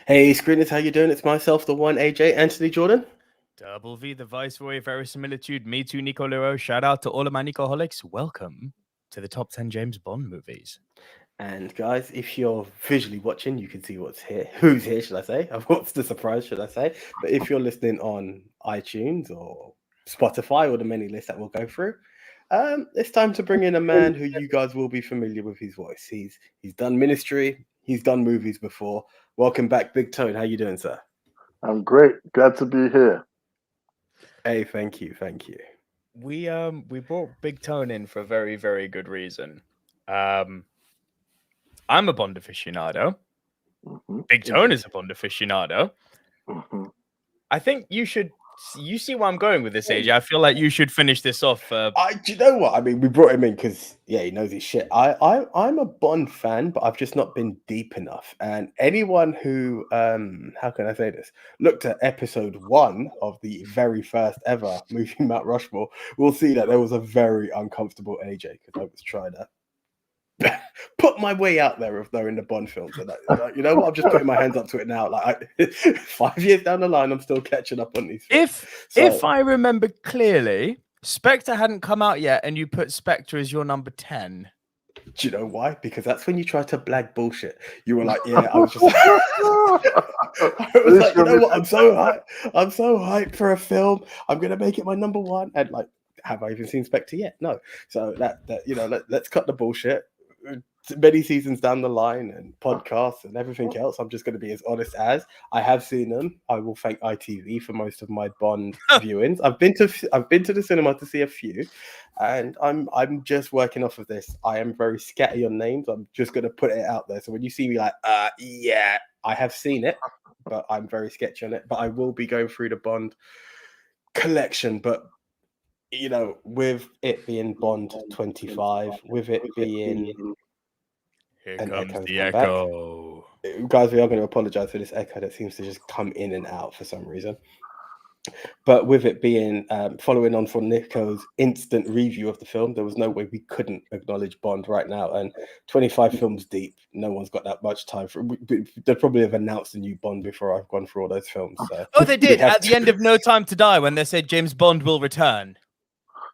Hey, screeners, how you doing? It's myself, the one AJ, Anthony Jordan. Double V, the Viceroy, Verisimilitude, me too, Nico Lurot. Shout out to all of my Nicoholics. Welcome to the top 10 James Bond movies. And guys, if you're visually watching, you can see what's here. Who's here, should I say? What's the surprise, should I say? But if you're listening on iTunes or Spotify or the many lists that we'll go through, it's time to bring in a man who you guys will be familiar with his voice. He's done ministry, he's done movies before. Welcome back, Big Tone. How you doing, sir? I'm great. Glad to be here. Hey, thank you. We brought Big Tone in for a very, very good reason. I'm a Bond aficionado. Mm-hmm. Big Tone is a Bond aficionado. Mm-hmm. I think you should. You see where I'm going with this, AJ. I feel like you should finish this off. Do you know what? I mean, we brought him in because, he knows his shit. I'm a Bond fan, but I've just not been deep enough. And anyone who, how can I say this, looked at episode 1 of the very first ever Movie Mount Rushmore will see that there was a very uncomfortable AJ because I was trying to put my way out there of knowing the Bond films. And you know what? I'm just putting my hands up to it now. 5 years down the line, I'm still catching up on these films. If I remember clearly, Spectre hadn't come out yet, and you put Spectre as your number 10. Do you know why? Because that's when you try to blag bullshit. You were like, yeah, I was just I was like, you know what? I'm so hyped for a film. I'm gonna make it my number 1. And have I even seen Spectre yet? No. So that let's cut the bullshit. Many seasons down the line and podcasts and everything else, I'm just going to be as honest as I have seen them. I will thank ITV for most of my Bond viewings. I've been to the cinema to see a few, and I'm just working off of this. I am very scatty on names. I'm just going to put it out there. So when you see me yeah, I have seen it, but I'm very sketchy on it. But I will be going through the Bond collection. But with it being Bond 25, with it being Here comes the echo. Guys, we are going to apologize for this echo that seems to just come in and out for some reason. But with it being following on from Nico's instant review of the film, there was no way we couldn't acknowledge Bond right now. And 25 films deep, no one's got that much time for. They'd probably have announced a new Bond before I've gone through all those films. So. Oh, they did at the end of No Time to Die when they said James Bond will return.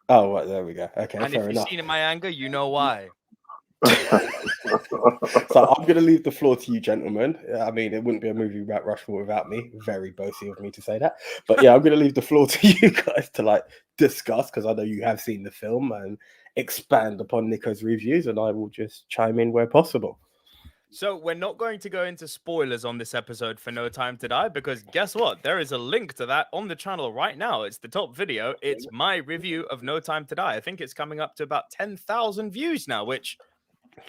Oh, right, there we go. Okay, and fair if enough. You've seen in my anger, you know why. So I'm going to leave the floor to you, gentlemen. I mean, it wouldn't be a movie about Rushmore without me. Very bossy of me to say that. But yeah, I'm going to leave the floor to you guys to discuss, because I know you have seen the film, and expand upon Nico's reviews, and I will just chime in where possible. So we're not going to go into spoilers on this episode for No Time to Die, because guess what? There is a link to that on the channel right now. It's the top video. It's my review of No Time to Die. I think it's coming up to about 10,000 views now, which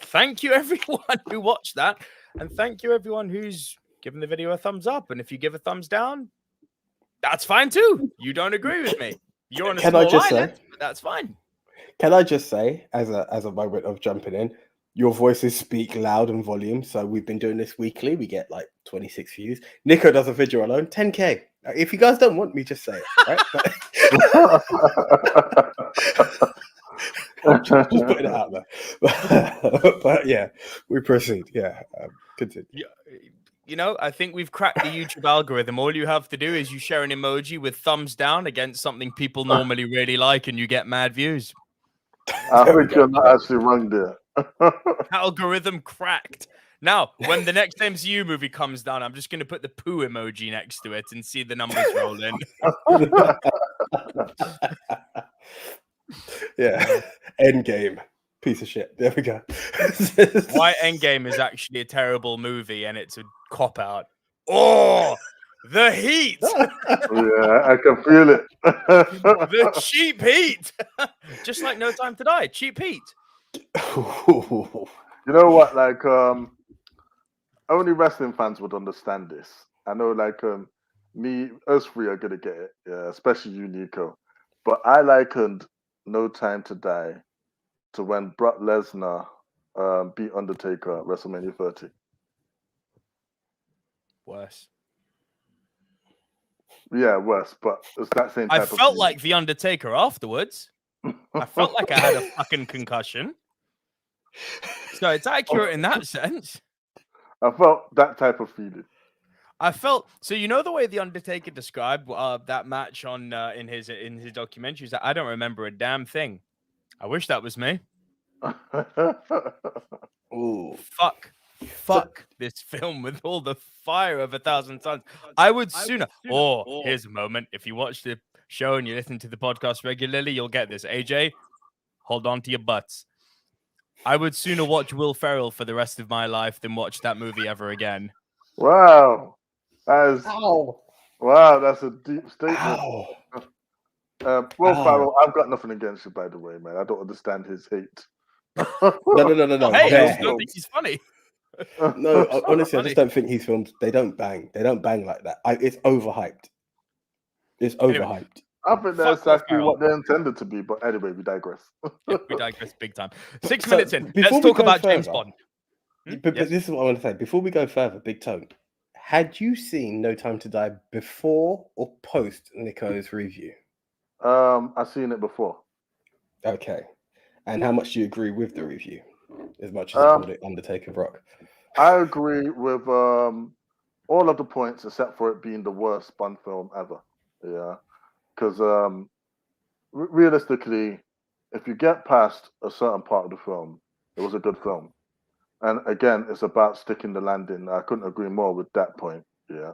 thank you everyone who watched that. And thank you everyone who's given the video a thumbs up. And if you give a thumbs down, that's fine too. You don't agree with me. You're on a small island, but that's fine. Can I just say, as a moment of jumping in, your voices speak loud and volume. So we've been doing this weekly. We get 26 views. Nico does a video alone, 10K. If you guys don't want me, just say it. Right? just putting it out there. But yeah, we proceed. Yeah, continue. I think we've cracked the YouTube algorithm. All you have to do is you share an emoji with thumbs down against something people normally really like, and you get mad views. I think you're not actually wrong there. Algorithm cracked. Now, when the next MCU movie comes down, I'm just going to put the poo emoji next to it and see the numbers roll in. Yeah. Endgame. Piece of shit. There we go. Why Endgame is actually a terrible movie and it's a cop-out. Oh, the heat. Yeah, I can feel it. The cheap heat. Just like No Time to Die. Cheap heat. You know what? Only wrestling fans would understand this. I know, us three are gonna get it, yeah, especially you, Nico. But I likened No Time to Die to when Brock Lesnar beat Undertaker at WrestleMania 30. Worse. Yeah, worse, but it's that same type I felt like The Undertaker afterwards. I felt like I had a fucking concussion. So it's accurate in that sense. I felt that type of feeling. I felt so. You know the way the Undertaker described that match on in his documentaries. I don't remember a damn thing. I wish that was me. Ooh. Fuck this film with all the fire of 1,000 suns. I would sooner. Or here's a moment. If you watch the show and you listen to the podcast regularly, you'll get this. AJ, hold on to your butts. I would sooner watch Will Ferrell for the rest of my life than watch that movie ever again. Wow. That's Ow. wow, that's a deep statement. Ow. Will Ow. Ferrell, I've got nothing against you, by the way, man. I don't understand his hate. No. Hey, I Their just don't hate. think he's funny. No, honestly, I Funny. just don't think these films, they don't bang. They don't bang like that. It's overhyped. It's overhyped. I think that's Will actually Ferrell. what they're intended to be, but anyway, we digress. Yeah, we digress big time. 6 So, minutes in. before Let's we talk go about James further, Bond. But Yes. this is what I want to say. Before we go further, Big Tone, had you seen No Time to Die before or post Nico's review? I've seen it before. Okay. And how much do you agree with the review? As much as you called it Undertaker Brock. I agree with all of the points except for it being the worst Bond film ever. Yeah. Because realistically, if you get past a certain part of the film, it was a good film. And again, it's about sticking the landing. I couldn't agree more with that point. Yeah.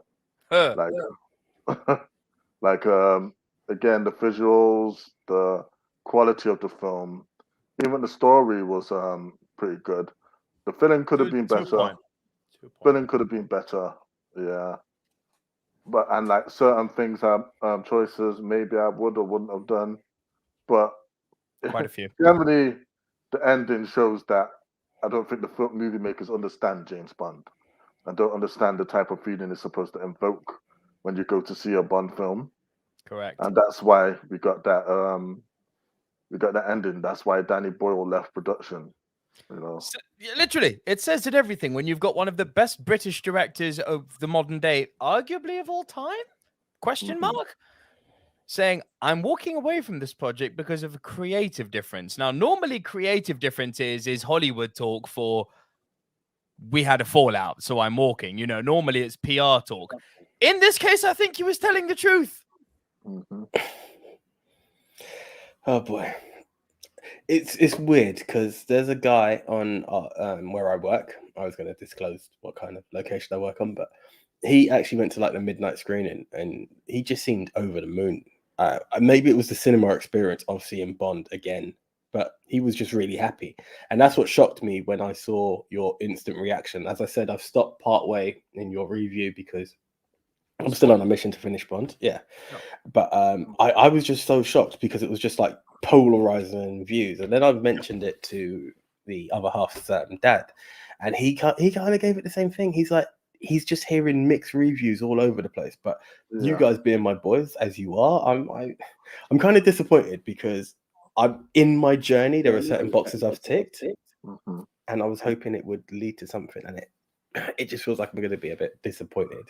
Like again, the visuals, the quality of the film, even the story was pretty good. The filling could have been better. Filling could have been better. Yeah. But and like certain things choices maybe I would or wouldn't have done. But Quite a few. generally the ending shows that I don't think the movie makers understand James Bond. I don't understand the type of feeling it's supposed to invoke when you go to see a Bond film. Correct. And that's why we got that ending. That's why Danny Boyle left production. You know. So, literally, it says it everything when you've got one of the best British directors of the modern day, arguably of all time? Question mark? Saying, I'm walking away from this project because of a creative difference. Now, normally creative differences is Hollywood talk for we had a fallout, so I'm walking. You know, normally it's PR talk. In this case, I think he was telling the truth. Oh boy. It's weird because there's a guy on where I work. I was going to disclose what kind of location I work on, but he actually went to like the midnight screening and he just seemed over the moon. Maybe it was the cinema experience of seeing Bond again, but he was just really happy. And that's what shocked me when I saw your instant reaction. As I said, I've stopped partway in your review because I'm still on a mission to finish Bond. Yeah. No. But I was just so shocked because it was just like polarizing views. And then I've mentioned it to the other half's dad, and he kind of gave it the same thing. He's like, he's just hearing mixed reviews all over the place. But you guys being my boys as you are, I'm kind of disappointed because I'm in my journey. There are certain boxes I've ticked, and I was hoping it would lead to something, and it just feels like I'm going to be a bit disappointed.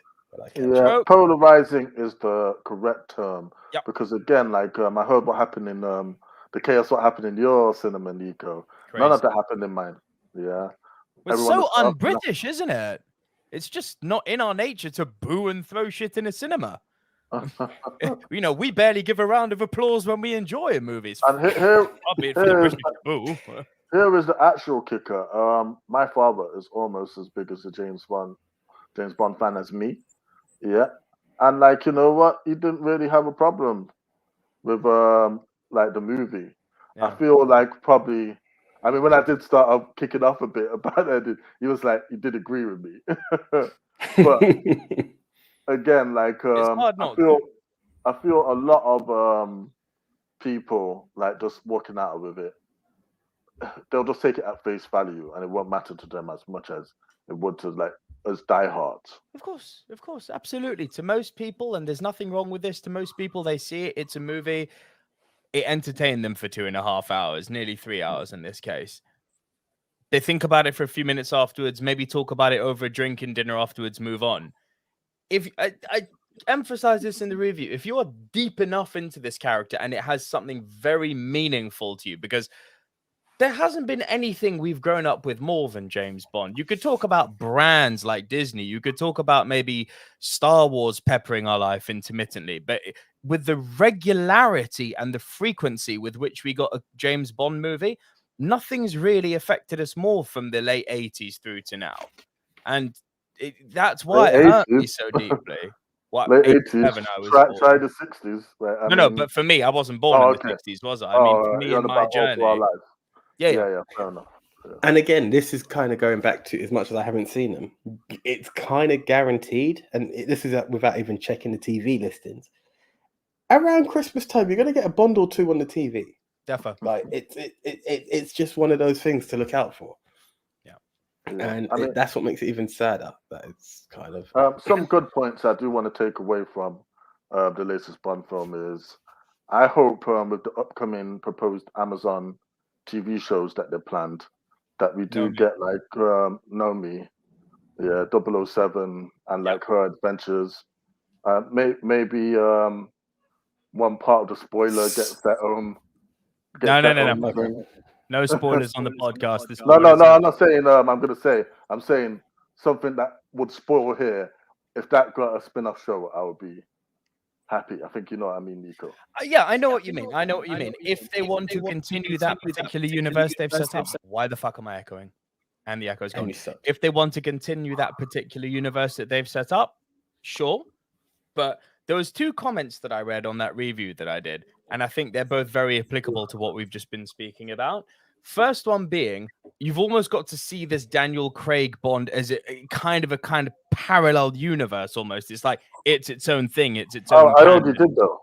Polarizing is the correct term. Yep. Because again, like I heard what happened in the chaos, what happened in your cinema, Nico. Crazy. None of that happened in mine. Yeah. It's so un-British, isn't it? It's just not in our nature to boo and throw shit in a cinema. You know, we barely give a round of applause when we enjoy a movie. And here is the actual kicker. My father is almost as big as a James Bond fan as me. Yeah. And like, you know what? He didn't really have a problem with like the movie. Yeah. I feel like probably, I mean, when I did start up kicking off a bit about it, he was like, he did agree with me. But again, like I feel a lot of people like just walking out with it. They'll just take it at face value, and it won't matter to them as much as it would to like as diehards. Of course, absolutely. To most people, and there's nothing wrong with this. To most people, they see it. It's a movie. It entertained them for 2.5 hours, nearly 3 hours in this case. They think about it for a few minutes afterwards, maybe talk about it over a drink and dinner afterwards, move on. If I emphasize this in the review, if you are deep enough into this character and it has something very meaningful to you, because there hasn't been anything we've grown up with more than James Bond. You could talk about brands like Disney. You could talk about maybe Star Wars peppering our life intermittently. But with the regularity and the frequency with which we got a James Bond movie, nothing's really affected us more from the late 80s through to now. And that's why it hurt me so deeply. What, late 87 80s, I was try the 60s. Right? No, but for me, I wasn't born in the 60s, was I? I mean, for me, in my journey. Yeah, fair enough. Yeah. And again, this is kind of going back to, as much as I haven't seen them, it's kind of guaranteed, and this is without even checking the TV listings. Around Christmas time, you're going to get a Bond or two on the TV. Definitely. Like it's just one of those things to look out for. Yeah. And that's what makes it even sadder. That it's kind of some good points I do want to take away from the latest Bond film is I hope with the upcoming proposed Amazon TV shows that they planned, that we do get like Nomi, 007, and like her adventures. Maybe one part of the spoiler gets their own. No spoilers on the podcast. No. I'm not saying. I'm saying something that would spoil here. If that got a spin-off show, I would be happy. I think you know what I mean, Nico. Yeah, I know what you mean. If they want to continue that particular universe they've set up, why the fuck am I echoing? And the echo's gone. If they want to continue that particular universe that they've set up, sure. But there was 2 comments that I read on that review that I did, and I think they're both very applicable to what we've just been speaking about. First one being, you've almost got to see this Daniel Craig Bond as a kind of parallel universe almost. It's like it's its own thing. It's its own. I already did though.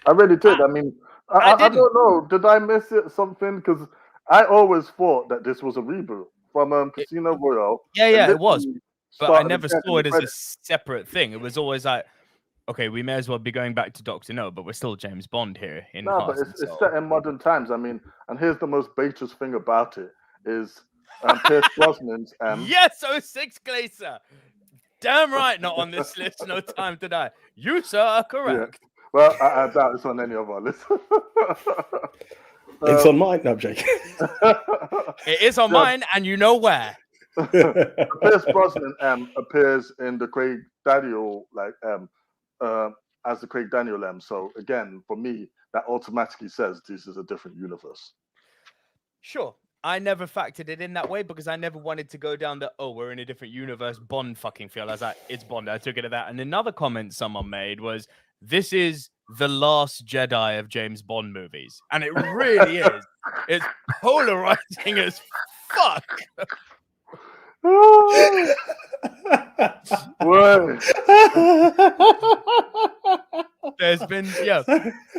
I really did. I mean, I don't know. Did I miss it something? Because I always thought that this was a reboot from Casino Royale. Yeah, it was. But I never saw it as a separate thing. It was always like, okay, we may as well be going back to Dr. No, but we're still James Bond here. But it's set in modern times. I mean, and here's the most baitous thing about it is Pierce Brosnan's. Yes, 06 Glacier. Damn right, not on this list. No Time to Die. You, sir, are correct. Yeah. Well, I doubt it's on any of our lists. It's on mine. No, I'm joking. It is on mine, and you know where. Pierce Brosnan appears in the Craig Daniel as the Craig Daniel M. So again, for me, that automatically says this is a different universe. Sure. I never factored it in that way because I never wanted to go down the, we're in a different universe Bond fucking feel. I was like, it's Bond. I took it at that. And another comment someone made was, this is the last Jedi of James Bond movies. And it really is. It's polarizing as fuck. There's been,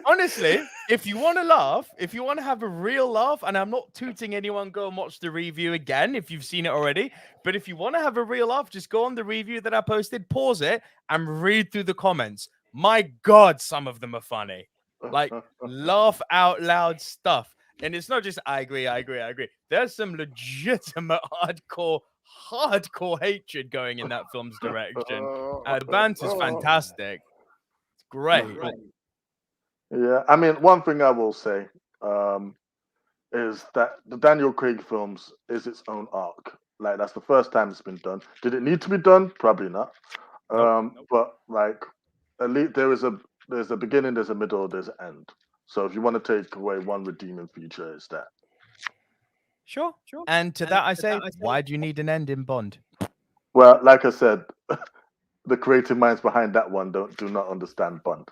honestly, if you want to laugh, if you want to have a real laugh, and I'm not tooting anyone, go and watch the review again if you've seen it already, but if you want to have a real laugh, just go on the review that I posted, pause it, and read through the comments. My God, some of them are funny. Like, laugh out loud stuff. And it's not just, I agree. There's some legitimate hardcore hatred going in that film's direction. The banter's fantastic. It's great. Yeah, I mean, one thing I will say is that the Daniel Craig films is its own arc. Like, that's the first time it's been done. Did it need to be done? Probably not. Nope. But like, at least there's a beginning, there's a middle, there's an end. So if you want to take away one redeeming feature, it's that. Sure. And to that I say, why do you need an end in Bond? Well, like I said, the creative minds behind that one do not understand Bond.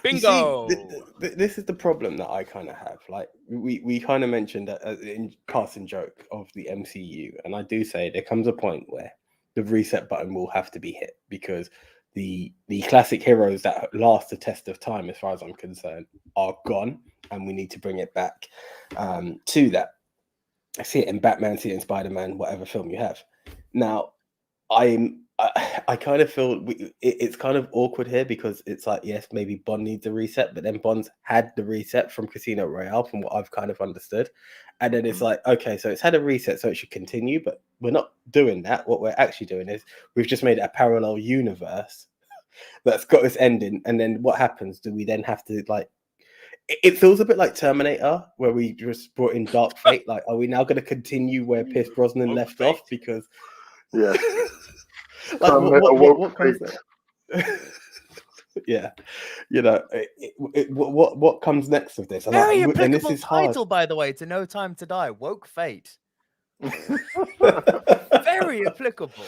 Bingo. See, this is the problem that I kind of have. Like we kind of mentioned in passing joke of the MCU, and I do say there comes a point where the reset button will have to be hit because the classic heroes that last the test of time, as far as I'm concerned, are gone, and we need to bring it back to that. I see it in Batman, see it in Spider-Man, whatever film you have. Now, I kind of feel it's kind of awkward here because it's like, yes, maybe Bond needs a reset, but then Bond's had the reset from Casino Royale, from what I've kind of understood. And then it's like, okay, so it's had a reset, so it should continue, but we're not doing that. What we're actually doing is we've just made it a parallel universe that's got this ending. And then what happens? Do we then have to, like, it feels a bit like Terminator, where we just brought in Dark Fate. Like, are we now going to continue where Pierce Brosnan left off? Because Yeah. like what comes fate. next? Yeah, you know, what comes next of this? And, Very and this applicable is hard. title, by the way, to No Time to Die. Woke Fate. Very applicable.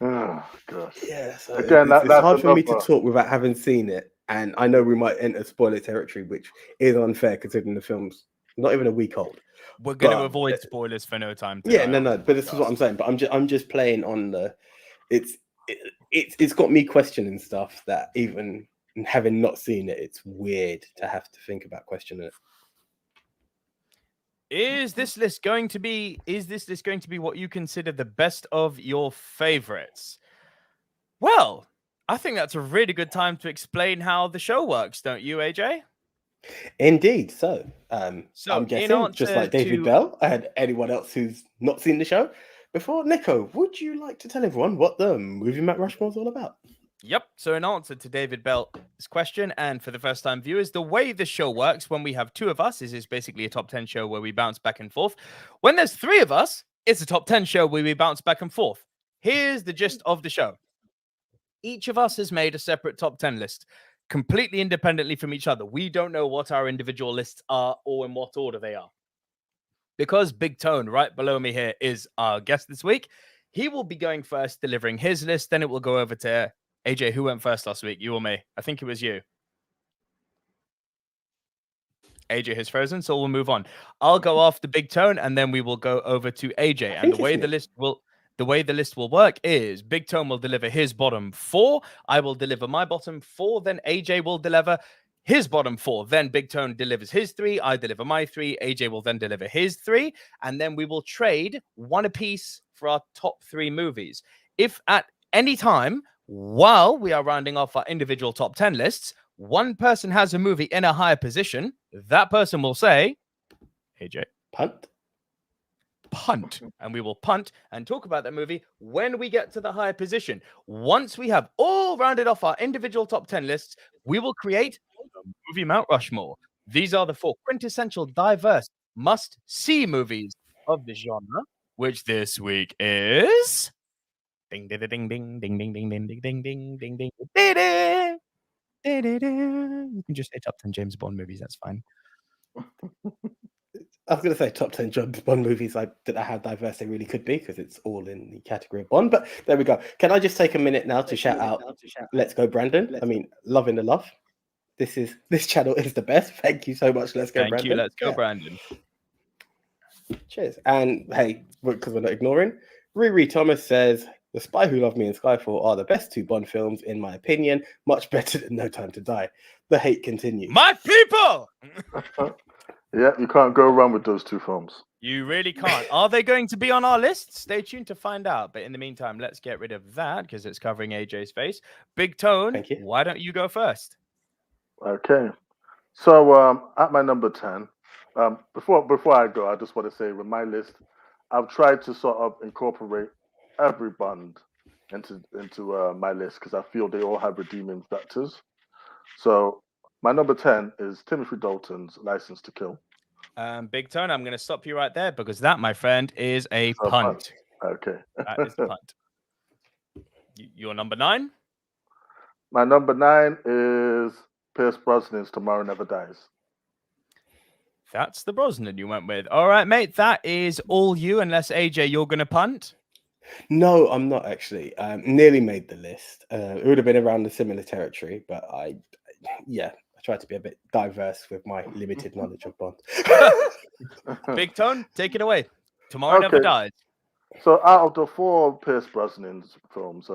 Oh gosh. Yeah, so Again, it's that's hard for me to another- talk without having seen it, and I know we might enter spoiler territory, which is unfair considering the film's not even a week old. We're going to But- avoid spoilers for No Time to Yeah, Die. no, but this is what I'm saying. But I'm just playing on the. It's got me questioning stuff that even having not seen it, it's weird to have to think about questioning it. Is this list going to be what you consider the best of your favorites? Well, I think that's a really good time to explain how the show works, don't you, AJ? Indeed. So, So, I'm in guessing, just like answer David to- Bell and anyone else who's not seen the show before, Nico, would you like to tell everyone what the movie Mount Rushmore is all about? Yep. So in answer to David Bell's question, and for the first time viewers, the way the show works when we have two of us is basically a top 10 show where we bounce back and forth. When there's three of us, it's a top 10 show where we bounce back and forth. Here's the gist of the show. Each of us has made a separate top 10 list, completely independently from each other. We don't know what our individual lists are or in what order they are. Because Big Tone, right below me here, is our guest this week, he will be going first, delivering his list. Then it will go over to AJ. Who went first last week? You or me? I think it was you. AJ has frozen, so we'll move on. I'll go after Big Tone, and then we will go over to AJ. And the way the list will work is Big Tone will deliver his bottom four. I will deliver my bottom four. Then AJ will deliver his bottom four. Then Big Tone delivers his three. I deliver my three. AJ will then deliver his three. And then we will trade one apiece for our top three movies. If at any time, while we are rounding off our individual top 10 lists, one person has a movie in a higher position, that person will say, AJ, punt. And we will punt and talk about that movie when we get to the higher position. Once we have all rounded off our individual top 10 lists, we will create a movie Mount Rushmore. These are the four quintessential diverse must-see movies of the genre, which this week is ding ding ding ding ding ding ding ding ding ding ding ding ding ding. You can just say top 10 James Bond movies, that's fine. I was going to say top 10 James Bond movies that how diverse they really could be, because it's all in the category of Bond. But there we go. Can I just take a minute now to shout out Let's Go Brandon? I mean, loving the love. This channel is the best. Thank you so much. Let's go, Thank Brandon. you. Let's go, Brandon. Cheers. And hey, because we're not ignoring, Riri Thomas says, The Spy Who Loved Me and Skyfall are the best two Bond films, in my opinion. Much better than No Time to Die. The hate continues. My people! Yeah, you can't go wrong with those two films. You really can't. Are they going to be on our list? Stay tuned to find out. But in the meantime, let's get rid of that because it's covering AJ's face. Big Tone, Thank you. Why don't you go first? Okay. So at my number 10, before I go, I just want to say with my list, I've tried to sort of incorporate every Bond into my list because I feel they all have redeeming factors. So my number 10 is Timothy Dalton's License to Kill. Big Tone, I'm going to stop you right there because that, my friend, is a So punt. Okay. That is a punt. Your number 9? My number 9 is Pierce Brosnan's Tomorrow Never Dies. That's the Brosnan you went with. All right, mate. That is all you, unless AJ, you're going to punt. No, I'm not actually. Nearly made the list. It would have been around the similar territory, but I tried to be a bit diverse with my limited knowledge of Bond. Big Tone, take it away. Tomorrow Never Dies. So out of the 4 Pierce Brosnan's films,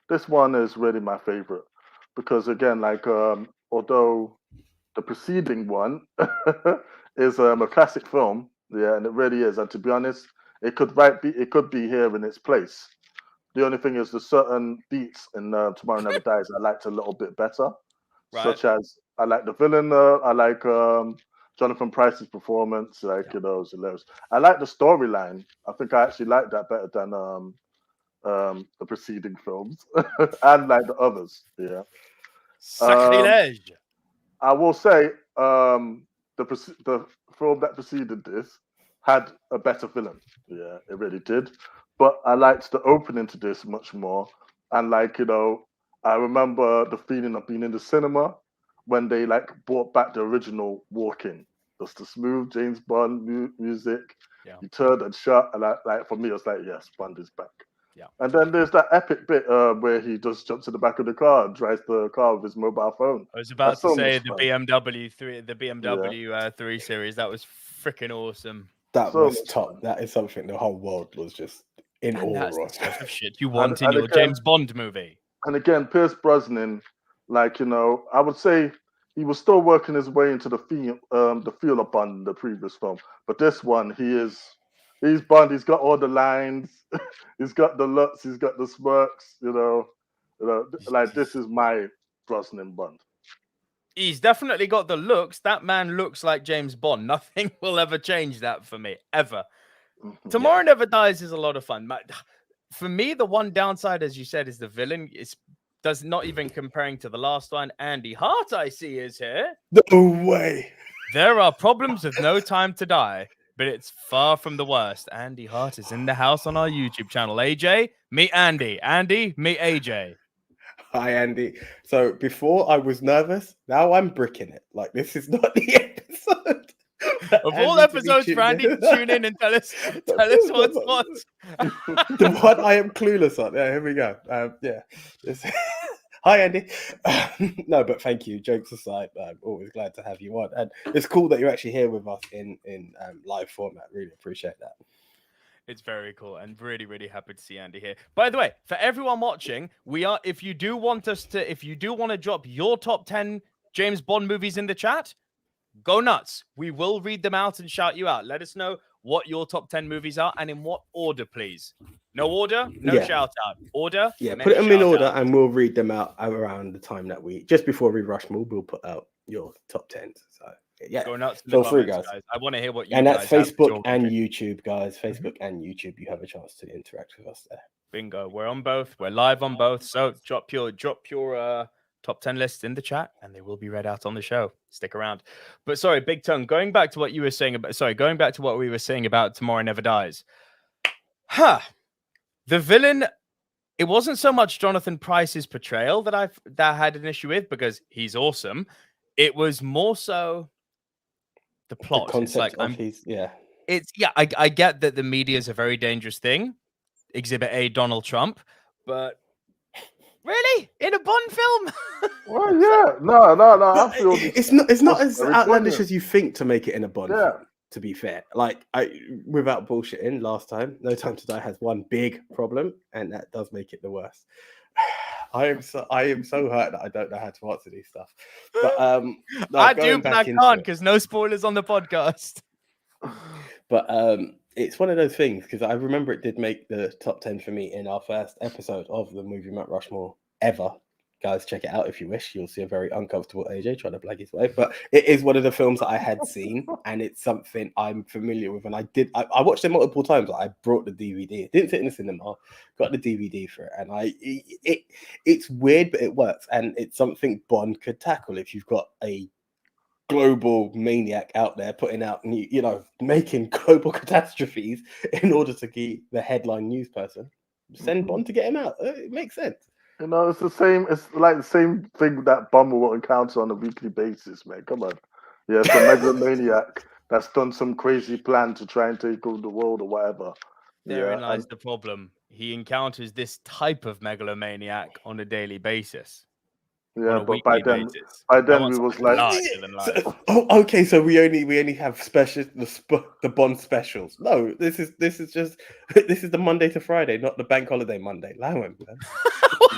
this one is really my favorite because again, like although the preceding one is a classic film, yeah, and it really is. And to be honest, it could be here in its place. The only thing is, the certain beats in Tomorrow Never Dies I liked a little bit better, such as I like the villain. I like Jonathan Pryce's performance. Like it's hilarious. I like the storyline. I think I actually like that better than the preceding films and like the others. Yeah. Sacrilege. I will say the film that preceded this had a better villain. Yeah, it really did. But I liked the opening to this much more. And like, I remember the feeling of being in the cinema when they like brought back the original Walking. Just the smooth James Bond music. Yeah. You turned and shut, and like for me, it was like, yes, Bond is back. Yeah. And then there's that epic bit where he just jumps in the back of the car and drives the car with his mobile phone. I was about That's to so say much the fun. BMW 3 Series. That was freaking awesome. That So was much top. fun. That is something the whole world was just in And that's awe the of. type of shit you want And in your again- James Bond movie. And again, Pierce Brosnan, like, I would say he was still working his way into the feel of Bond in the previous film. But this one, he's Bond. He's got all the lines. He's got the looks. He's got the smirks. Like this is my Brosnan Bond. He's definitely got the looks. That man looks like James Bond. Nothing will ever change that for me, ever. Tomorrow Never Dies is a lot of fun. For me, the one downside, as you said, is the villain. It's not even comparing to the last one. Andy Hart, I see, is here. No way. There are problems with No Time to Die, but it's far from the worst. Andy Hart is in the house on our YouTube channel. AJ, meet Andy. Andy, meet AJ. Hi, Andy. So before I was nervous, now I'm bricking it. Like, this is not the episode. Of all episodes for Andy to tune in and tell us what's what. The one I am clueless on. Yeah, here we go. Hi, Andy. No, but thank you. Jokes aside, I'm always glad to have you on. And it's cool that you're actually here with us in live format. Really appreciate that. It's very cool and really, really happy to see Andy here. By the way, for everyone watching, if you do want to drop your top 10 James Bond movies in the chat, go nuts. We will read them out and shout you out. Let us know what your top 10 movies are and in what order, please. No order, no shout out. Order. Yeah, put them in order and we'll read them out around the time that just before we Rushmore, we'll put out your top 10s. So yeah, go nuts. Feel free, guys. I want to hear what you and guys that's Facebook have and YouTube, guys. Facebook and YouTube, you have a chance to interact with us there. Bingo. We're on both. We're live on both. So drop your top 10 lists in the chat and they will be read out on the show. Stick around. But sorry, Big Tongue, going back to what we were saying about Tomorrow Never Dies. The villain, it wasn't so much Jonathan Pryce's portrayal that I had an issue with because he's awesome. It was more so the plot. The concept I get that the media is a very dangerous thing. Exhibit A, Donald Trump, but really? In a Bond film? Well, yeah. No. I feel it's not as outlandish as you think to make it in a Bond film, to be fair. Like, without bullshitting, last time, No Time to Die has one big problem, and that does make it the worst. I am so hurt that I don't know how to answer these stuff. But I do, but I can't because no spoilers on the podcast. But it's one of those things because I remember it did make the top 10 for me in our first episode of the Movie Mount Rushmore ever. Guys, check it out if you wish. You'll see a very uncomfortable AJ trying to blag his way. But it is one of the films that I had seen, and it's something I'm familiar with. And I watched it multiple times. I brought the DVD. It didn't sit in the cinema. Got the DVD for it, and it's weird, but it works. And it's something Bond could tackle if you've got a global maniac out there putting out, making global catastrophes in order to keep the headline news person. Send Bond to get him out. It makes sense. It's the same. It's like the same thing that Bond will encounter on a weekly basis, man. Come on. Yeah, it's a megalomaniac that's done some crazy plan to try and take over the world or whatever. Therein lies the problem. He encounters this type of megalomaniac on a daily basis. Yeah, but by then we was like, okay, so we only have the Bond specials. No, this is the Monday to Friday, not the bank holiday Monday. Allow him.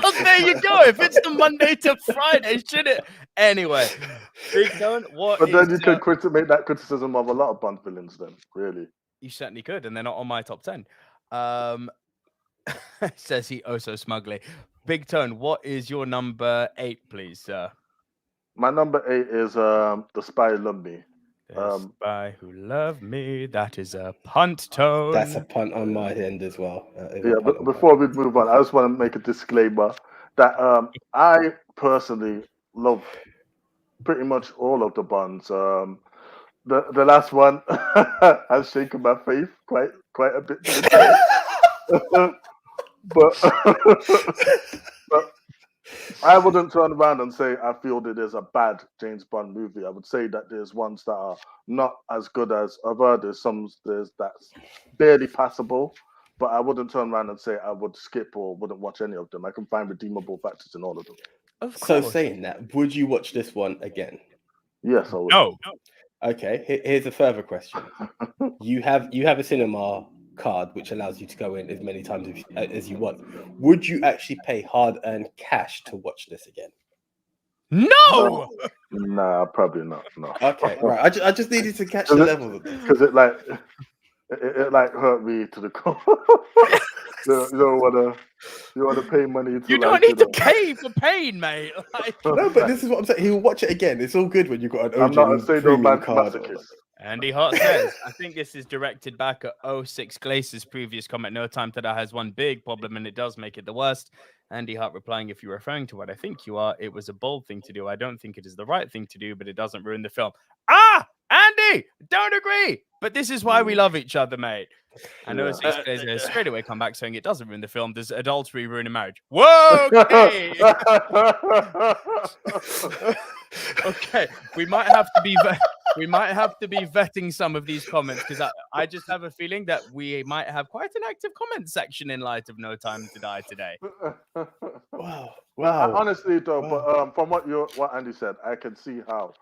Well, there you go. If it's the Monday to Friday, should it? Anyway, Big Tone, But then you could make that criticism of a lot of Bond villains. Then, really, you certainly could, and they're not on my top 10. Says he so smugly. Big Tone, what is your number 8, please, sir? My number 8 is The Spy Who Loved Me. The Spy Who Loved Me. That is a punt, Tone. That's a punt on my end as well. But before we move on, I just want to make a disclaimer that I personally love pretty much all of the Bonds. The last one has shaken my faith quite a bit to this day. but I wouldn't turn around and say I feel that there's a bad James Bond movie. I would say that there's ones that are not as good as other. There's that's barely passable, but I wouldn't turn around and say I would skip or wouldn't watch any of them. I can find redeemable factors in all of them. Of So course. saying that, would you watch this one again? Yes, I would. No. Okay, here's a further question. You have a cinema card which allows you to go in as many times as you want. Would you actually pay hard-earned cash to watch this again? No. Nah, probably not. No. Okay, right. I just needed to catch the level of this. Because it hurt me to the core. You don't want to pay money to. You don't need to pay for pain, mate. No, but this is what I'm saying. He'll watch it again. It's all good when you've got an I'm not a OJ premium card. masochist. Andy Hart says, I think this is directed back at 06 Glace's previous comment. No Time to Die has one big problem, and it does make it the worst. Andy Hart replying, if you're referring to what I think you are, it was a bold thing to do. I don't think it is the right thing to do, but it doesn't ruin the film. Andy, don't agree. But this is why we love each other, mate. I know 06 Glaze has straight away come back saying it doesn't ruin the film. Does adultery ruin a marriage? Whoa, okay. Okay, we might have to be vetting some of these comments because I just have a feeling that we might have quite an active comment section in light of No Time to Die today. Wow. Honestly, though, but from what Andy said, I can see how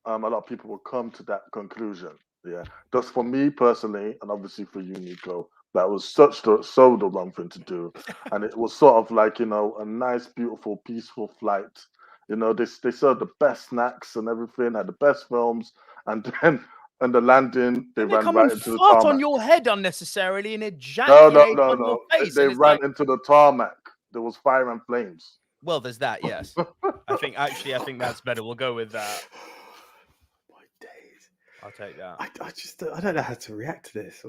a lot of people will come to that conclusion. Yeah, just for me personally, and obviously for you, Nico, that was so the wrong thing to do, and it was sort of like a nice, beautiful, peaceful flight. They served the best snacks and everything, had the best films, and then the landing, they ran right into the tarmac. On your head unnecessarily and ejaculate on your face. They ran into the tarmac. There was fire and flames. Well, there's that, yes. I think that's better. We'll go with that. I'll take that. I don't know how to react to this.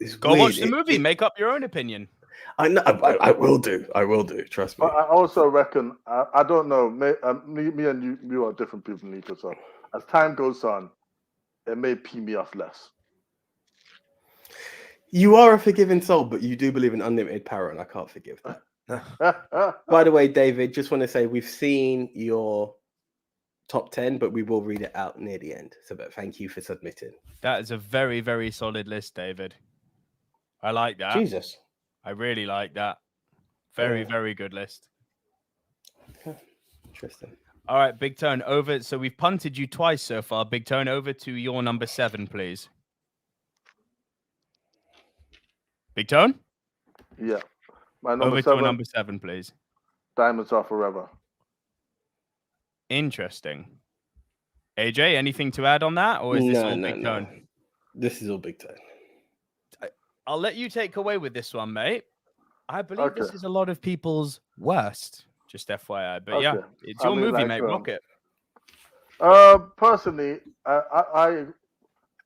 It's go weird. Watch the movie. Make up your own opinion. I know. I will do. Trust me. But I also reckon. I don't know. Me and you are different people, Nico. So as time goes on, it may pee me off less. You are a forgiving soul, but you do believe in unlimited power, and I can't forgive that. By the way, David, just want to say we've seen your top 10, but we will read it out near the end. So, but thank you for submitting. That is a very, very solid list, David. I like that. Jesus. I really like that. Very, very good list. Okay. Interesting. All right, Big Tone, over. So we've punted you twice so far. Big Tone, over to your number 7, please. Big Tone? Yeah. My number over 7, to number 7, please. Diamonds Are Forever. Interesting. AJ, anything to add on that, or is this all Big Tone? No. This is all Big Tone. I'll let you take away with this one, mate. I believe this is a lot of people's worst. Just FYI, but yeah, it's your movie, mate. Rock it. Personally, I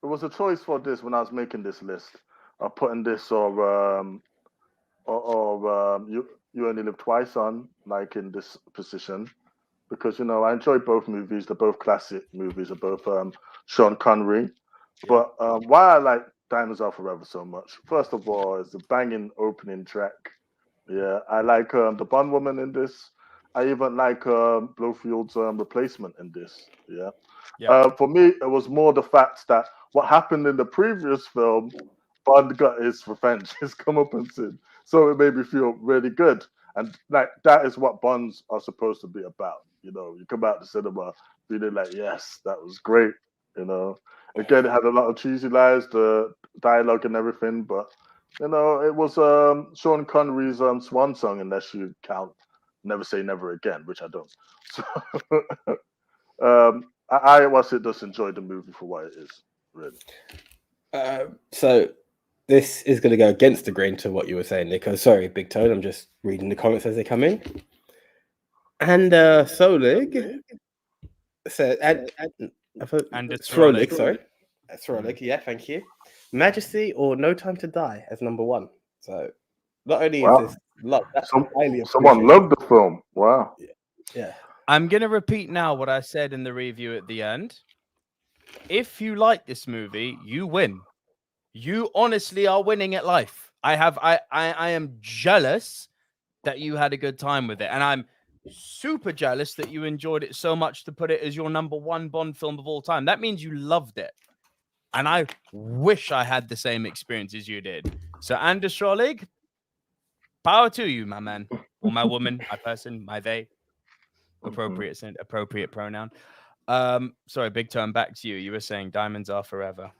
it was a choice for this when I was making this list of putting this or You Only Live Twice on, like in this position. Because, I enjoy both movies. They're both classic movies. They're both Sean Connery. But why I like Diamonds Are Forever so much, first of all, is the banging opening track. Yeah, I like the Bond woman in this. I even like Blofield's replacement in this. Yeah. For me, it was more the fact that what happened in the previous film, Bond got his revenge, his comeuppance. So it made me feel really good. And like that is what Bonds are supposed to be about. You come out the cinema feeling like, yes, that was great. Again, it had a lot of cheesy lines, the dialogue and everything, but it was Sean Connery's swan song, unless you count Never Say Never Again, which I don't. So, I just enjoyed the movie for what it is, really. So this is going to go against the grain to what you were saying, Nico. Sorry, Big Tone. I'm just reading the comments as they come in. And Solig said, and it's Rolig, sorry. That's Rolig, yeah, thank you. Majesty or No Time to Die as number 1. So not only is this love, that's highly someone loved the film. Wow. Yeah. I'm going to repeat now what I said in the review at the end. If you like this movie, you win. You honestly are winning at life. I am jealous that you had a good time with it. And I'm super jealous that you enjoyed it so much to put it as your number one Bond film of all time. That means you loved it. And I wish I had the same experience as you did. So, Anders Schrolig, power to you, my man. Or my woman, my person, my they. Appropriate pronoun. Sorry, Big Turn, back to you. You were saying diamonds are forever.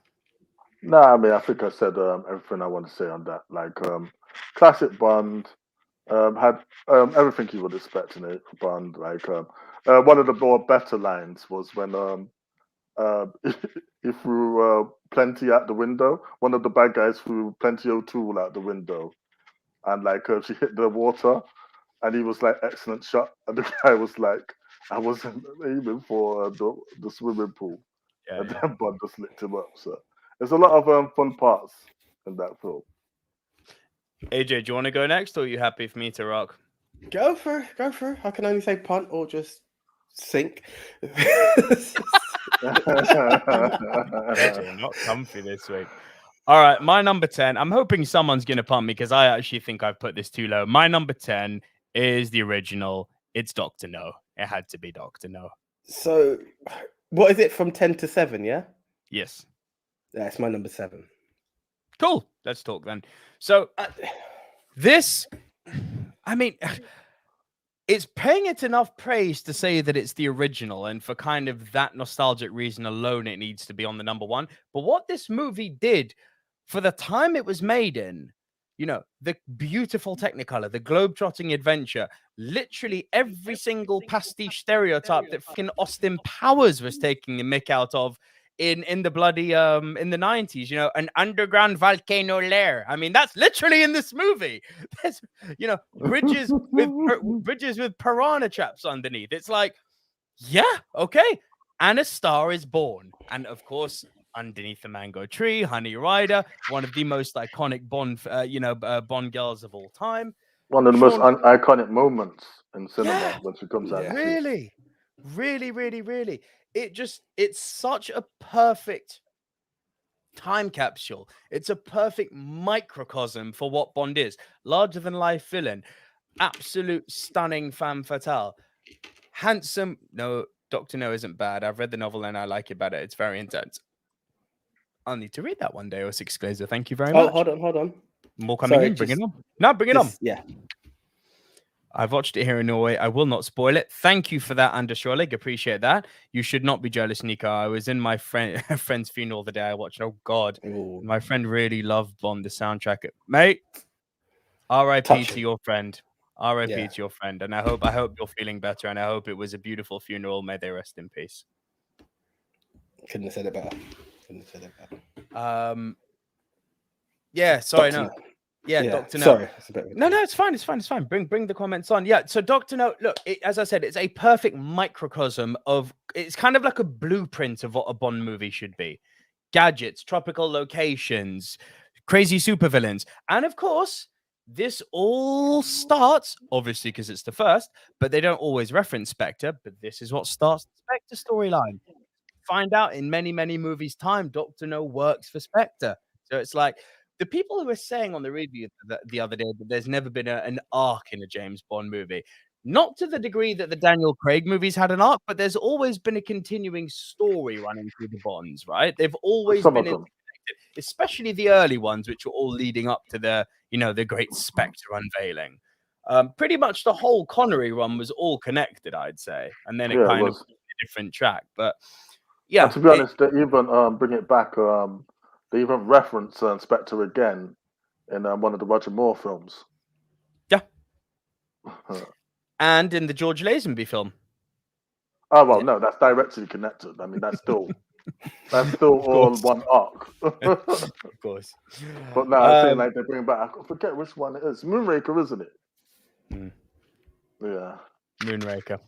No, I mean, I think I said everything I want to say on that. Like, classic Bond, had everything you would expect in a Bond. Like, one of the more better lines was when he threw plenty out the window. One of the bad guys threw plenty O'Toole out the window, and like she hit the water, and he was like, "Excellent shot," and the guy was like, "I wasn't aiming for the swimming pool," and then Bond just licked him up. So there's a lot of fun parts in that film. AJ, do you want to go next, or are you happy for me to rock? Go for it. I can only say punt or just sink. AJ, not comfy this week. All right, my number 10. I'm hoping someone's going to pump me because I actually think I've put this too low. My number 10 is the original. It's Dr. No. It had to be Dr. No. So, what is it from 10 to 7, yeah? Yes. That's my number 7. Cool. Let's talk then. So, this, I mean, it's paying it enough praise to say that it's the original, and for kind of that nostalgic reason alone, it needs to be on the number 1. But what this movie did for the time it was made in, you know, the beautiful Technicolor, the globe-trotting adventure, literally every single pastiche stereotype that fucking Austin Powers was taking the mick out of in the bloody in the 90s, you know, an underground volcano lair. I mean, that's literally in this movie. There's, you know, bridges with piranha traps underneath. It's like, yeah, okay. And a star is born. And of course, underneath the mango tree, Honey Rider, one of the most iconic Bond, Bond girls of all time. One of the most iconic moments in cinema when she comes out. Really, really, really, really. It's such a perfect time capsule. It's a perfect microcosm for what Bond is. Larger than life villain, absolute stunning femme fatale, handsome. No, Dr. No isn't bad. I've read the novel and I like it better. It's very intense. I'll need to read that one day, Osix Glazer. Thank you very much. Hold on. More coming in. Bring it on. No, bring it on. Yeah. I've watched it here in Norway. I will not spoil it. Thank you for that, Anders Schrolig. Appreciate that. You should not be jealous, Nico. I was in my friend's funeral the day I watched. Oh, God. Ooh. My friend really loved Bond, the soundtrack. Mate, R.I.P. to your friend. R.I.P. to your friend. And I hope you're feeling better. And I hope it was a beautiful funeral. May they rest in peace. Couldn't have said it better. Yeah, sorry, Dr. no. Yeah, Dr. No. Sorry. No, it's fine. It's fine. Bring the comments on. Yeah, so Dr. No, look, as I said, it's a perfect microcosm of, it's kind of like a blueprint of what a Bond movie should be. Gadgets, tropical locations, crazy supervillains. And of course, this all starts, obviously because it's the first, but they don't always reference Spectre, but this is what starts the Spectre storyline. Find out in many, many movies' time, Dr. No works for Spectre. So it's like, the people who were saying on the review the other day that there's never been an arc in a James Bond movie, not to the degree that the Daniel Craig movies had an arc, but there's always been a continuing story running through the Bonds, right? They've always been interconnected, especially the early ones, which were all leading up to the great Spectre unveiling. Pretty much the whole Connery run was all connected, I'd say, and then it kind of was a different track. But yeah, and to be honest, they even bring it back. They even reference Spectre again in one of the Roger Moore films. Yeah. And in the George Lazenby film. Oh, well, no, that's directly connected. I mean, that's still all one arc. Of course. But no, I'm saying like they bring back, I forget which one it is. Moonraker, isn't it? Mm. Yeah. Moonraker.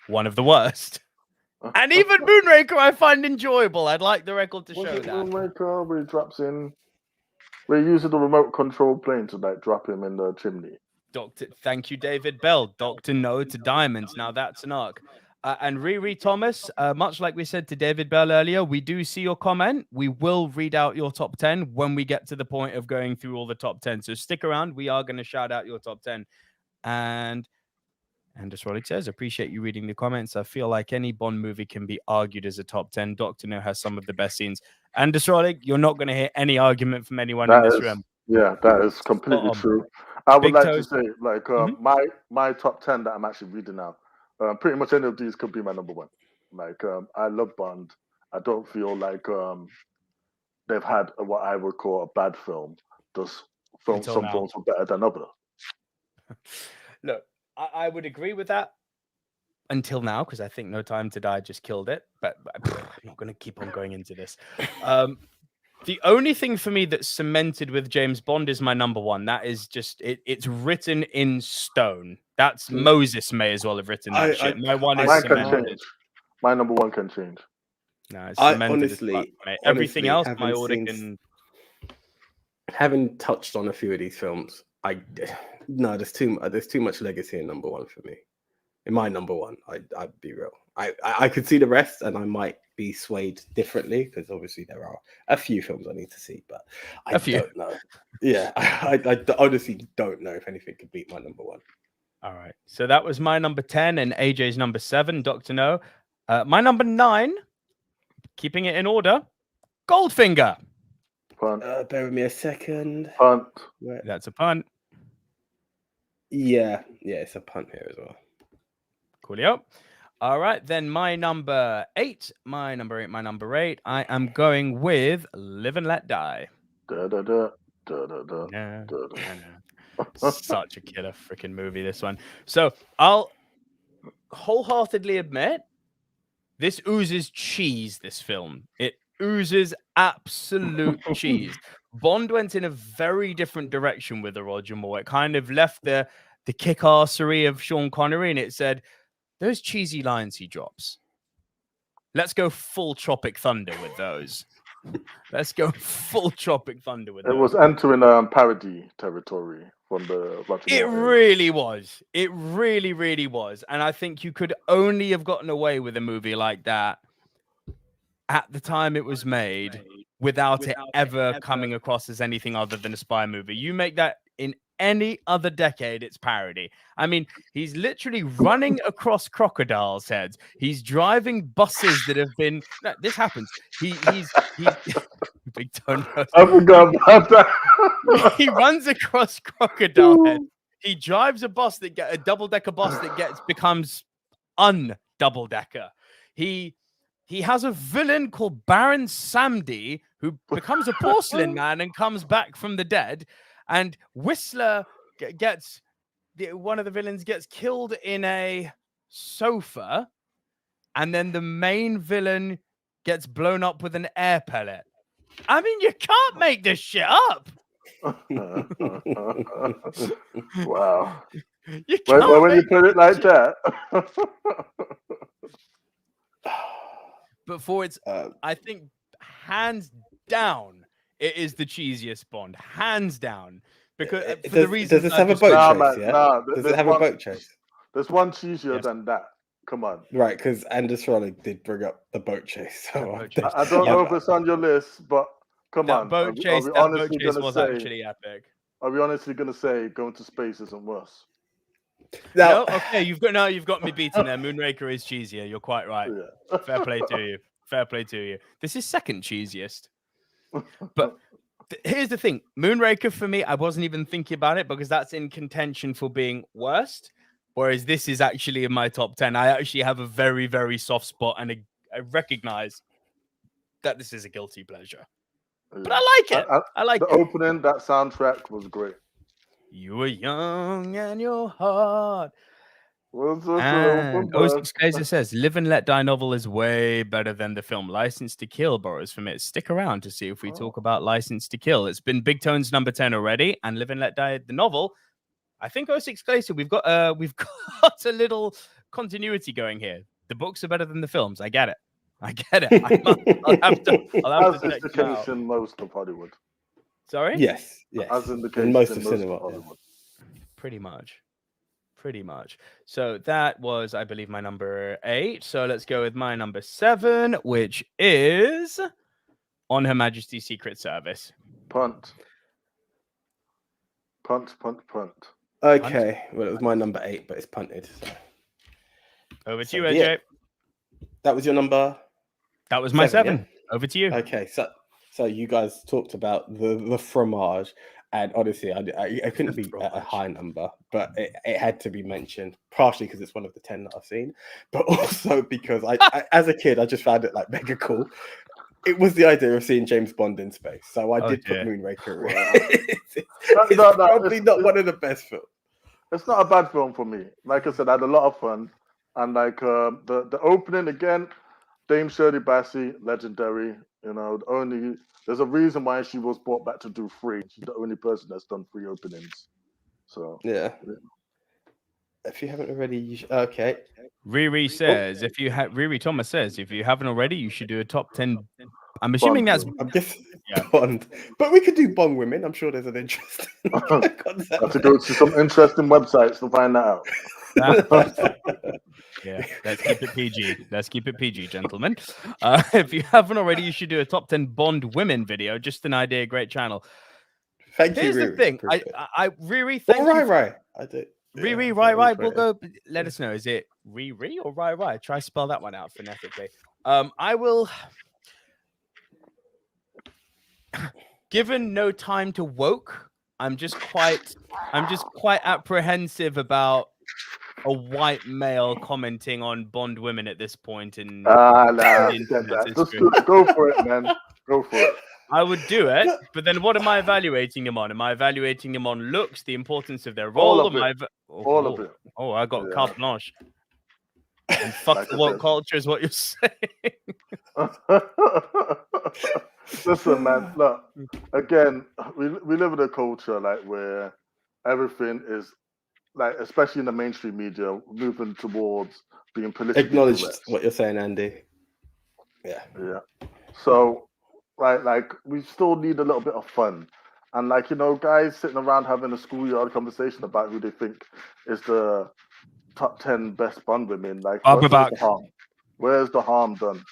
One of the worst. And even Moonraker I find enjoyable. I'd like the record to show that. Moonraker, where he drops in, where he uses the remote control plane to like drop him in the chimney. Thank you, David Bell. Dr. No to Diamonds. Now that's an arc. And Riri Thomas, much like we said to David Bell earlier, we do see your comment. We will read out your top 10 when we get to the point of going through all the top 10. So stick around. We are going to shout out your top 10. And as Rolly says, appreciate you reading the comments. I feel like any Bond movie can be argued as a top 10. Dr. No has some of the best scenes. And Rolly, you're not going to hear any argument from anyone in this room. Yeah, that is completely true. I would like to say, like, my top 10 that I'm actually reading now, pretty much any of these could be my number one. Like, I love Bond. I don't feel like they've had what I would call a bad film. Just some films were better than others. Look, I would agree with that until now, because I think No Time to Die just killed it. But I'm not going to keep on going into this. The only thing for me that's cemented with James Bond is my number one. That is just, it's written in stone. That's Moses may as well have written that shit. My one is cemented. My number one can change. No, it's cemented. Honestly, everything else, my order can... Having touched on a few of these films, there's too much legacy in number one for me. In my number one, I'd be real. I could see the rest, and I might be swayed differently because obviously there are a few films I need to see, but I don't know. Yeah, I honestly don't know if anything could beat my number one. All right, so that was my number 10 and AJ's number 7. Dr. No, my number 9. Keeping it in order, Goldfinger. Punt. Bear with me a second. Punt. That's a punt. Yeah, it's a punt here as well. Coolio. All right, then my number 8. I am going with Live and Let Die. Such a killer freaking movie, this one. So I'll wholeheartedly admit, this oozes cheese, this film. It oozes absolute cheese. Bond went in a very different direction with the Roger Moore. It kind of left the kick-assery of Sean Connery, and it said, those cheesy lines he drops, let's go full Tropic Thunder with those. Let's go full Tropic Thunder with those. It was entering parody territory from the Roger It Moore really was. It really, really was. And I think you could only have gotten away with a movie like that at the time it was made without it ever coming across as anything other than a spy movie. You make that in any other decade, it's parody. I mean, he's literally running across crocodiles' heads. He's driving buses that have been... No, this happens. He's Big Tone. I forgot about that. He runs across crocodile heads. He drives a double-decker bus that becomes un-double-decker. He has a villain called Baron Samdi who becomes a porcelain man and comes back from the dead. And Whistler one of the villains gets killed in a sofa. And then the main villain gets blown up with an air pellet. I mean, you can't make this shit up. Wow. You can't when you put it like that. Before it's, I think, hands down, it is the cheesiest Bond. Hands down. Because for the reason... Does this have a boat chase, yeah? Does it have a boat chase? There's one cheesier than that. Come on. Right, because Anders Rolling did bring up the boat chase. So I don't know if it's on your list, but come on. Boat chase was actually epic. Are we honestly going to say going to space isn't worse? No, okay, you've got me beaten there. Moonraker is cheesier. You're quite right. Yeah. Fair play to you. This is second cheesiest. But here's the thing. Moonraker, for me, I wasn't even thinking about it because that's in contention for being worst. Whereas this is actually in my top 10. I actually have a very, very soft spot, and I recognize that this is a guilty pleasure. Yeah. But I like it. I like the opening. That soundtrack was great. You were young and your heart. And Kaiser says, Live and Let Die novel is way better than the film. License to Kill borrows from it. Stick around to see if we talk about License to Kill. It's been Big Tone's number 10 already, and Live and Let Die, the novel. I think 06 Glacier, we've got a little continuity going here. The books are better than the films. I get it. I'll have to check the case in most of Hollywood. Sorry? Yes. As in the case in most of in cinema. Hollywood. Pretty much. So that was, I believe, my number 8. So let's go with my number 7, which is On Her Majesty's Secret Service. Punt. Okay, well, it was my number 8, but it's punted. So. Over to you, AJ. That was your number? That was my 7. Yeah? Over to you. Okay, so you guys talked about the fromage, and honestly, I couldn't be at a high number, but it had to be mentioned, partially because it's one of the 10 that I've seen, but also because I as a kid, I just found it like mega cool. It was the idea of seeing James Bond in space, so I did put Moonraker in. It's probably not one of the best films. It's not a bad film for me. Like I said, I had a lot of fun, and like the opening again, Dame Shirley Bassey, legendary. You know, there's a reason why she was brought back to do 3. She's the only person that's done 3 openings. So yeah. If you haven't already, you should, okay. Riri says, Riri Thomas says, if you haven't already, you should do a top 10. I'm assuming Bond. I'm guessing Bond, but we could do Bond women. I'm sure there's an interesting concept. I have to go to some interesting websites to find that out. Yeah, let's keep it PG, gentlemen. If you haven't already, you should do a top 10 Bond women video. Just an idea, great channel. Thank Here's you, the Riri. thing, Riri, thank you. Right. I do. Riri, right. We'll go. Let us know. Is it Riri or right? Try spell that one out phonetically. I will. Given no time to woke, I'm just quite apprehensive about a white male commenting on Bond women at this point. Just go for it, man. Go for it. I would do it, but then what am I evaluating them on? Am I evaluating them on looks, the importance of their role? All of it. Oh, I got carte blanche. And fuck the woke culture is what you're saying. Listen, man. Look, again, we live in a culture like where everything is like, especially in the mainstream media, moving towards being politically acknowledged correct. What you're saying, Andy. Yeah. So, like we still need a little bit of fun, and like, you know, guys sitting around having a schoolyard conversation about who they think is the top 10 best Bond women. Like, where's the harm done?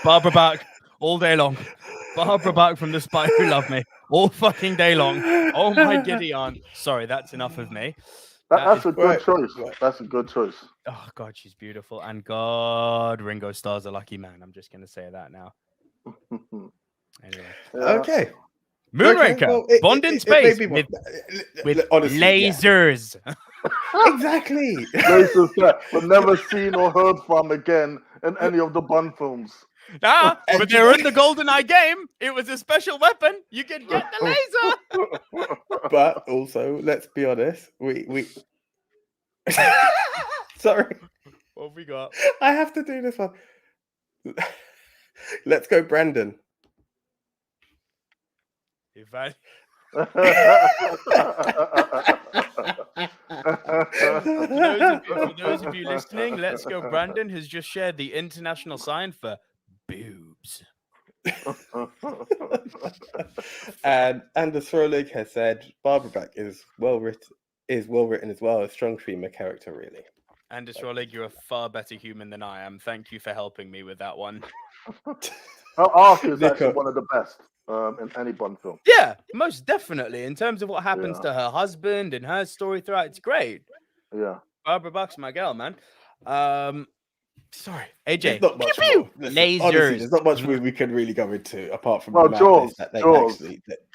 Barbara Bach all day long. Barbara Bach from The Spy Who Loved Me all fucking day long. Oh my Gideon. Sorry, that's enough of me. That's a good choice. That's a good choice. Oh God, she's beautiful, and God, Ringo Starr's a lucky man. I'm just gonna say that now. Anyway. Okay. Moonraker, Bond in space with honestly, lasers. Exactly. Lasers that were never seen or heard from again in any of the Bond films. But they're in the GoldenEye game. It was a special weapon. You could get the laser. But also, let's be honest, we sorry. What have we got? I have to do this one. Let's go, Brandon. For those of you listening, Let's Go Brandon has just shared the international sign for boobs. And Anders Froelich has said Barbara Bach is well written as well, a strong female character, really. Anders Froelich, you're a far better human than I am. Thank you for helping me with that one. Her arc is actually one of the best in any Bond film. Yeah, most definitely. In terms of what happens to her husband and her story throughout, it's great. Yeah. Barbara Bach's my girl, man. Sorry, AJ. Not much more. Lasers. Honestly, there's not much we can really go into apart from Jaws.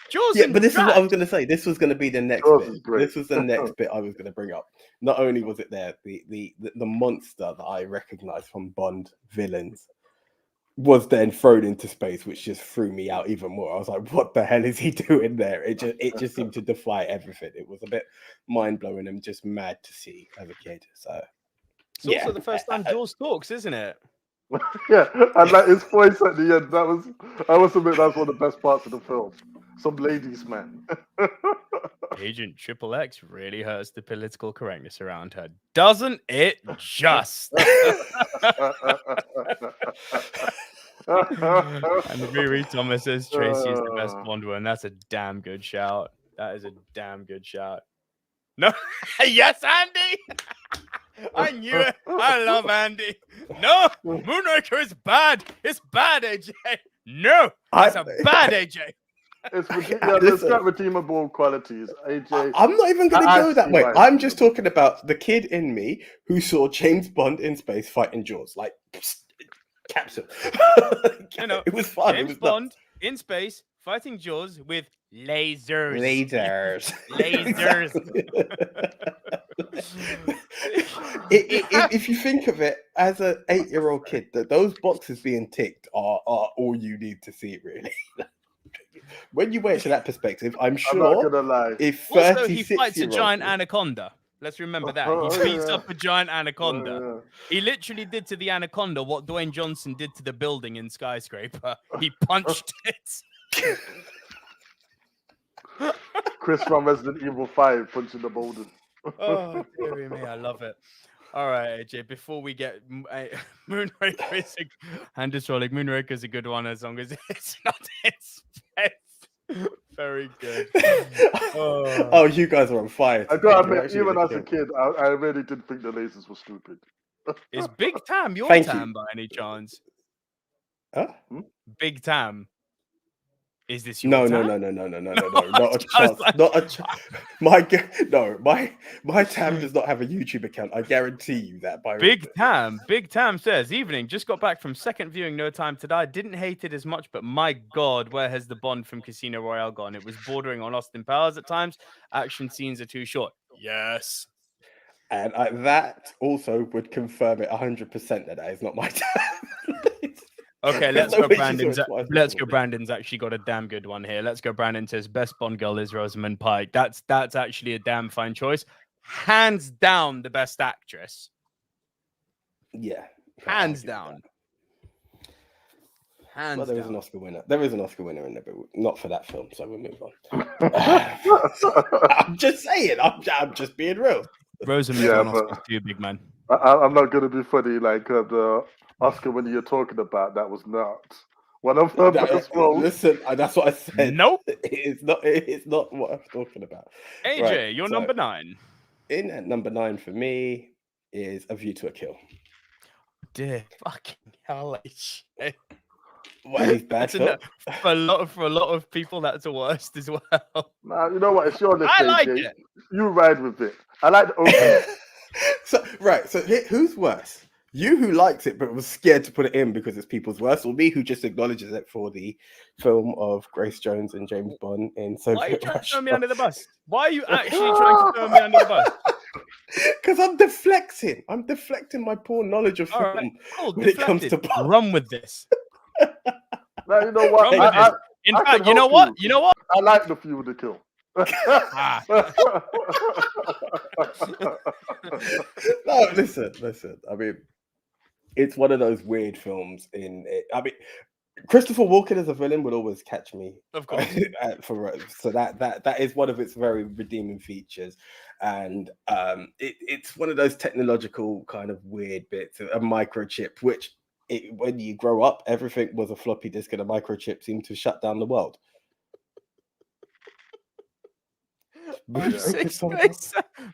Jaws. Yeah, but this is what I was going to say. This was going to be the next bit. This was the next bit I was going to bring up. Not only was it there, the monster that I recognized from Bond villains was then thrown into space, which just threw me out even more. I was like, what the hell is he doing there? It just seemed to defy everything. It was a bit mind-blowing and just mad to see as a kid. So it's also the first time Jaws talks, isn't it? Yeah, and like his voice at the end, I must admit that's one of the best parts of the film. Some ladies, man. Agent Triple X really hurts the political correctness around her, doesn't it? Just. And Riri Thomas says Tracy is the best Bond one. That's a damn good shout. That is a damn good shout. No. Yes, Andy. I knew it. I love Andy. No, Moonraker is bad. It's bad, AJ. No, it's a bad AJ. There's got redeemable qualities. AJ, I'm not even going to go that way. right. I'm just talking about the kid in me who saw James Bond in space fighting Jaws. Like, capsule. You know, it was fun. James Bond in space fighting Jaws with lasers. Lasers. If you think of it as an 8-year-old kid, those boxes being ticked are all you need to see, really. When you weigh it to that perspective, I'm sure. I'm not gonna lie. If also, he fights a giant anaconda. Let's remember that. He beats up a giant anaconda. He literally did to the anaconda what Dwayne Johnson did to the building in Skyscraper. He punched it. Chris from Resident Evil 5 punching the boulder. Oh, dearie me, I love it. All right, AJ, before we get Moonraker is Moonraker is a good one as long as it's not in space. Very good. Oh, you guys are on fire. I gotta admit, even as a kid, I really did think the lasers were stupid. Is Big Tam your Thank Tam you. by any chance? Huh? Big Tam. Is this your No, Tam? no, not a chance. Not a chance. My Tam does not have a YouTube account. I guarantee you that. Big Tam says, evening, just got back from second viewing No Time to Die. Didn't hate it as much, but my God, where has the Bond from Casino Royale gone? It was bordering on Austin Powers at times. Action scenes are too short. Yes. And that also would confirm it 100% that is not my Tam. Okay, let's go. Brandon's actually got a damn good one here. Let's go. Brandon says best Bond girl is Rosamund Pike. That's actually a damn fine choice. Hands down, the best actress. Yeah, hands down. Well, there is an Oscar winner. There is an Oscar winner in there, but not for that film. So we'll move on. I'm just saying. I'm just being real. Rosamund Oscar's too big, man. I'm not going to be funny like the Oscar winner you're talking about. That was not one of her best roles. Listen, that's what I said. Nope, it's not what I'm talking about. AJ, right, you're number 9. In at number 9 for me is A View to a Kill. Dear fucking hell, AJ. Well, he's bad for a lot of people. That's a worst as well. Nah, you know what? It's your list. I like it. You ride with it. I like the opening. So who's worse? You who likes it but was scared to put it in because it's people's worst, or me who just acknowledges it for the film of Grace Jones and James Bond in Soviet Why are you trying Russia? to throw me under the bus? Why are you actually trying to throw me under the bus? Because I'm deflecting. I'm deflecting my poor knowledge of film when it comes to Bond. Run with this. Now, you know what? In fact, you know what? You know what? I like The View to Kill. No, listen. I mean, it's one of those weird films. I mean, Christopher Walken as a villain would always catch me, of course. So that is one of its very redeeming features, and it's one of those technological kind of weird bits. A microchip, which when you grow up, everything was a floppy disk, and a microchip seemed to shut down the world.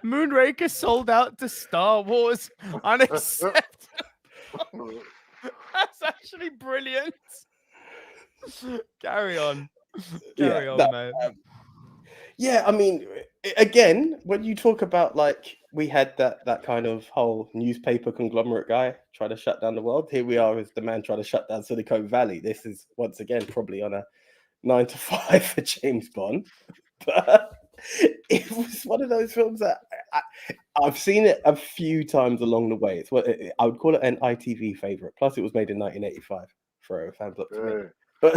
Moonraker sold out to Star Wars. Unacceptable. That's actually brilliant. Carry on, man. Yeah, I mean, again, when you talk about like we had that kind of whole newspaper conglomerate guy try to shut down the world. Here we are as the man trying to shut down Silicon Valley. This is once again probably on a 9 to 5 for James Bond, but it was one of those films that I've seen it a few times along the way. It's what I would call it an ITV favorite. Plus, it was made in 1985 for a fan block to me. But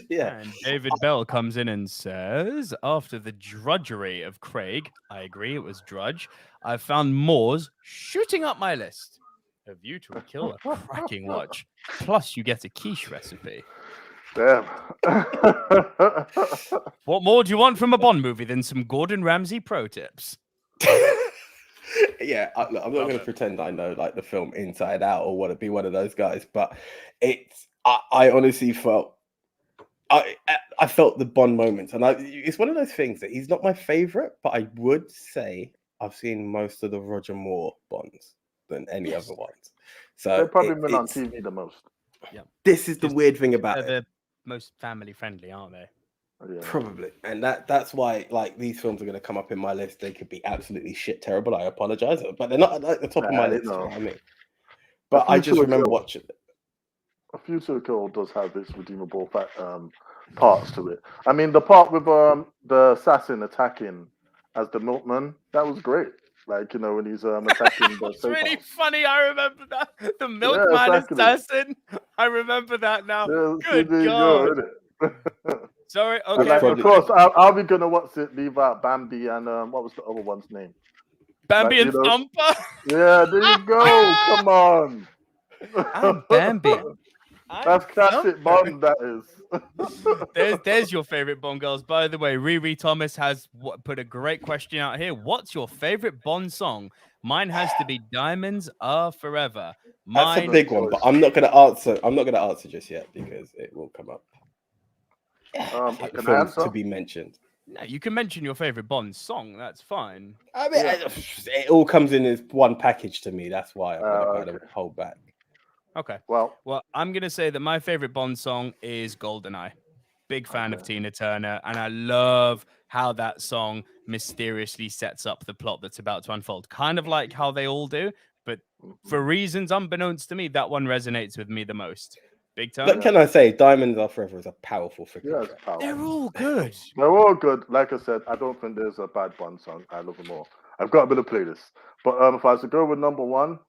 yeah. And David Bell comes in and says, after the drudgery of Craig, I agree, it was drudge, I found Moore's shooting up my list. A View to a Kill, a cracking watch. Plus, you get a quiche recipe. Damn. What more do you want from a Bond movie than some Gordon Ramsay pro tips? Yeah, I'm not going to pretend I know like the film inside out or want to be one of those guys, but I honestly felt I felt the Bond moments, and it's one of those things that he's not my favorite, but I would say I've seen most of the Roger Moore Bonds than any other ones. So They've probably been on TV the most. Yeah, this is the weird thing about they're it. the most family friendly, aren't they? Yeah. Probably, and that's why like these films are going to come up in my list. They could be absolutely shit terrible. I apologize, but they're not at the top of my list. You know what I mean? But I just remember watching it. A Future Kill does have its redeemable parts to it. I mean, the part with the assassin attacking as the milkman, that was great. Like, you know, when he's attacking the It's really funny. I remember that. The milkman exactly. assassin. I remember that now. Yeah, Good God. Sorry. Okay. Like, of course, I'll be gonna leave out Bambi and what was the other one's name? Bambi and Thumper. Yeah, there you go. Come on. I'm Bambi. That's classic Bond, that is. There's your favorite Bond girls. By the way, Riri Thomas has put a great question out here. What's your favorite Bond song? Mine has to be Diamonds Are Forever. That's a big one, but I'm not going to answer. I'm not going to answer just yet because it will come up. Films to be mentioned. No, you can mention your favorite Bond song. That's fine. I mean, it all comes in as one package to me. That's why I'm going to kind of hold back. Okay. Well, I'm going to say that my favorite Bond song is GoldenEye. Big fan of Tina Turner, and I love how that song mysteriously sets up the plot that's about to unfold. Kind of like how they all do, but for reasons unbeknownst to me, that one resonates with me the most. Big Turner. But can I say, Diamonds Are Forever is a powerful figure. Yeah, it's powerful. They're all good. They're all good. Like I said, I don't think there's a bad Bond song. I love them all. I've got a bit of playlist. But if I was to go with number one,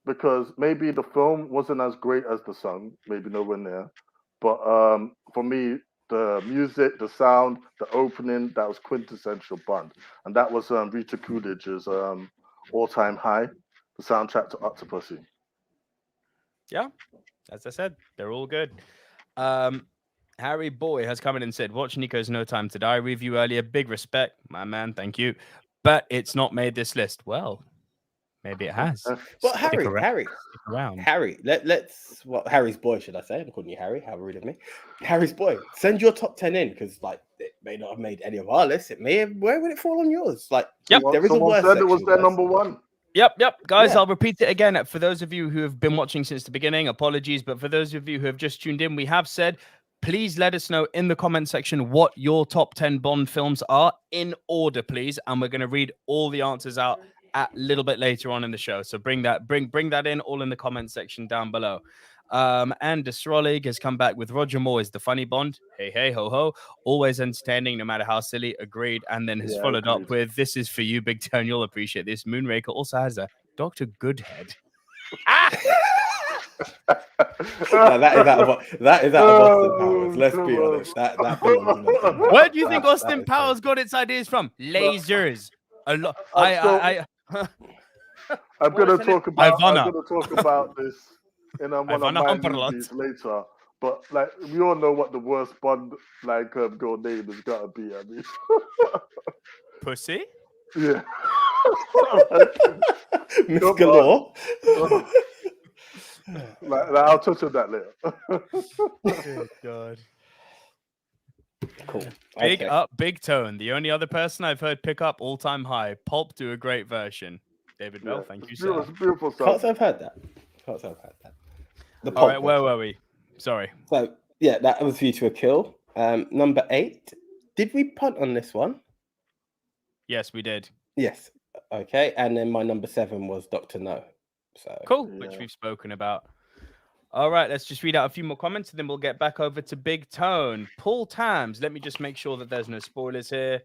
because maybe the film wasn't as great as the song, maybe nowhere near. But for me, the music, the sound, the opening, that was quintessential Bond. And that was Rita Coolidge's all-time high, the soundtrack to Octopussy. Yeah, as I said, they're all good. Harry Boy has come in and said, watch Nico's No Time to Die review earlier. Big respect, my man. Thank you. But it's not made this list. Well, maybe it has. But Harry, let's Harry's boy, should I say? I'm calling you Harry. How rude of me. Harry's boy, send your top 10 in because, like, it may not have made any of our lists. It may have. Where would it fall on yours? Like, yep, there is a worse section. It was their number one. Yep. Guys, I'll repeat it again. For those of you who have been watching since the beginning, apologies. But for those of you who have just tuned in, we have said, please let us know in the comment section what your top 10 Bond films are in order, please. And we're going to read all the answers out a little bit later on in the show. So bring that in all in the comment section down below. And Desrolig has come back with Roger Moore is the funny Bond. Hey, ho, ho. Always entertaining, no matter how silly. Agreed. And then has followed up with, this is for you, Big Turn. You'll appreciate this. Moonraker also has a Dr. Goodhead. No, that is out of Austin Powers. Let's be honest. That Where do you think Austin Powers got its ideas from? Lasers. I'm gonna talk about this in one of my movies later. But like, we all know what the worst Bond girl name has got to be. I mean, Pussy. Yeah. Miss Galore. I'll touch on that later. Oh, God. Cool. Big Tone. The only other person I've heard pick up all-time high. Pulp do a great version. David Bell, thank you, sir. It's beautiful song. Can't say I've heard that. All right, where were we? Sorry. So, yeah, that was View to a Kill. Number 8. Did we punt on this one? Yes, we did. Yes. Okay. And then my number 7 was Dr. No. So cool, which we've spoken about. All right, let's just read out a few more comments and then we'll get back over to Big Tone. Paul Tams, let me just make sure that there's no spoilers here.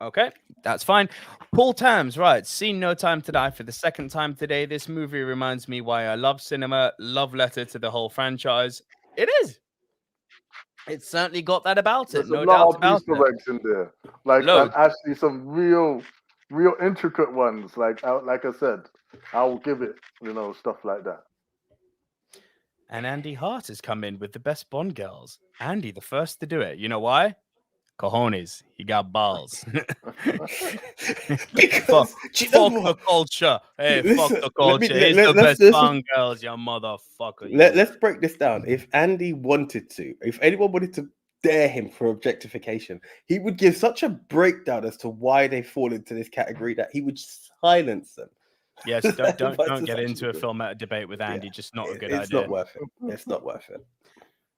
Okay, that's fine. Paul Tams, right, seen No Time to Die for the second time today. This movie reminds me why I love cinema, love letter to the whole franchise. It is. It's certainly got that about it. No doubt about it. There's a lot of Easter eggs in there. Like, actually some real intricate ones. Like I said, I will give it, stuff like that. And Andy Hart has come in with the best Bond girls. Andy, the first to do it. You know why? Cojones. He got balls. Because do you know fuck the what? culture. Hey, Listen, fuck the culture. He's the let's best Bond girls, you motherfucker. let's break this down. If Andy wanted to, if anyone wanted to dare him for objectification, he would give such a breakdown as to why they fall into this category that he would silence them. Yes, don't get into a film debate with Andy. Just not a good idea. It's not worth it. It's not worth it.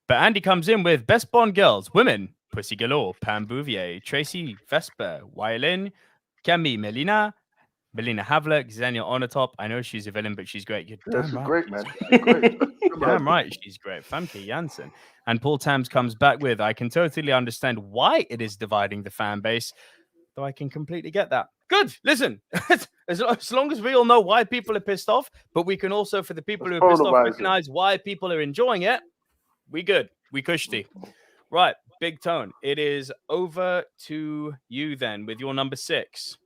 But Andy comes in with best Bond girls, women, Pussy Galore, Pam Bouvier, Tracy Vesper, Wailin, Camille Melina Havlik, Xenia Onatop. I know she's a villain, but she's great. She's great, man. Great. Damn right, she's great. Famke Janssen. And Paul Tams comes back with, I can totally understand why it is dividing the fan base, though I can completely get that. Good. Listen, as long as we all know why people are pissed off, but we can also, for the people who are pissed off, recognize why people are enjoying it. We good. We cushy. Right. Big Tone. It is over to you then with your number 6.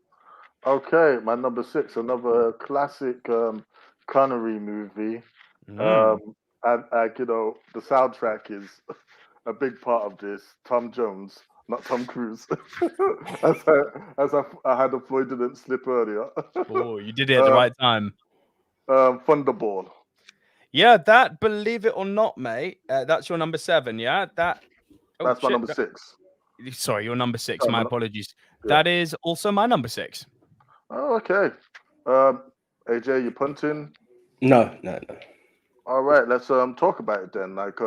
Okay, my number 6, another classic Connery movie. And you know, the soundtrack is a big part of this. Tom Jones, not Tom Cruise. as I had a fraudulent slip earlier. Oh, you did it at the right time. Thunderball. Yeah, that, believe it or not, mate, that's your number 7, yeah? That's my number 6. Sorry, your number 6. My apologies. Yeah. That is also my number 6. Oh, okay. AJ, you punting? No. All right, let's talk about it then. Like,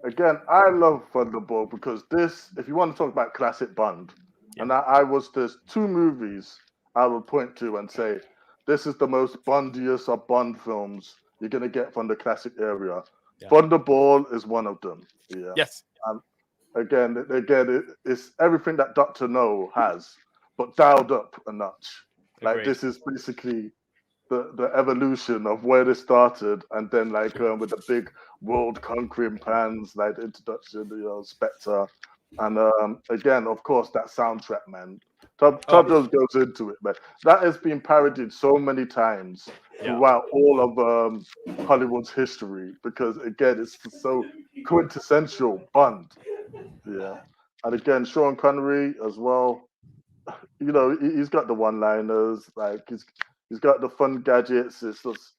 again, I love Thunderball because this, if you want to talk about classic Bond, and there's 2 movies I would point to and say, this is the most Bondiest of Bond films you're going to get from the classic area. Yeah. Thunderball is one of them. Yeah. Yes. And again, it's everything that Dr. No has, but dialed up a notch. Agreed. Like, this is basically the evolution of where they started, and then like with the big world conquering plans, like the introduction, Spectre, and again, of course, that soundtrack, man. Todd Jones goes into it, man. That has been parodied so many times throughout all of Hollywood's history because again, it's so quintessential Bond. Yeah, and again, Sean Connery as well. You know, he's got the one-liners, like he's got the fun gadgets. It's just,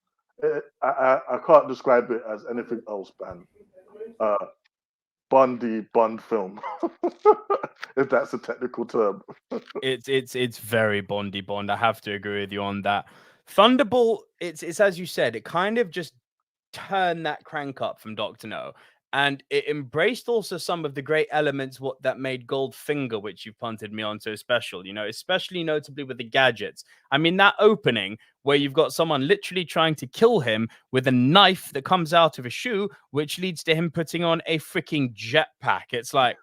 I can't describe it as anything else, man. Bond film, if that's a technical term. It's very Bondy Bond. I have to agree with you on that. Thunderball, it's as you said, it kind of just turned that crank up from Dr. No. And it embraced also some of the great elements that made Goldfinger, which you punted me on, so special, you know, especially notably with the gadgets. I mean, that opening where you've got someone literally trying to kill him with a knife that comes out of a shoe, which leads to him putting on a freaking jetpack. It's like,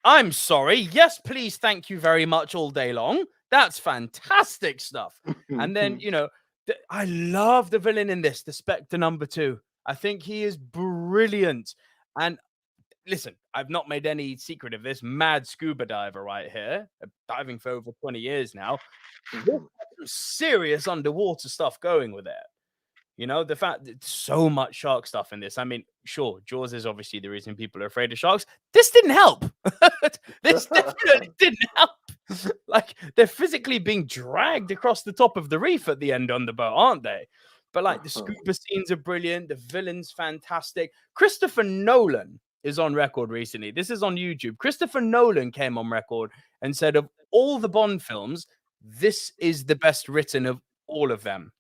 I'm sorry. Yes, please. Thank you very much all day long. That's fantastic stuff. And then, you know, I love the villain in this, the Spectre number 2. I think he is brilliant. And listen, I've not made any secret of this. Mad scuba diver right here, diving for over 20 years now. Serious underwater stuff going with it. You know, the fact that so much shark stuff in this. I mean, sure, Jaws is obviously the reason people are afraid of sharks. This didn't help. This definitely didn't help. Like, they're physically being dragged across the top of the reef at the end on the boat, aren't they? But like the scuba scenes are brilliant. The villain's fantastic. Christopher Nolan is on record recently. This is on YouTube. Christopher Nolan came on record and said of all the Bond films, this is the best written of all of them.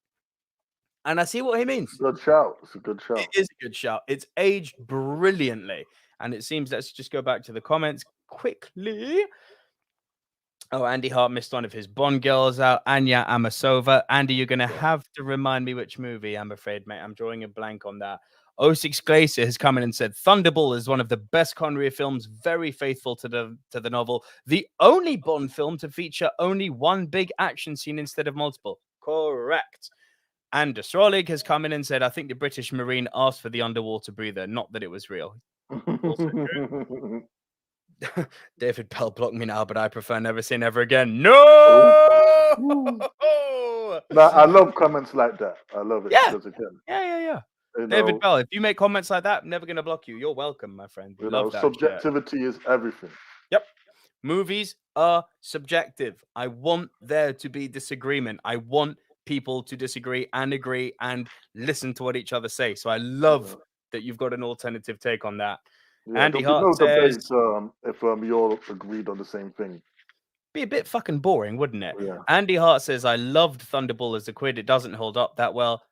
And I see what he means. Good shout. It's a good shout. It is a good shout. It's aged brilliantly. And it seems, let's just go back to the comments quickly. Oh, Andy Hart missed one of his Bond girls out. Anya Amasova. Andy, you're going to have to remind me which movie, I'm afraid, mate. I'm drawing a blank on that. 06 Glacier has come in and said, Thunderball is one of the best Connery films, very faithful to the novel. The only Bond film to feature only one big action scene instead of multiple. Correct. And Desrolig has come in and said, I think the British Marine asked for the underwater breather, not that it was real. David Bell blocked me now, but I prefer never say never again. No! No, I love comments like that. I love it. Yeah. Again, yeah. David Bell, if you make comments like that, I'm never going to block you. You're welcome, my friend. We love that. Subjectivity is everything. Yep. Movies are subjective. I want there to be disagreement. I want people to disagree and agree and listen to what each other say. So I love that you've got an alternative take on that. Yeah, Andy there'll be Hart no debate says, if you all agreed on the same thing. be a bit fucking boring, wouldn't it? Yeah. Andy Hart says, I loved Thunderball as a quid. It doesn't hold up that well.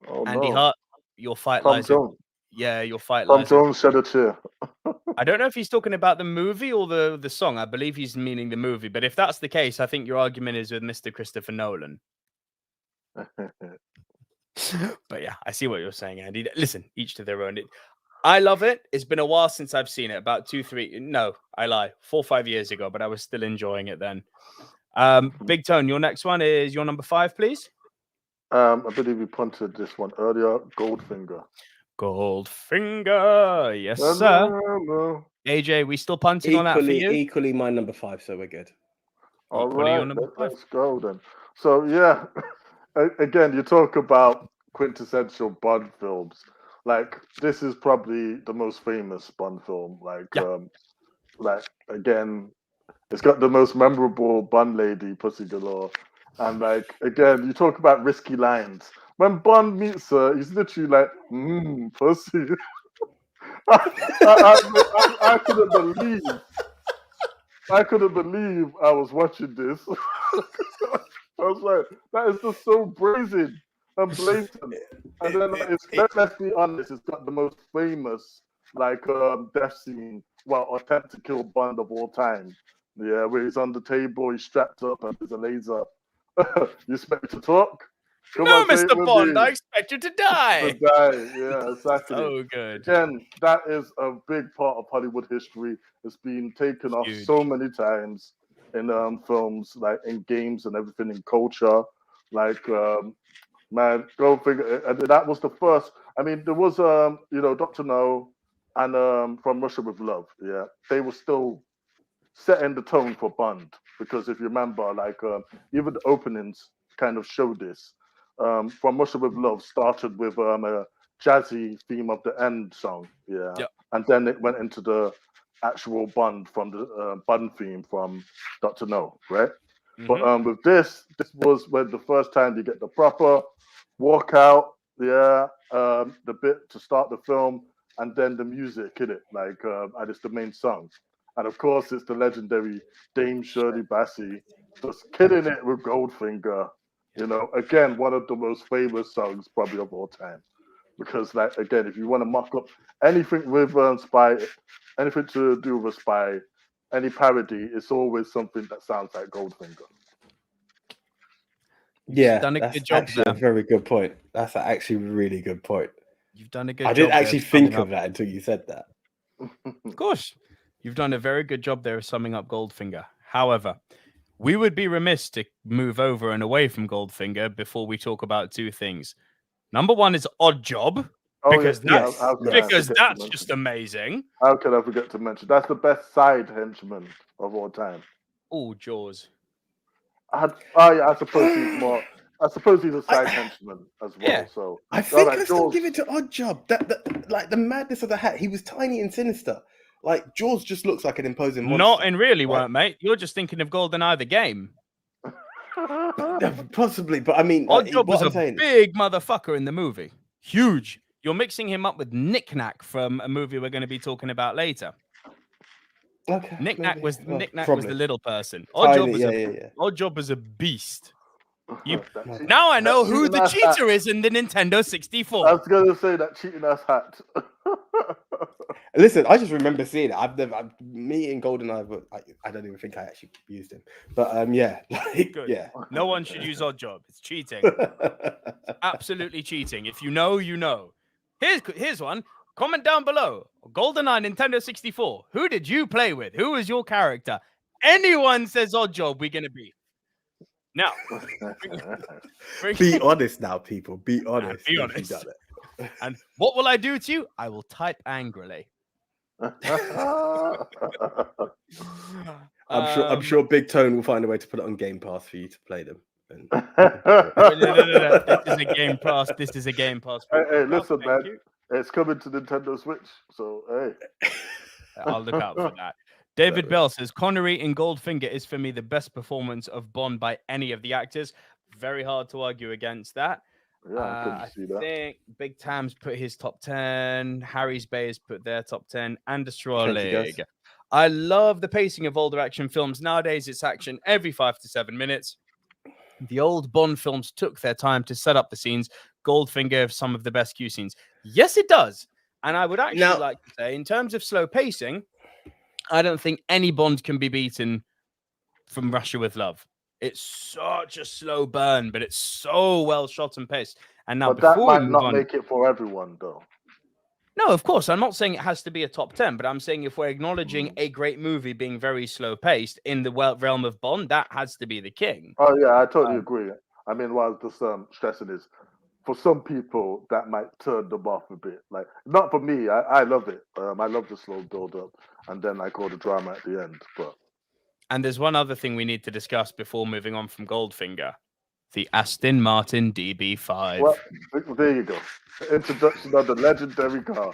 Oh Andy no. Hart, your fight Tom lies. Jones. Yeah, your fight Tom lies. Jones shed a tear. I don't know if he's talking about the movie or the song. I believe he's meaning the movie. But if that's the case, I think your argument is with Mr. Christopher Nolan. But yeah, I see what you're saying, Andy. Listen, each to their own. I love it. It's been a while since I've seen it. About 4 or 5 years ago, but I was still enjoying it then. Big Tone, your next one is your number 5, please. I believe you punted this one earlier. Goldfinger. Goldfinger. Yes, sir. No. AJ, we still punting on that for you? Equally my number 5, so we're good. All Equally your right, number 5. let's go then. So yeah, again, you talk about quintessential Bond films. Like this is probably the most famous Bond film. Like again, it's got the most memorable Bond lady, Pussy Galore, and like again, you talk about risky lines. When Bond meets her, he's literally like, pussy. I couldn't believe. I couldn't believe I was watching this. I was like, that is just so brazen and blatant. And then let's be honest, it's got the most famous death scene, attempt to kill Bond of all time. Yeah, where he's on the table, he's strapped up, and there's a laser. You expect me to talk? Come no, on, say it Mr. with Bond, me. I expect you to die. To die, yeah, exactly. So good. Again, that is a big part of Hollywood history. It's been taken off so many times in films, like in games and everything, in culture. Man, go figure. And that was the first. I mean, there was Dr. No and From Russia with Love. Yeah, they were still setting the tone for Bond, because if you remember, even the openings kind of showed this. From Russia with Love started with a jazzy theme of the end song, Yep. and then it went into the actual Bond from the Bond theme from Dr. No, right? Mm-hmm. But with this was when the first time you get the proper walkout, the bit to start the film, and then the music in it, and it's the main song. And of course, it's the legendary Dame Shirley Bassey just killing it with Goldfinger. You know, again, one of the most famous songs probably of all time. Because, again, if you want to mock up anything with spy, anything to do with a spy, any parody, it's always something that sounds like Goldfinger. Yeah, done a that's good job actually there. a very good point. That's actually a really good point. You've done a good job. I didn't actually think of that until you said that. Of course. You've done a very good job there of summing up Goldfinger. However, we would be remiss to move over and away from Goldfinger before we talk about two things. Number one is Odd Job. Because that's just amazing. How could I forget to mention? That's the best side henchman of all time. Oh, Jaws. I suppose he's more. I suppose he's a side henchman as well. Yeah. So I think I still give it to Odd Job. That like the madness of the hat. He was tiny and sinister. Like Jaws just looks like an imposing monster. Not in really, weren't, mate. You're just thinking of GoldenEye the game. Possibly, but I mean, Odd Job was a big motherfucker in the movie. Huge. You're mixing him up with Knick Knack from a movie we're going to be talking about later. Okay. Knick Knack was the little person. Odd Job was a beast. Now I know who the cheater is in the Nintendo 64. I was going to say that cheating ass hat. Listen, I just remember seeing it. Me and GoldenEye, but I don't even think I actually used him. But yeah. No one should use Odd Job. It's cheating. Absolutely cheating. If you know, you know. Here's one. Comment down below. GoldenEye Nintendo 64. Who did you play with? Who was your character? Anyone says Odd Job, we're gonna be. Now, be honest now, people. Be honest. Be honest. And what will I do to you? I will type angrily. I'm sure Big Tone will find a way to put it on Game Pass for you to play them. No. This is a Game Pass. This is a Game Pass. Hey, listen, man. It's coming to Nintendo Switch, so hey. I'll look out for that. David Bell says Connery in Goldfinger is for me the best performance of Bond by any of the actors. Very hard to argue against that. Yeah, I can see that. I think Big Tam's put his top 10. Harry's Bay has put their top 10. And Astrology. I love the pacing of older action films. Nowadays, it's action every 5 to 7 minutes. The old Bond films took their time to set up the scenes. Goldfinger have some of the best Q scenes. Yes, it does. And I would actually like to say, in terms of slow pacing, I don't think any Bond can be beaten from Russia with Love. It's such a slow burn, but it's so well shot and paced. And now, but that might not make it for everyone, though. No, of course. I'm not saying it has to be a top 10, but I'm saying if we're acknowledging a great movie being very slow paced in the realm of Bond, that has to be the king. Oh, yeah, I totally agree. I mean, what I was just stressing is, for some people, that might turn them off a bit. Like, not for me. I love it. I love the slow build up and then like all the drama at the end. And there's one other thing we need to discuss before moving on from Goldfinger. The Aston Martin DB5. Well, there you go. Introduction of the legendary car.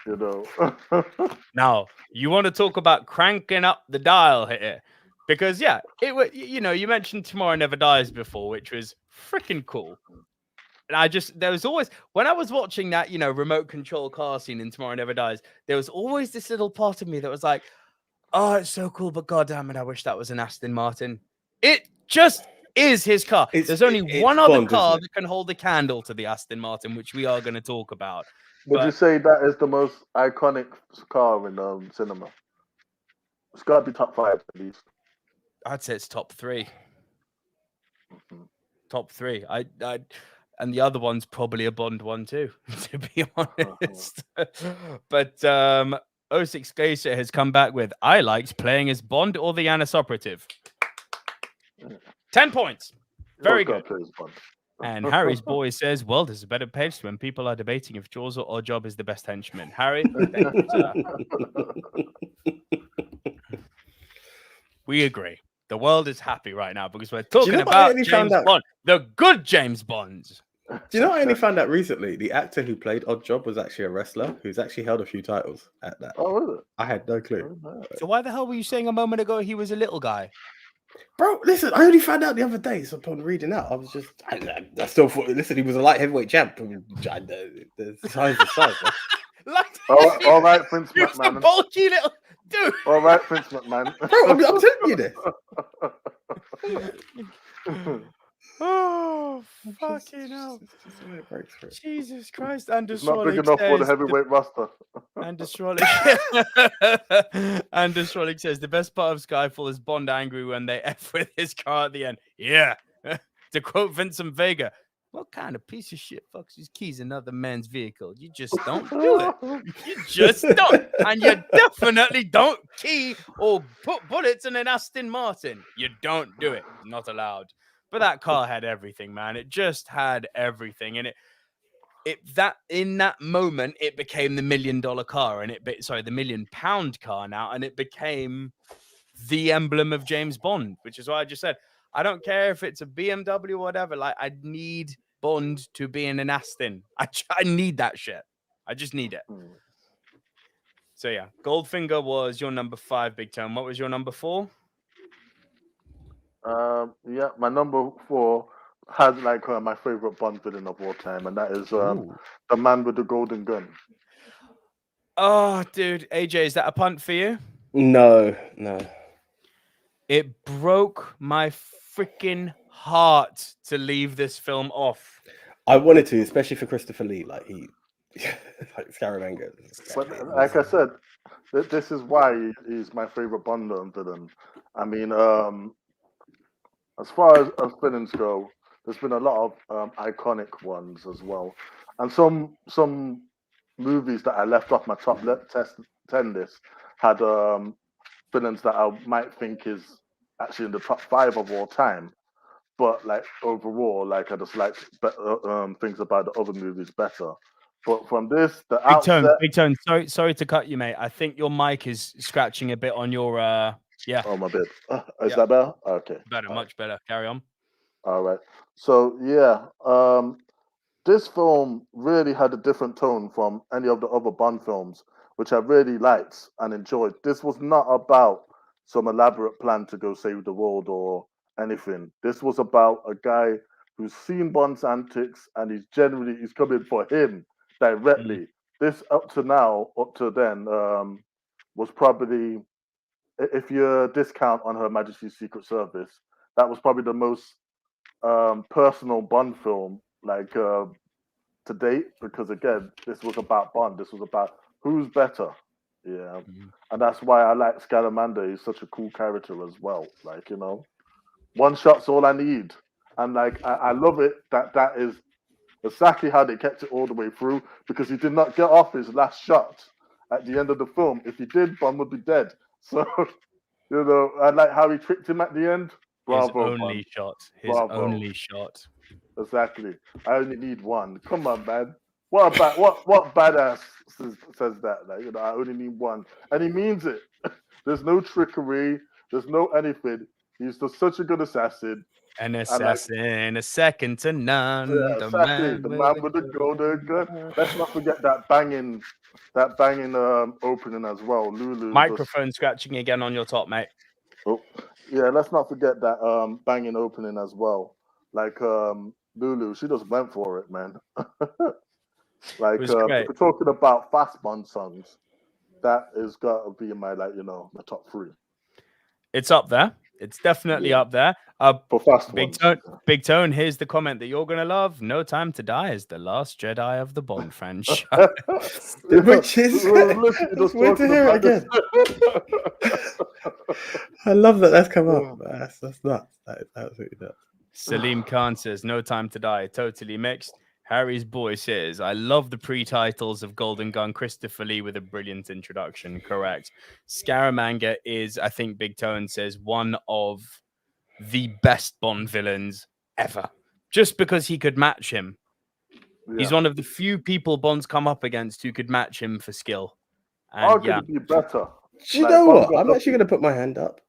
You know. Now, you want to talk about cranking up the dial here. Because, yeah, you mentioned Tomorrow Never Dies before, which was freaking cool. And there was always, when I was watching that, remote control car scene in Tomorrow Never Dies, there was always this little part of me that was like, oh, it's so cool, but goddamn it, I wish that was an Aston Martin. It just is his car. There's only one other car that can hold a candle to the Aston Martin, which we are going to talk about. Would you say that is the most iconic car in cinema? It's got to be top 5 at least. I'd say it's top 3. Mm-hmm. Top 3. And the other one's probably a Bond one too, to be honest. But 06 Glacier has come back with, I liked playing as Bond or the Anisoperative. 10 points. Very good. And Harry's boy says, well, there's a better pace when people are debating if Jaws or Oddjob is the best henchman. Harry, thank you, sir. We agree. The world is happy right now because we're talking about James Bond, the good James Bonds. Do you know what I only found out recently? The actor who played Oddjob was actually a wrestler who's actually held a few titles at that. Oh, is it? I had no clue. So why the hell were you saying a moment ago he was a little guy? Bro, listen, I only found out the other day. So upon reading out, I was just, I still thought, listen, he was a light heavyweight champ. The size is size, man. All right, Prince McMahon. You're a bulky little dude. All right, Prince McMahon. Bro, I'm telling you this. Oh, fucking hell. Jesus Christ. And it's not big enough for the heavyweight roster. And Astrolic says the best part of Skyfall is Bond angry when they F with his car at the end. Yeah. To quote Vincent Vega, what kind of piece of shit fucks his keys in another man's vehicle? You just don't do it. You just don't. And you definitely don't key or put bullets in an Aston Martin. You don't do it. Not allowed. But that car had everything, man. It just had everything. And in that moment, it became the $1 million car, and the £1 million car now, and it became the emblem of James Bond, which is why I just said, I don't care if it's a BMW or whatever. Like, I need Bond to be in an Aston. I need that shit. I just need it. So yeah, Goldfinger was your number 5, Big Tone. What was your number 4? Yeah, my number 4 has my favorite Bond villain of all time, and that is the man with the golden gun. Oh, dude, AJ, is that a punt for you? No. It broke my freaking heart to leave this film off. I wanted to, especially for Christopher Lee, like Scaramanga. But like I said, this is why he's my favorite Bond villain. I mean, as far as villains go, there's been a lot of iconic ones as well, and some movies that I left off my top 10 list had villains that I might think is actually in the top 5 of all time, but overall, I just like things about the other movies better. But from this, Big Tone. Sorry to cut you, mate. I think your mic is scratching a bit on your yeah. Oh, my bad. Is that better? Okay. Better, much better. Carry on. All right. So, yeah, this film really had a different tone from any of the other Bond films, which I really liked and enjoyed. This was not about some elaborate plan to go save the world or anything. This was about a guy who's seen Bond's antics and he's coming for him directly. This up to then, was probably, if you discount on Her Majesty's Secret Service, that was probably the most personal Bond film to date, because again, this was about Bond. This was about who's better. Yeah. And that's why I like Scaramancer. He's such a cool character as well. Like, one shot's all I need. And like, I love it that is exactly how they kept it all the way through, because he did not get off his last shot at the end of the film. If he did, Bond would be dead. So, I like how he tricked him at the end. Bravo, His only Bond. shot. His Bravo. only shot. Exactly. I only need one. Come on, man. What badass says that? Like, I only need one, and he means it. There's no trickery. There's no anything. He's just such a good assassin. An assassin, a second to none. Yeah, exactly. The man with the golden gun. Let's not forget that banging opening as well. Lulu. Microphone scratching again on your top, mate. Oh, yeah. Let's not forget that banging opening as well. Like Lulu, she just went for it, man. Like if we're talking about fast Bond songs, that is gotta be in my the top 3. It's up there. It's definitely up there. For fast Big Tone, here's the comment that you're gonna love. No Time to Die is the last Jedi of the Bond franchise. Which is weird to hear it again. I love that that's come up. That's nuts. That is absolutely nuts. Salim Khan says, No Time to Die, totally mixed. Harry's boy says, I love the pre-titles of Golden Gun. Christopher Lee with a brilliant introduction. Correct. Scaramanga is, I think Big Tone says, one of the best Bond villains ever. Just because he could match him. Yeah. He's one of the few people Bond's come up against who could match him for skill. And how could it be better? Do you know what? I'm actually going to put my hand up.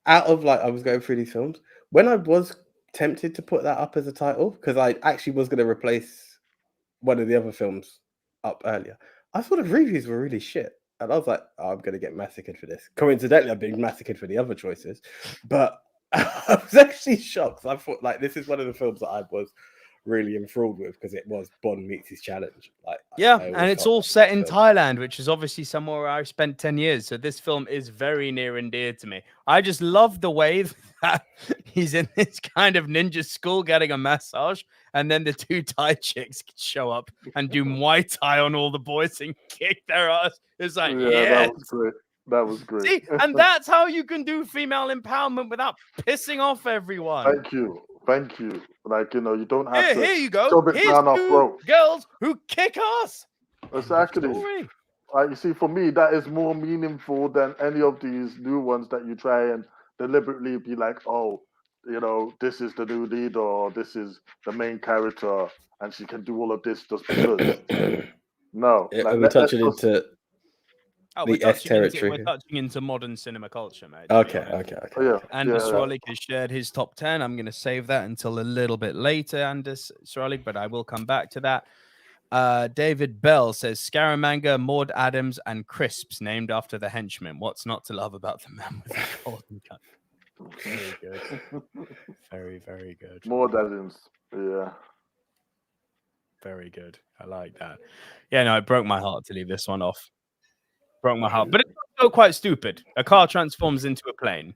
Out of I was going through these films. When I was tempted to put that up as a title, because I actually was going to replace one of the other films up earlier, I thought the reviews were really shit. And I was like, I'm going to get massacred for this. Coincidentally, I've been massacred for the other choices. But I was actually shocked. I thought, this is one of the films that I was really enthralled with, because it was Bond meets his challenge. And it's all set in Thailand, which is obviously somewhere where I spent 10 years. So this film is very near and dear to me. I just love the way that he's in this kind of ninja school getting a massage, and then the 2 Thai chicks show up and do Muay Thai on all the boys and kick their ass. It's like, that was great. That was great. See, and that's how you can do female empowerment without pissing off everyone. Thank you. You don't have to. Here you go. Shove it Here's down 2 girls who kick ass. Exactly. You see, for me, that is more meaningful than any of these new ones that you try and deliberately be like, oh, this is the new lead, or this is the main character, and she can do all of this just because. No. We're touching into the S territory. We're touching into modern cinema culture, mate. Okay. Oh, yeah. Anders Srolik has shared his top 10. I'm going to save that until a little bit later, Anders Srolik, but I will come back to that. David Bell says Scaramanga, Maud Adams, and Crisps named after the henchmen. What's not to love about the man with the golden gun? Very good. Very, very good. Maud Adams. Yeah. Very good. I like that. Yeah, no, it broke my heart to leave this one off. Broke my heart. But it's also quite stupid. A car transforms into a plane.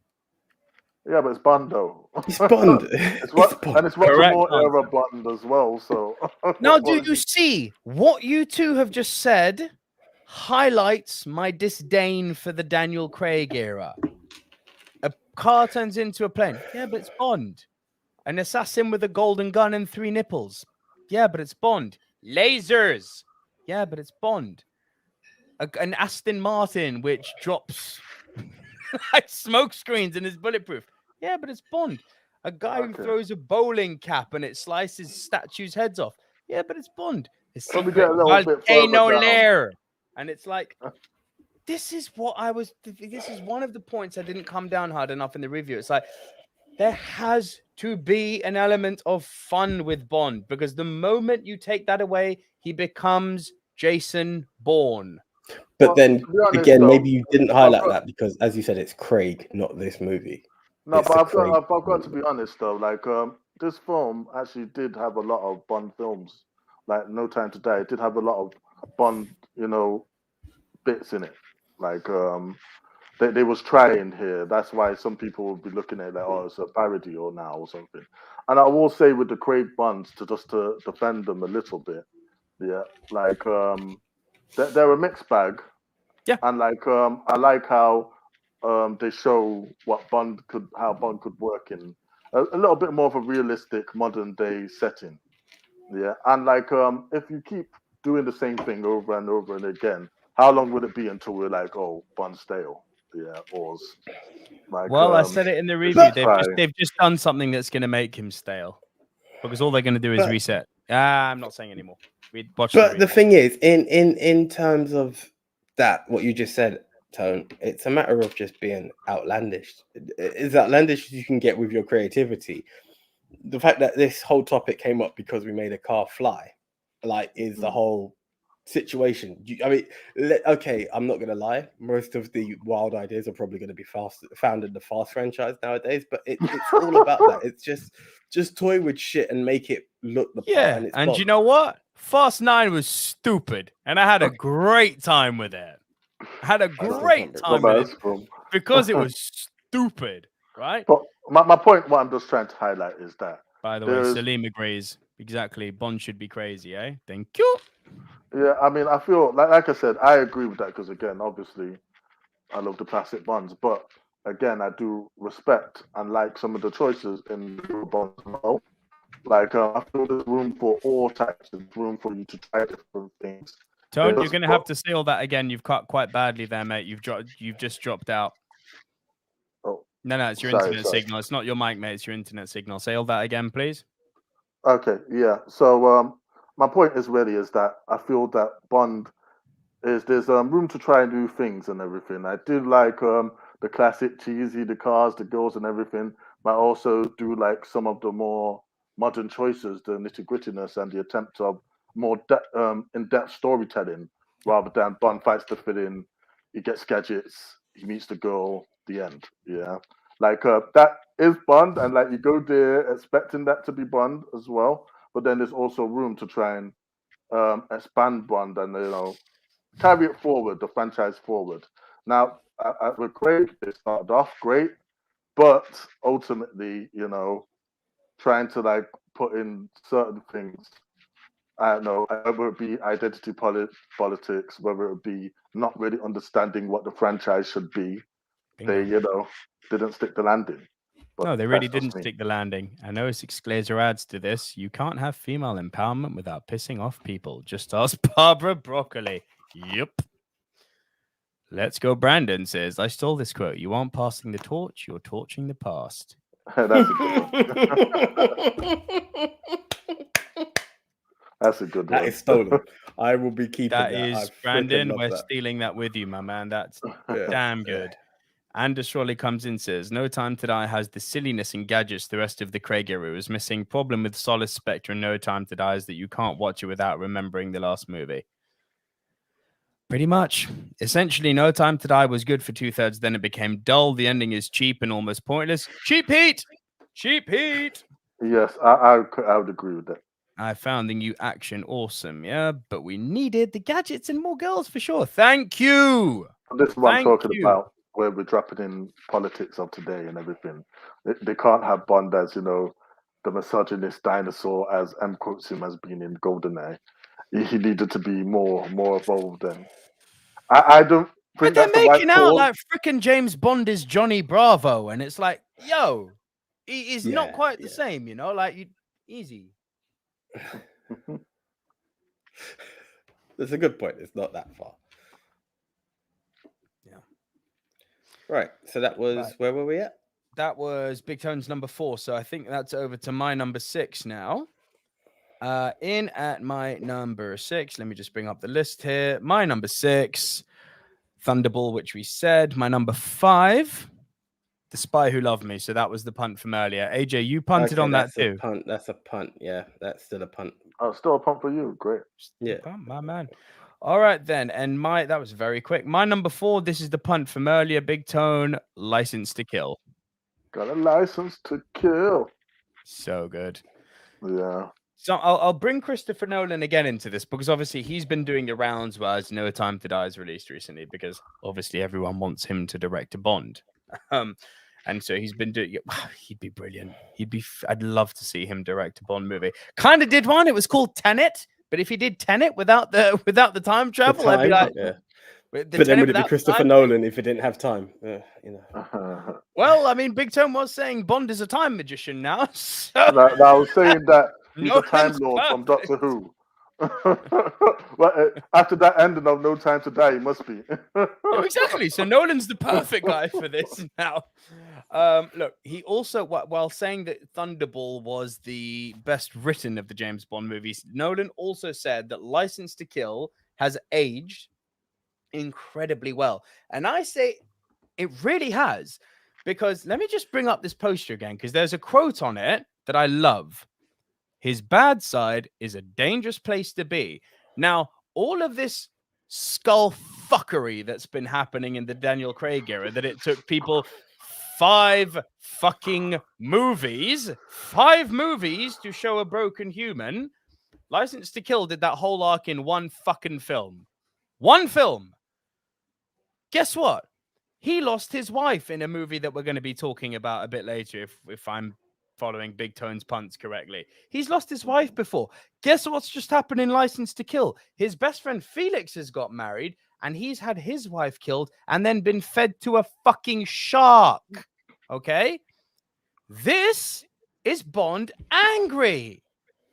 Yeah, but it's Bond, though. It's Bond. It's Bond. And it's more era Bond as well. So now, do you see what you two have just said highlights my disdain for the Daniel Craig era? A car turns into a plane. Yeah, but it's Bond. An assassin with a golden gun and 3 nipples. Yeah, but it's Bond. Lasers. Yeah, but it's Bond. An Aston Martin which drops like smoke screens and is bulletproof. Yeah, but it's Bond. A guy who throws a bowling cap and it slices statues' heads off. Yeah, but it's Bond. It's Volcano Lair. And it's like, this is one of the points I didn't come down hard enough in the review. It's like, there has to be an element of fun with Bond, because the moment you take that away, he becomes Jason Bourne. But Well, then to be honest, again, though, maybe you didn't I've highlight got- that because, as you said, it's Craig, not this movie. No, It's but the I've got Craig to be honest though. Like this film actually did have a lot of Bond films. Like No Time to Die, it did have a lot of Bond, bits in it. Like they was trying here. That's why some people would be looking at it like, oh, it's a parody or now or something. And I will say with the Craig Bonds to defend them a little bit. Yeah, like they're a mixed bag. Yeah. And like I like how they show how Bond could work in a little bit more of a realistic modern day setting. Yeah, and like if you keep doing the same thing over and over and again, how long would it be until we're like, oh, Bond's stale? Yeah, or like. Well, I said it in the review. They've just done something that's going to make him stale, because all they're going to do is reset. I'm not saying anymore. But the thing is, in terms of that, what you just said, Tone, it's a matter of just being outlandish. As outlandish as you can get with your creativity. The fact that this whole topic came up because we made a car fly, like, is the whole situation. I mean, okay, I'm not gonna lie. Most of the wild ideas are probably going to be found in the Fast franchise nowadays. But it's all about that. It's just toy with shit and make it look the part. Yeah, And, and you know what? Fast 9 was stupid, and I had a great time with it. I had a great time with it because it was stupid, right? But my point, what I'm just trying to highlight is that. By the way, Salim agrees. Exactly. Bond should be crazy, eh? Thank you. Yeah, I mean, I feel like I said, I agree with that because again, obviously, I love the classic Bonds, but again, I do respect and like some of the choices in the Bonds. Like, I feel there's room for all types. There's room for you to try different things. Tone, you're going to have to say all that again. You've cut quite badly there, mate. You've just dropped out. Oh, no, it's your internet signal. It's not your mic, mate. It's your internet signal. Say all that again, please. Okay, yeah. So, my point is that I feel that Bond there's room to try new things and everything. I do like the classic cheesy, the cars, the girls, and everything. But I also do like some of the more modern choices, the nitty grittiness and the attempt of more in-depth storytelling rather than Bond fights to fit in. He gets gadgets, he meets the girl, the end. Yeah, like that is Bond, and like you go there expecting that to be Bond as well. But then there's also room to try and expand Bond and carry it forward, the franchise forward. Now, with Craig, it started off great, but ultimately, trying to like put in certain things, I don't know, whether it be identity politics, whether it be not really understanding what the franchise should be, they, didn't stick the landing. But no, they really didn't stick the landing. I know Six Glazer adds to this. You can't have female empowerment without pissing off people. Just ask Barbara Broccoli. Yep. Let's go. Brandon says, I stole this quote. You aren't passing the torch, you're torching the past. That's a good one. That's a good one. That is stolen. I will be keeping that. That is, Brandon, we're stealing that with you, my man. That's damn good. Yeah. Anders Raleigh comes in, says, No Time to Die has the silliness and gadgets the rest of the Craig era was missing. Problem with Solace, Spectre, and No Time to Die is that you can't watch it without remembering the last movie. Pretty much. Essentially, No Time to Die was good for 2/3, then it became dull. The ending is cheap and almost pointless. Cheap heat! Cheap heat! Yes, I would agree with that. I found the new action awesome, yeah, but we needed the gadgets and more girls for sure. Thank you! This is what I'm talking about, where we're dropping in politics of today and everything. They can't have Bond as, the misogynist dinosaur, as M quotes him as being in GoldenEye. He needed to be more evolved. And I don't think they're making out like freaking James Bond is Johnny Bravo, and it's like, yo, he is not quite the same, like easy. That's a good point. It's not that far. Yeah. Right. So that was where were we at? That was Big Tone's number 4. So I think that's over to my number 6 now. In at my number 6, let me just bring up the list here. My number 6, Thunderball, which we said. My number 5, The Spy Who Loved Me. So that was the punt from earlier. AJ, you punted on that too. That's a punt. Yeah, that's still a punt. Oh, still a punt for you. Great. Yeah, punt, my man. All right then, and that was very quick. My number 4. This is the punt from earlier. Big Tone, License to Kill. Got a license to kill. So good. Yeah. So I'll bring Christopher Nolan again into this because obviously he's been doing the rounds whereas No Time to Die is released recently because obviously everyone wants him to direct a Bond. And so he's been doing. He'd be brilliant. I'd love to see him direct a Bond movie. Kind of did one. It was called Tenet. But if he did Tenet without the time travel, I'd be like, yeah. But then would it be Christopher Nolan if it didn't have time? You know. Well, I mean, Big Tone was saying Bond is a time magician now. So I was saying that he's Nolan's a Time Lord from perfect. Doctor Who. Well, after that ending of No Time to Die, he must be. Oh, exactly. So Nolan's the perfect guy for this now. Look, he also, while saying that Thunderball was the best written of the James Bond movies, Nolan also said that License to Kill has aged incredibly well. And I say it really has, because let me just bring up this poster again, because there's a quote on it that I love. His bad side is a dangerous place to be. Now, all of this skull fuckery that's been happening in the Daniel Craig era, that it took people 5 movies to show a broken human. License to Kill did that whole arc in one fucking film. One film. Guess what? He lost his wife in a movie that we're going to be talking about a bit later, if I'm following Big Tone's punts correctly. He's lost his wife before. Guess what's just happened in License to Kill? His best friend Felix has got married, and he's had his wife killed and then been fed to a fucking shark. Okay? This is Bond angry.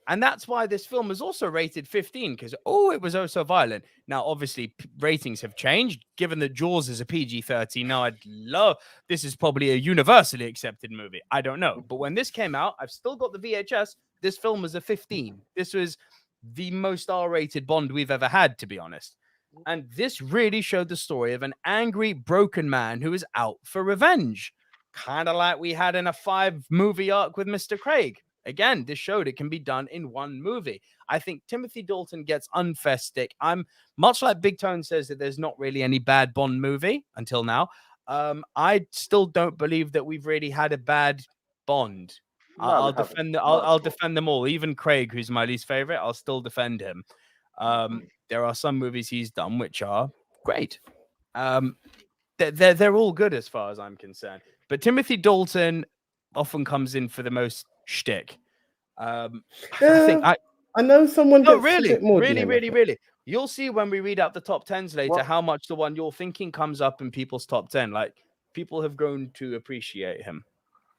And that's why this film was also rated 15, because, it was so violent. Now, obviously, ratings have changed. Given that Jaws is a PG-13, now this is probably a universally accepted movie. I don't know. But when this came out, I've still got the VHS. This film was a 15. This was the most R-rated Bond we've ever had, to be honest. And this really showed the story of an angry, broken man who is out for revenge. Kind of like we had in a 5-movie arc with Mr. Craig. Again, this showed it can be done in one movie. I think Timothy Dalton gets unfair stick. I'm much like Big Tone says that there's not really any bad Bond movie until now. I still don't believe that we've really had a bad Bond. I'll defend them all. Even Craig, who's my least favorite, I'll still defend him. There are some movies he's done which are great. They're all good as far as I'm concerned. But Timothy Dalton often comes in for the most shtick. I know someone. No, really. You'll see when we read out the top 10s later how much the one you're thinking comes up in people's top 10. Like, people have grown to appreciate him.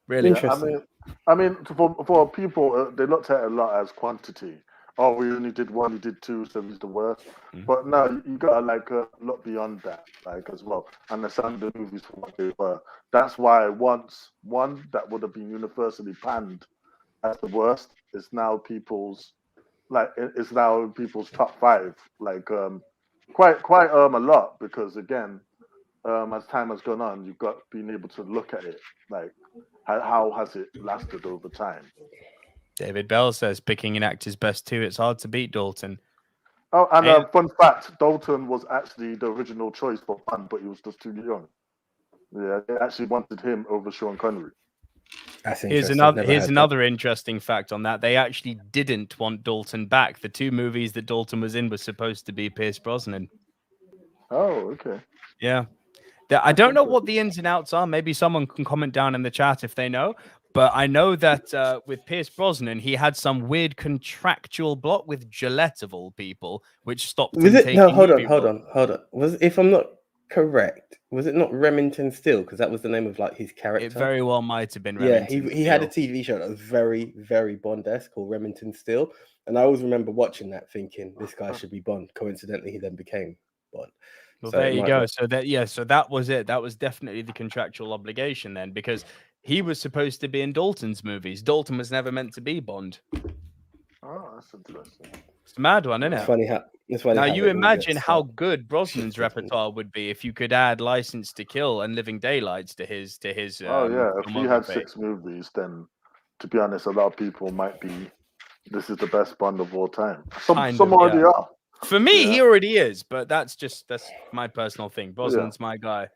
Really interesting. I mean, for people, they looked at it a lot as quantity. Oh, we only did 1, we did 2, so he's the worst. Mm-hmm. But no, you gotta look beyond that, as well. Understand the movies for what they were. That's why once one that would have been universally panned as the worst is now people's top 5. Quite a lot, because again, as time has gone on, you've got been able to look at it how has it lasted over time. David Bell says picking an actor's best 2, it's hard to beat Dalton. Oh, and fun fact, Dalton was actually the original choice for PUNT, but he was just too young. Yeah, they actually wanted him over Sean Connery. Here's another interesting fact on that. They actually didn't want Dalton back. The 2 movies that Dalton was in were supposed to be Pierce Brosnan. Oh, okay. Yeah. I don't know what the ins and outs are. Maybe someone can comment down in the chat if they know. But I know that with Pierce Brosnan, he had some weird contractual block with Gillette of all people, which stopped him taking. No, hold on. If I'm not correct, was it not Remington Steele? Because that was the name of his character. It very well might have been Remington. Yeah, he had a TV show that was very, very Bond-esque called Remington Steele, and I always remember watching that, thinking this guy should be Bond. Coincidentally, he then became Bond. Well, there you go. So that was it. That was definitely the contractual obligation then, because he was supposed to be in Dalton's movies. Dalton was never meant to be Bond. Oh, that's interesting. It's a mad one, isn't it? It's funny. Now you imagine how good Brosnan's repertoire would be if you could add License to Kill and Living Daylights to his. Oh yeah, if he had 6 movies, then to be honest, a lot of people might be. This is the best Bond of all time. Some already are. For me, Yeah. he already is, but that's my personal thing. Brosnan's my guy.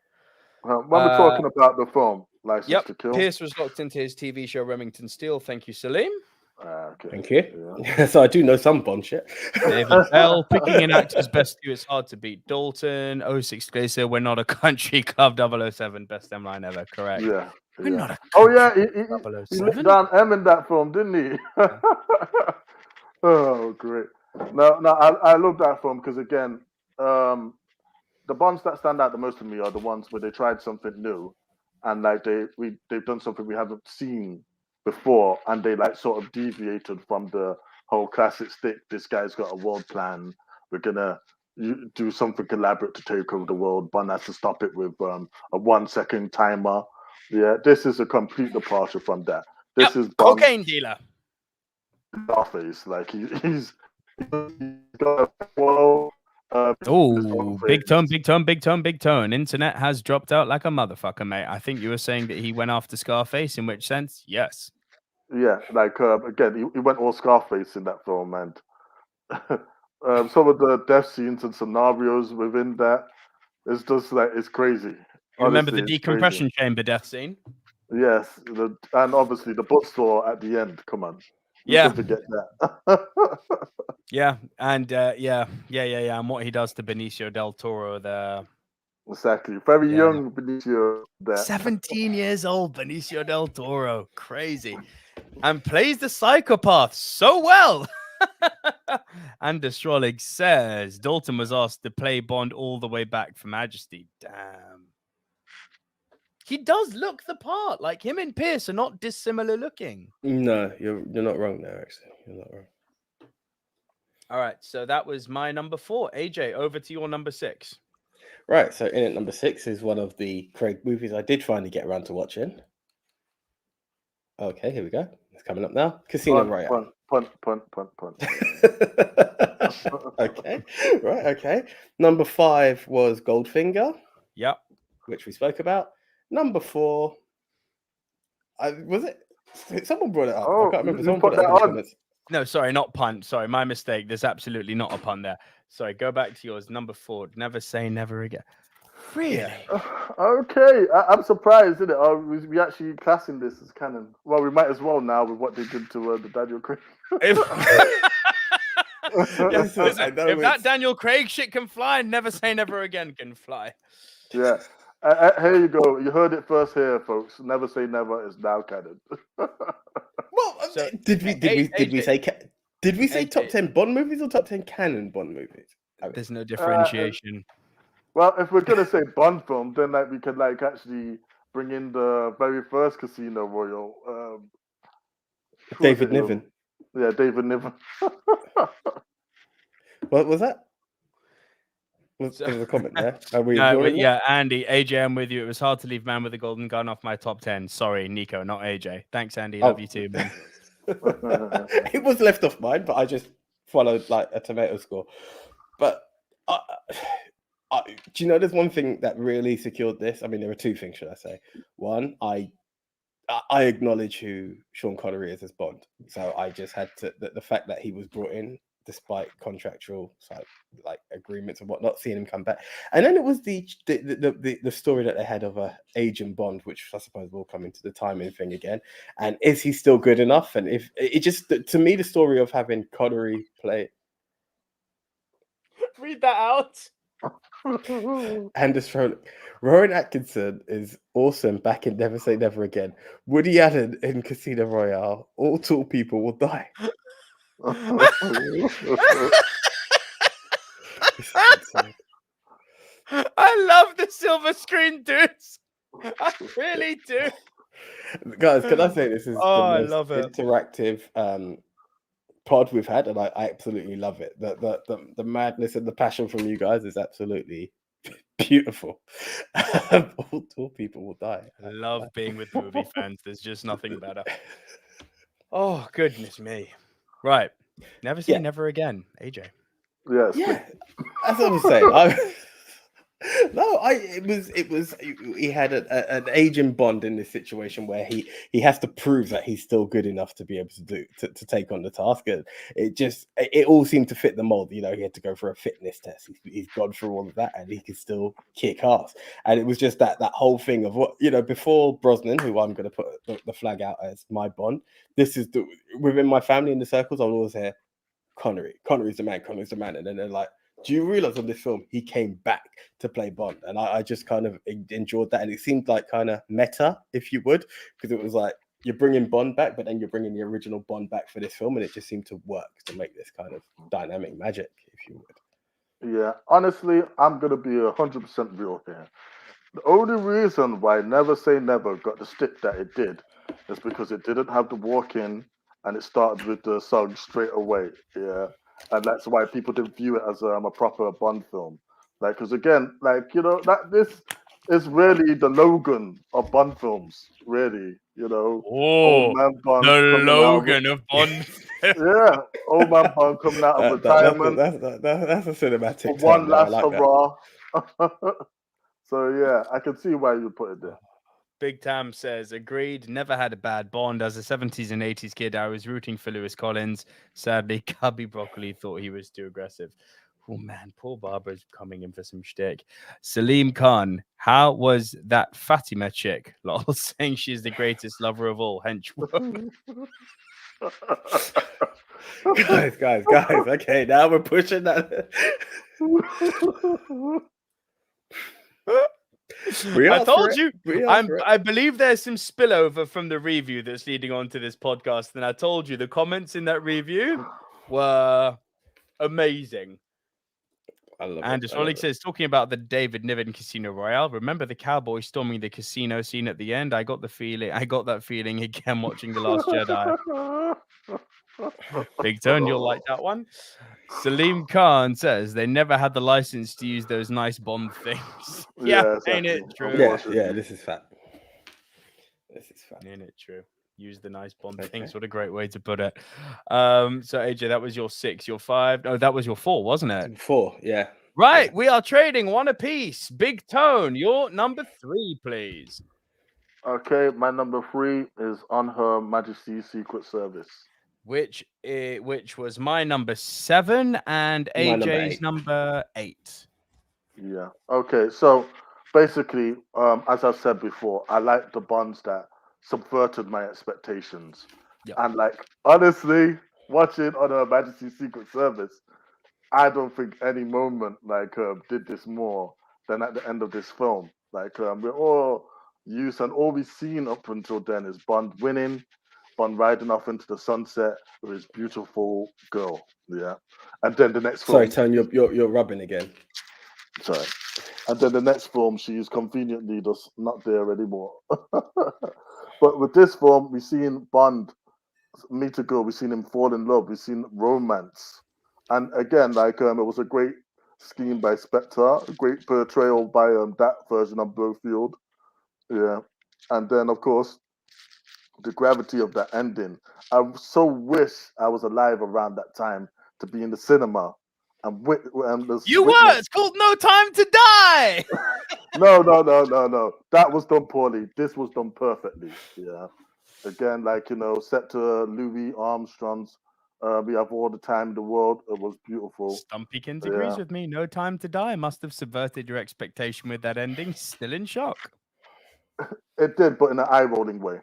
When we're talking about the film, License Yep. to Kill. Pierce was locked into his TV show Remington Steele. Thank you, Salim. Okay. Thank you. Yeah. So I do know some Bond shit. David Bell, picking an actor's best due, it's hard to beat. Dalton, 06 Glacier, we're not a country club, 007, best M line ever, correct. Yeah. We're not a Oh country yeah, he club, let 007. down M in that film, didn't he? Oh, great. No, I love that film because again, the Bonds that stand out the most to me are the ones where they tried something new, and like they've done something we haven't seen before, and they like sort of deviated from the whole classic stick. This guy's got a world plan. We're gonna do something elaborate to take over the world. Bond has to stop it with a 1 second timer. Yeah, this is a complete departure from that. This is Bond, cocaine dealer. Scarface. Like he's got a world. Oh, big tone. Internet has dropped out like a motherfucker, mate. I think you were saying that he went after Scarface. In which sense? Yes. Yeah, like again, he went all Scarface in that film, and some of the death scenes and scenarios within that, it's just like it's crazy. You remember the Honestly, it's decompression chamber death scene? crazy. Yes, and obviously the bookstore at the end. Come on, you Yeah. can forget that. Yeah, and and what he does to Benicio del Toro there. Exactly, very young Benicio. There, 17 years old, Benicio del Toro, crazy, and plays the psychopath so well. And Astrologue says Dalton was asked to play Bond all the way back for Majesty. Damn. He does look the part. Like him and Pierce are not dissimilar looking. No, you're not wrong there. Actually, you're not wrong. All right, so that was my number 4. AJ, over to your number 6. Right, so in at number 6 is one of the Craig movies I did finally get around to watching. Okay, here we go. It's coming up now. Casino Royale. Punt. Okay, right, okay. Number 5 was Goldfinger. Yep. Which we spoke about. Number 4, was it? Someone brought it up. I can't remember. Someone put it up in the comments. No, sorry, not punt. Sorry, my mistake. There's absolutely not a pun there. Sorry, go back to yours. Number 4. Never say never again. Really? Okay, I'm surprised, isn't it? Are we actually classing this as canon? Well, we might as well now with what they did to the Daniel Craig. If Listen, if that Daniel Craig shit can fly, never say never again can fly. Yeah. Here you go. You heard it first here, folks. Never say never is now canon. Well, So, did we say AJ. top 10 Bond movies or top 10 canon Bond movies? I mean, There's no differentiation. Well, if we're gonna say Bond film, then like we could like actually bring in the very first Casino Royale. David Niven. Yeah, David Niven. What was that? There was a comment there. Are we No, ignoring but it? yeah, Andy, AJ, I'm with you. It was hard to leave Man with a Golden Gun off my top 10. Sorry, Nico, not AJ. Thanks, Andy. Love you too, man. It was left off mine, but I just followed like a tomato score. But do you know there's one thing that really secured this? I mean, there are two things, should I say? One, I acknowledge who Sean Connery is as Bond. So I just had to the fact that he was brought in despite contractual like agreements and whatnot, seeing him come back. And then it was the story that they had of Agent Bond, which I suppose will come into the timing thing again. And is he still good enough? And if it just, to me, the story of having Connery play Read that out. and Astrologue. Rowan Atkinson is awesome back in Never Say Never Again. Woody Allen in Casino Royale. All tall people will die. I love the silver screen dudes. I really do. Guys, can I say this is the I most love it. interactive pod we've had, and I absolutely love it. The madness and the passion from you guys is absolutely beautiful. All tall people will die. I love being with movie fans. There's just nothing better. Oh, goodness me. Right. Never say never again, AJ. Yes. Yeah, that's what I'm saying. No, he had an aging Bond in this situation where he has to prove that he's still good enough to be able to take on the task. And it all seemed to fit the mold. You know, he had to go for a fitness test. He's gone through all of that, and he could still kick ass. And it was just that whole thing of what, you know, before Brosnan, who I'm going to put the flag out as my Bond. This is within my family in the circles, I'll always hear Connery's the man, and then they're like, do you realize on this film he came back to play Bond? And I just kind of enjoyed that, and it seemed like kind of meta, if you would, because it was like you're bringing Bond back, but then you're bringing the original Bond back for this film, and it just seemed to work to make this kind of dynamic magic, if you would. Yeah, honestly, I'm gonna be 100% real here. The only reason why Never Say Never got the stick that it did is because it didn't have the walk-in, and it started with the song straight away. Yeah, and that's why people didn't view it as a proper Bond film. Like, because again, like, you know, that this is really the Logan of Bond films. Really, you know, Oh, old man Bond the coming out of, Logan of Bond. yeah, old man Bond coming out of retirement That's a cinematic for term one there. I last like that. hurrah. So yeah, I can see why you put it there. Big Tam says, agreed, never had a bad Bond. As a 70s and 80s kid, I was rooting for Lewis Collins. Sadly, Cubby Broccoli thought he was too aggressive. Oh man, poor Barbara's coming in for some shtick. Salim Khan, how was that Fatima chick? Lol, saying she's the greatest lover of all. Henchwoman. guys. Okay, now we're pushing that. I told you. I believe there's some spillover from the review that's leading on to this podcast, and I told you the comments in that review were amazing. I love Anders Rollig says, talking about the David Niven Casino Royale, remember the cowboy storming the casino scene at the end? I got that feeling again watching The Last Jedi. Big Tone, you'll like that one. Salim Khan says they never had the license to use those nice Bond things. Yeah, exactly. ain't it true? Yeah, this is fact. Ain't it true? Use the nice Bond things. What a great way to put it. So AJ, that was your 6, your 5. No, that was your 4, wasn't it? 4, yeah. Right, we are trading one apiece. Big Tone, your number 3, please. Okay, my number 3 is On Her Majesty's Secret Service, which was my number 7 and AJ's number 8. Yeah. Okay. So basically, as I said before, I like the Bonds that subverted my expectations. Yep. And like, honestly, watching On Her Majesty's Secret Service, I don't think any moment like did this more than at the end of this film. Like we're all used, and all we've seen up until then is Bond winning, Bond riding off into the sunset with his beautiful girl. Yeah. And then the next film. Sorry, Tone, you're rubbing again. Sorry. And then the next film, she's conveniently just not there anymore. But with this film, we've seen Bond meet a girl, we've seen him fall in love, we've seen romance. And again, like it was a great scheme by Spectre, a great portrayal by that version of Blofeld. Yeah. And then, of course, the gravity of that ending. I so wish I was alive around that time to be in the cinema. It's called No Time to Die. No. That was done poorly. This was done perfectly. Yeah. Again, like, set to Louis Armstrong's We Have All the Time in the World. It was beautiful. Stumpykins agrees with me. No Time to Die must have subverted your expectation with that ending. Still in shock. It did, but in an eye-rolling way.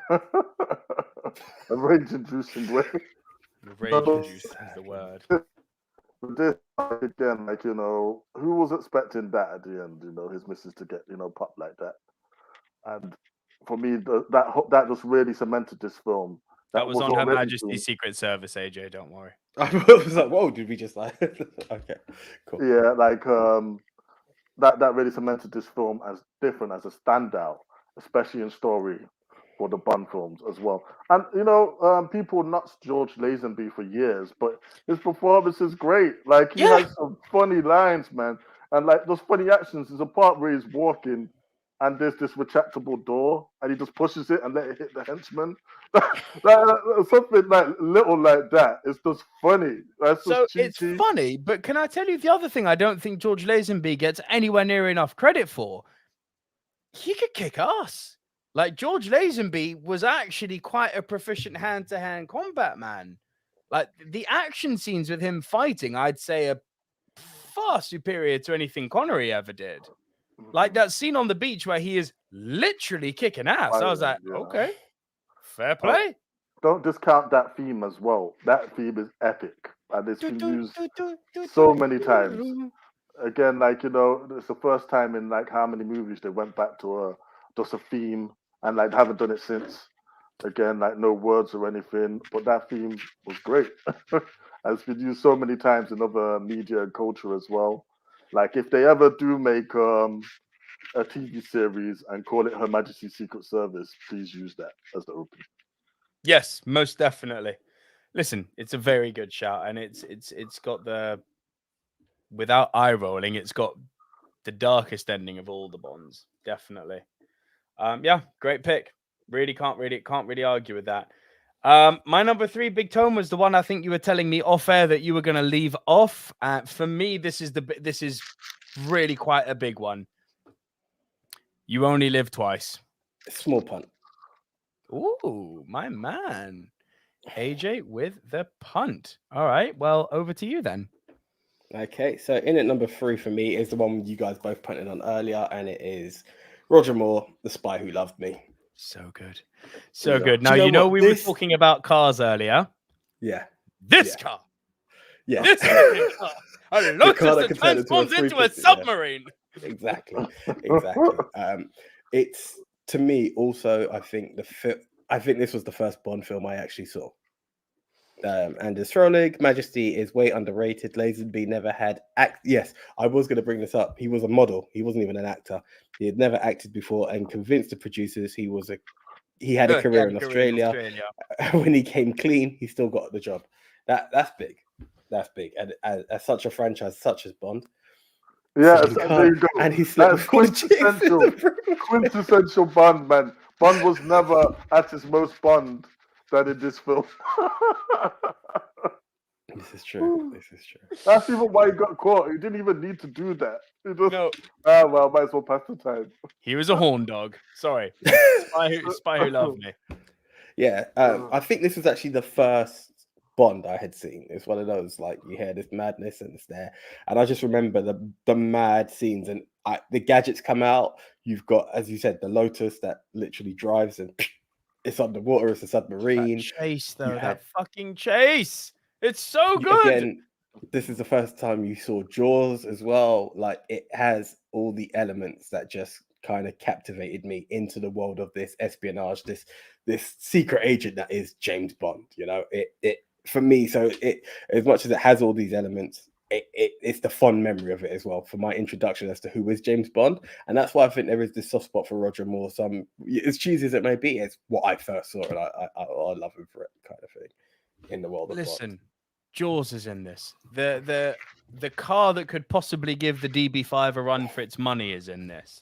A rage-inducing way. Rage-inducing is the word. This again, like, who was expecting that at the end? His missus to get popped like that. And for me, that just really cemented this film. That was on Her Majesty's Secret Service, AJ. Don't worry. I was like, whoa, did we just like? Okay, cool. Yeah, like that really cemented this film as different, as a standout, especially in story for the Bond films as well. And people nuts George Lazenby for years, but his performance is great. Like, he has some funny lines, man, and like those funny actions. There's a part where he's walking and there's this retractable door, and he just pushes it and let it hit the henchman. Something like little like that. It's just funny. That's just So cheeky. it's funny, but can I tell you the other thing I don't think George Lazenby gets anywhere near enough credit for? He could kick ass. Like, George Lazenby was actually quite a proficient hand-to-hand combat man. Like, the action scenes with him fighting, I'd say, are far superior to anything Connery ever did. Like that scene on the beach where he is literally kicking ass. I was like, okay, fair play. Don't discount that theme as well. That theme is epic, and it's been used so many times. Again, like, you know, it's the first time in like how many movies they went back to just a theme, and like haven't done it since. Again, like no words or anything, but that theme was great. And it's been used so many times in other media and culture as well. Like if they ever do make a TV series and call it Her Majesty's Secret Service, please use that as the opening. Yes, most definitely. Listen, it's a very good shout, and it's got the, without eye rolling, it's got the darkest ending of all the Bonds. Definitely. Yeah, great pick. Can't really argue with that. My number 3, Big Tone, was the one I think you were telling me off air that you were going to leave off. For me, this is really quite a big one. You Only Live Twice. Small punt. Ooh, my man. AJ with the punt. All right, well, over to you then. Okay, so in at number 3 for me is the one you guys both punted on earlier, and it is Roger Moore, The Spy Who Loved Me. So good. So good. Now, you know we were talking about cars earlier. Yeah. This car. Yeah. This car. A Lotus that transforms into a submarine. Yeah. Exactly. It's, to me, also, I think this was the first Bond film I actually saw. And as Frolig, Majesty is way underrated. Lazenby never had Yes, I was going to bring this up. He was a model. He wasn't even an actor. He had never acted before, and convinced the producers he had a career in Australia. When he came clean, he still got the job. That's big. That's big. And as such a franchise such as Bond. Yeah, so there you go. And he's quintessential Bond, man. Bond was never at his most Bond than in this film. This is true. That's even why he got caught. He didn't even need to do that. He just, no. Well, might as well pass the time. He was a horn dog. Sorry. Spy Who Loved Me. Yeah, I think this was actually the first Bond I had seen. It's one of those, like, you hear this madness and it's there. And I just remember the mad scenes, and the gadgets come out. You've got, as you said, the Lotus that literally drives and it's underwater, it's a submarine. That chase, though, that fucking chase. It's so good. Again, this is the first time you saw Jaws as well. Like, it has all the elements that just kind of captivated me into the world of this espionage, this secret agent that is James Bond. You know, it for me. So it, as much as it has all these elements, it's the fond memory of it as well for my introduction as to who is James Bond, and that's why I think there is this soft spot for Roger Moore. As cheesy as it may be, it's what I first saw, and I love him for it, kind of thing, in the world of Bond. Jaws is in this. The car that could possibly give the DB5 a run for its money is in this.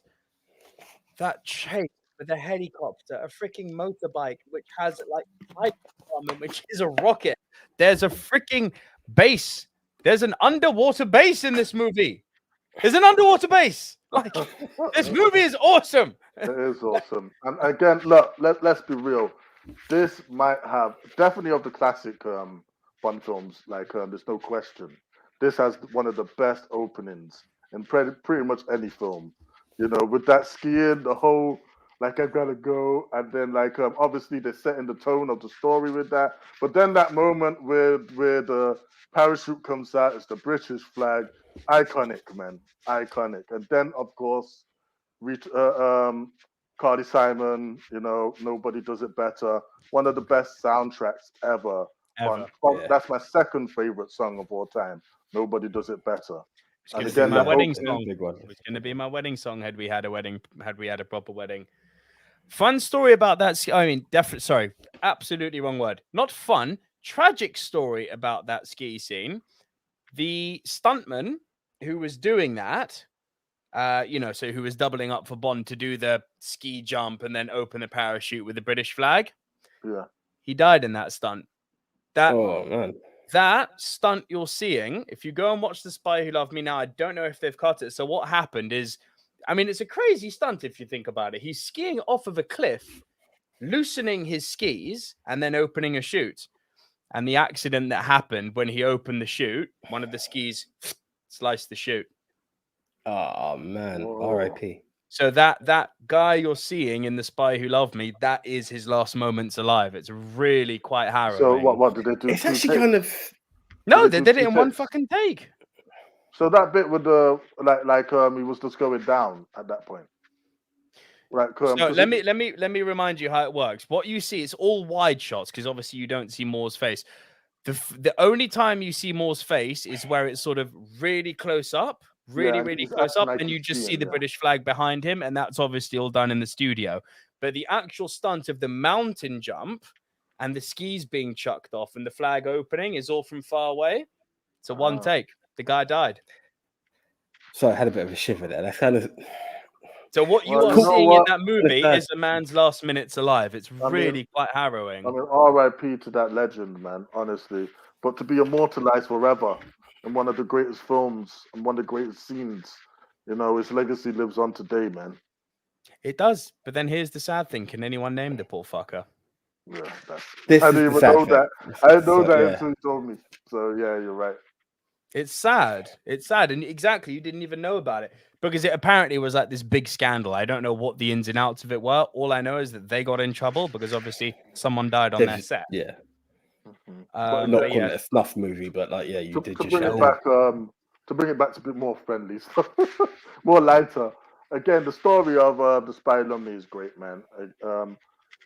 That chase with a helicopter, a freaking motorbike, which has like hyper, which is a rocket. There's a freaking base. There's an underwater base in this movie. There's an underwater base. Like, this movie is awesome. It is awesome. And again, look, let's be real. This might have definitely of the classic Bond films. Like, there's no question. This has one of the best openings in pretty much any film. You know, with that skiing, the whole like I gotta go, and then like obviously they're setting the tone of the story with that. But then that moment where the parachute comes out, it's the British flag, iconic, man, iconic. And then of course, Carly Simon, you know, Nobody Does It Better, one of the best soundtracks ever. That's my second favorite song of all time. Nobody Does It Better. And again, my wedding song. It was going to be my wedding song had we had a proper wedding. Fun story about that. I mean, absolutely wrong word. Not fun. Tragic story about that ski scene. The stuntman who was doing that so who was doubling up for Bond to do the ski jump and then open the parachute with the British flag. Yeah. He died in that stunt. That Oh man. That stunt you're seeing, if you go and watch The Spy Who Loved Me now, I don't know if they've cut it. So what happened is, I mean, it's a crazy stunt if you think about it. He's skiing off of a cliff, loosening his skis, and then opening a chute. And the accident that happened when he opened the chute, one of the skis sliced the chute. Oh man. Whoa. R.I.P. So that guy you're seeing in The Spy Who Loved Me, that is his last moments alive. It's really quite harrowing. So what did they do? It's actually kind of No, Did they they did do it in two one takes? fucking take. So that bit with the he was just going down at that point. Right. So let me remind you how it works. What you see, it's all wide shots because obviously you don't see Moore's face. The only time you see Moore's face is where it's sort of really close up, really he's close acting up, like and you he's just see skiing, the yeah. British flag behind him, and that's obviously all done in the studio. But the actual stunt of the mountain jump and the skis being chucked off and the flag opening is all from far away. It's a one take. The guy died. So I had a bit of a shiver there. That's kind of So what you Well, are you know seeing in what? that movie Listen. is a man's last minutes alive. It's I mean- really quite harrowing. I mean, R.I.P. to that legend, man. Honestly, but to be immortalized forever in one of the greatest films and one of the greatest scenes, his legacy lives on today, man. It does. But then here's the sad thing. Can anyone name the poor fucker? Yeah, this I is didn't the even sad know thing. that. I didn't know So, that yeah. until you told me. So yeah, you're right. It's sad. It's sad. And exactly, you didn't even know about it because it apparently was like this big scandal. I don't know what the ins and outs of it were. All I know is that they got in trouble because obviously someone died on their set. Yeah. But Not but calling it a snuff movie, but like, yeah, you did to just bring shout it out. back, to bring it back to a bit more friendly stuff, more lighter. Again, the story of The Spy Who Loved Me is great, man.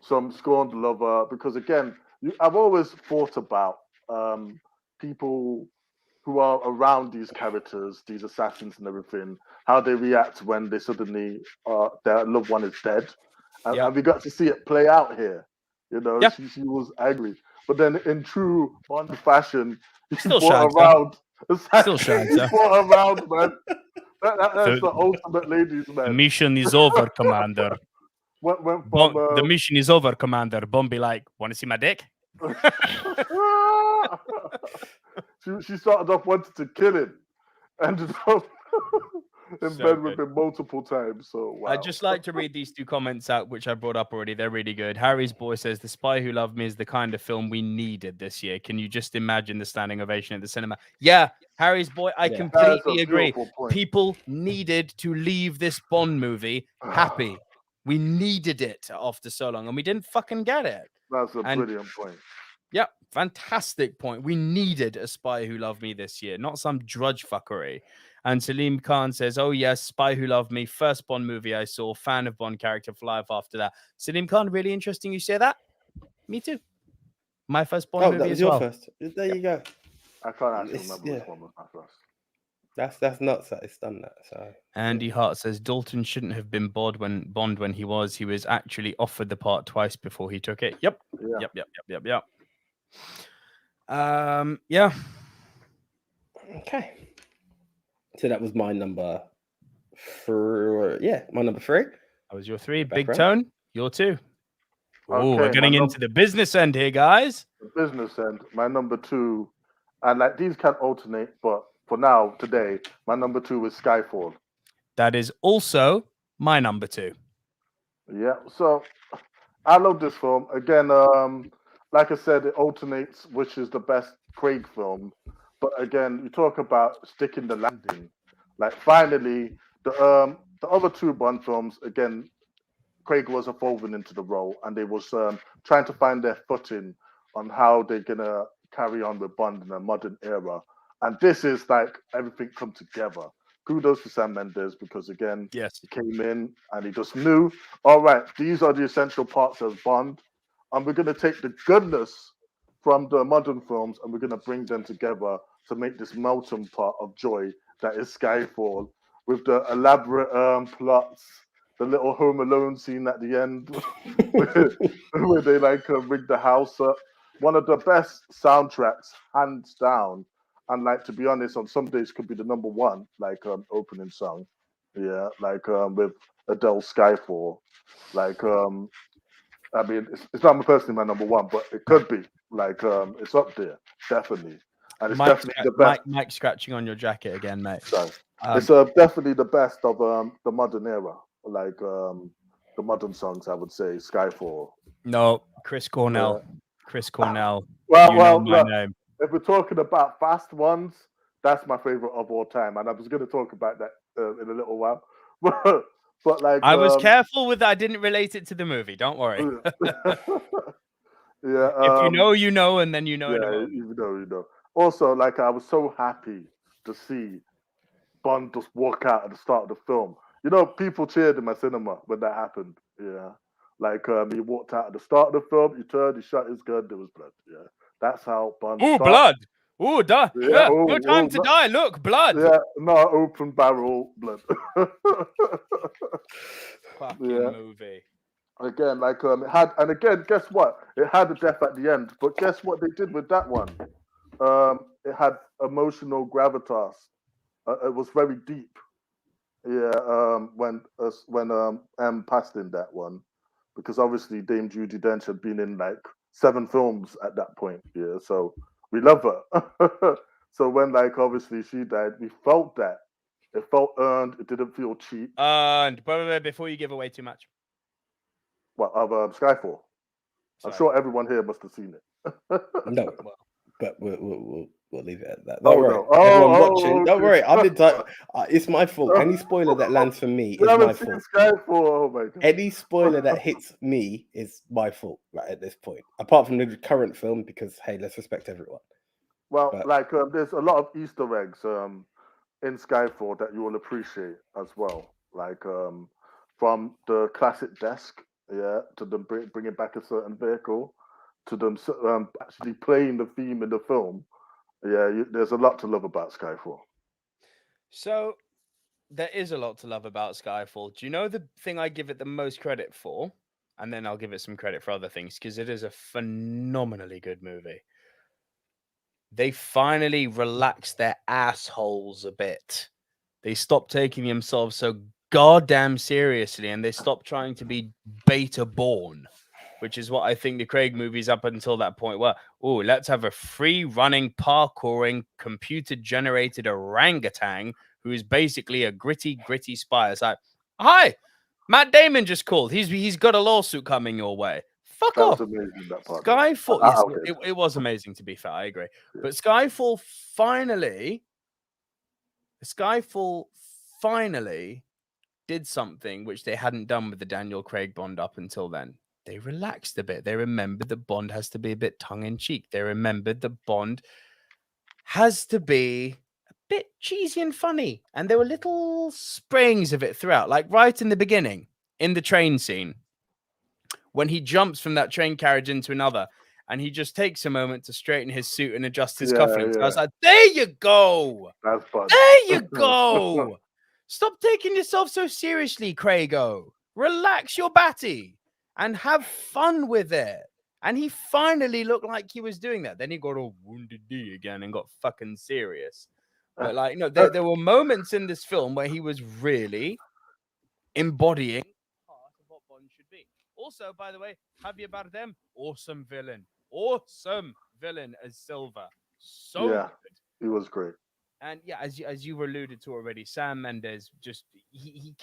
Some scorned lover, because again, I've always thought about people who are around these characters, these assassins and everything, how they react when they suddenly their loved one is dead, and we got to see it play out here. Yeah. She was angry, but then in true Bond fashion, he Still fought shags her. around. Still shags He her. fought around, man. That's The- the ultimate ladies, man. mission is over, Commander. Went from The mission is over, Commander. Bond be like, want to see my dick? she started off wanting to kill him, ended up in So bed with good. him multiple times. So wow. I'd just like to read these two comments out, which I brought up already. They're really good. Harry's boy says, The Spy Who Loved Me is the kind of film we needed this year. Can you just imagine the standing ovation at the cinema? Yeah, Harry's boy, I Yeah. That's a completely agree. beautiful point. People needed to leave this Bond movie happy. We needed it after so long, and we didn't fucking get it. That's a And- brilliant point. Yeah, fantastic point. We needed a Spy Who Loved Me this year, not some drudge fuckery. And Salim Khan says, oh, yes, Spy Who Loved Me, first Bond movie I saw, fan of Bond character for life after that. Salim Khan, really interesting you say that. Me too. My first Bond Oh, movie that was as your well. first. There you go. I can't actually It's- remember yeah. which one was my first. That's nuts that it's done that. So Andy Hart says Dalton shouldn't have been Bond when he was. He was actually offered the part twice before he took it. Yep. Yeah. Yep. Yeah. okay. So that was my number 3. Yeah, my number 3. That was your 3. Big Background. Tone, your 2. Oh, Okay, we're getting my into the business end here, guys. The business end, my number 2, and like these can alternate, but for now, today, my number 2 is Skyfall. That is also my number 2. Yeah, so I love this film. Again, like I said, it alternates which is the best Craig film. But again, you talk about sticking the landing. Like finally, the other 2 Bond films, again, Craig was evolving into the role, and they was trying to find their footing on how they're gonna carry on with Bond in a modern era. And this is like everything come together. Kudos to Sam Mendes, because again, Yes. he came in and he just knew, all right, these are the essential parts of Bond, and we're gonna take the goodness from the modern films and we're gonna bring them together to make this melting pot of joy that is Skyfall, with the elaborate plots, the little Home Alone scene at the end where they like rig the house up. One of the best soundtracks, hands down. And like, to be honest, on some days could be the number 1, like opening song. Yeah, like with Adele's Skyfall. Like I mean, it's not personally my number one, but it could be. Like it's up there, definitely, and it's definitely the best. Mike scratching on your jacket again, mate. So it's definitely the best of the modern era, like the modern songs. I would say Skyfall. No, Chris Cornell. Yeah. Chris Cornell. Well, my look, name. if we're talking about fast ones, that's my favorite of all time, and I was going to talk about that in a little while. But like, I was careful with that. I didn't relate it to the movie. Don't worry. Yeah. If you know, you know, and then you know. Yeah, you know. Also, like, I was so happy to see Bond just walk out at the start of the film. You know, people cheered in my cinema when that happened. Yeah. Like, he walked out at the start of the film, he turned, he shot his gun, there was blood. Yeah. That's how Bond Ooh, started. blood. Ooh, duh. Yeah, no time to die. Look, blood. Yeah, no, open barrel blood. Fucking movie. Again, like, it had, and again, guess what? It had a death at the end, but guess what they did with that one? It had emotional gravitas. It was very deep. Yeah, when M passed in that one, because obviously Dame Judi Dench had been in like 7 films at that point. Yeah, so we love her. So when like obviously she died, we felt that. It felt earned. It didn't feel cheap. And before you give away too much, What of Skyfall? I'm sure everyone here must have seen it. No, but we'll leave it at that. Oh, Don't worry, no. everyone watching. Don't Okay. worry, I've been. It's my fault. Any spoiler that lands for me is my fault. Skyfall. Oh my god. Any spoiler that hits me is my fault right at this point. Apart from the current film, because hey, let's respect everyone. Well, But like there's a lot of Easter eggs in Skyfall that you will appreciate as well. Like from the classic desk, yeah, to them bringing back a certain vehicle, to them actually playing the theme in the film. Yeah, there's a lot to love about Skyfall. So there is a lot to love about Skyfall. Do you know the thing I give it the most credit for? And then I'll give it some credit for other things because it is a phenomenally good movie. They finally relaxed their assholes a bit. They stopped taking themselves so goddamn seriously and they stopped trying to be beta born, which is what I think the Craig movies up until that point were. Oh, let's have a free running, parkouring, computer generated orangutan who is basically a gritty spy. It's like, hi, Matt Damon just called. He's got a lawsuit coming your way. Fuck off. Amazing, that part. Skyfall. Yes, it was amazing, to be fair. I agree. Yeah. But Skyfall finally did something which they hadn't done with the Daniel Craig Bond up until then. They relaxed a bit. They remembered that Bond has to be a bit tongue-in-cheek. They remembered that Bond has to be a bit cheesy and funny. And there were little springs of it throughout. Like right in the beginning, in the train scene, when he jumps from that train carriage into another, and he just takes a moment to straighten his suit and adjust his cufflinks. Yeah. I was like, there you go. That's fun. There you go. Stop taking yourself so seriously, Craigo. Relax your batty and have fun with it. And he finally looked like he was doing that. Then he got all Wounded D again and got fucking serious. But like, no, there were moments in this film where he was really embodying part of what Bond should be. Also, by the way, Javier Bardem, awesome villain as Silva. So good. He was great. And yeah, as you alluded to already, Sam Mendes just he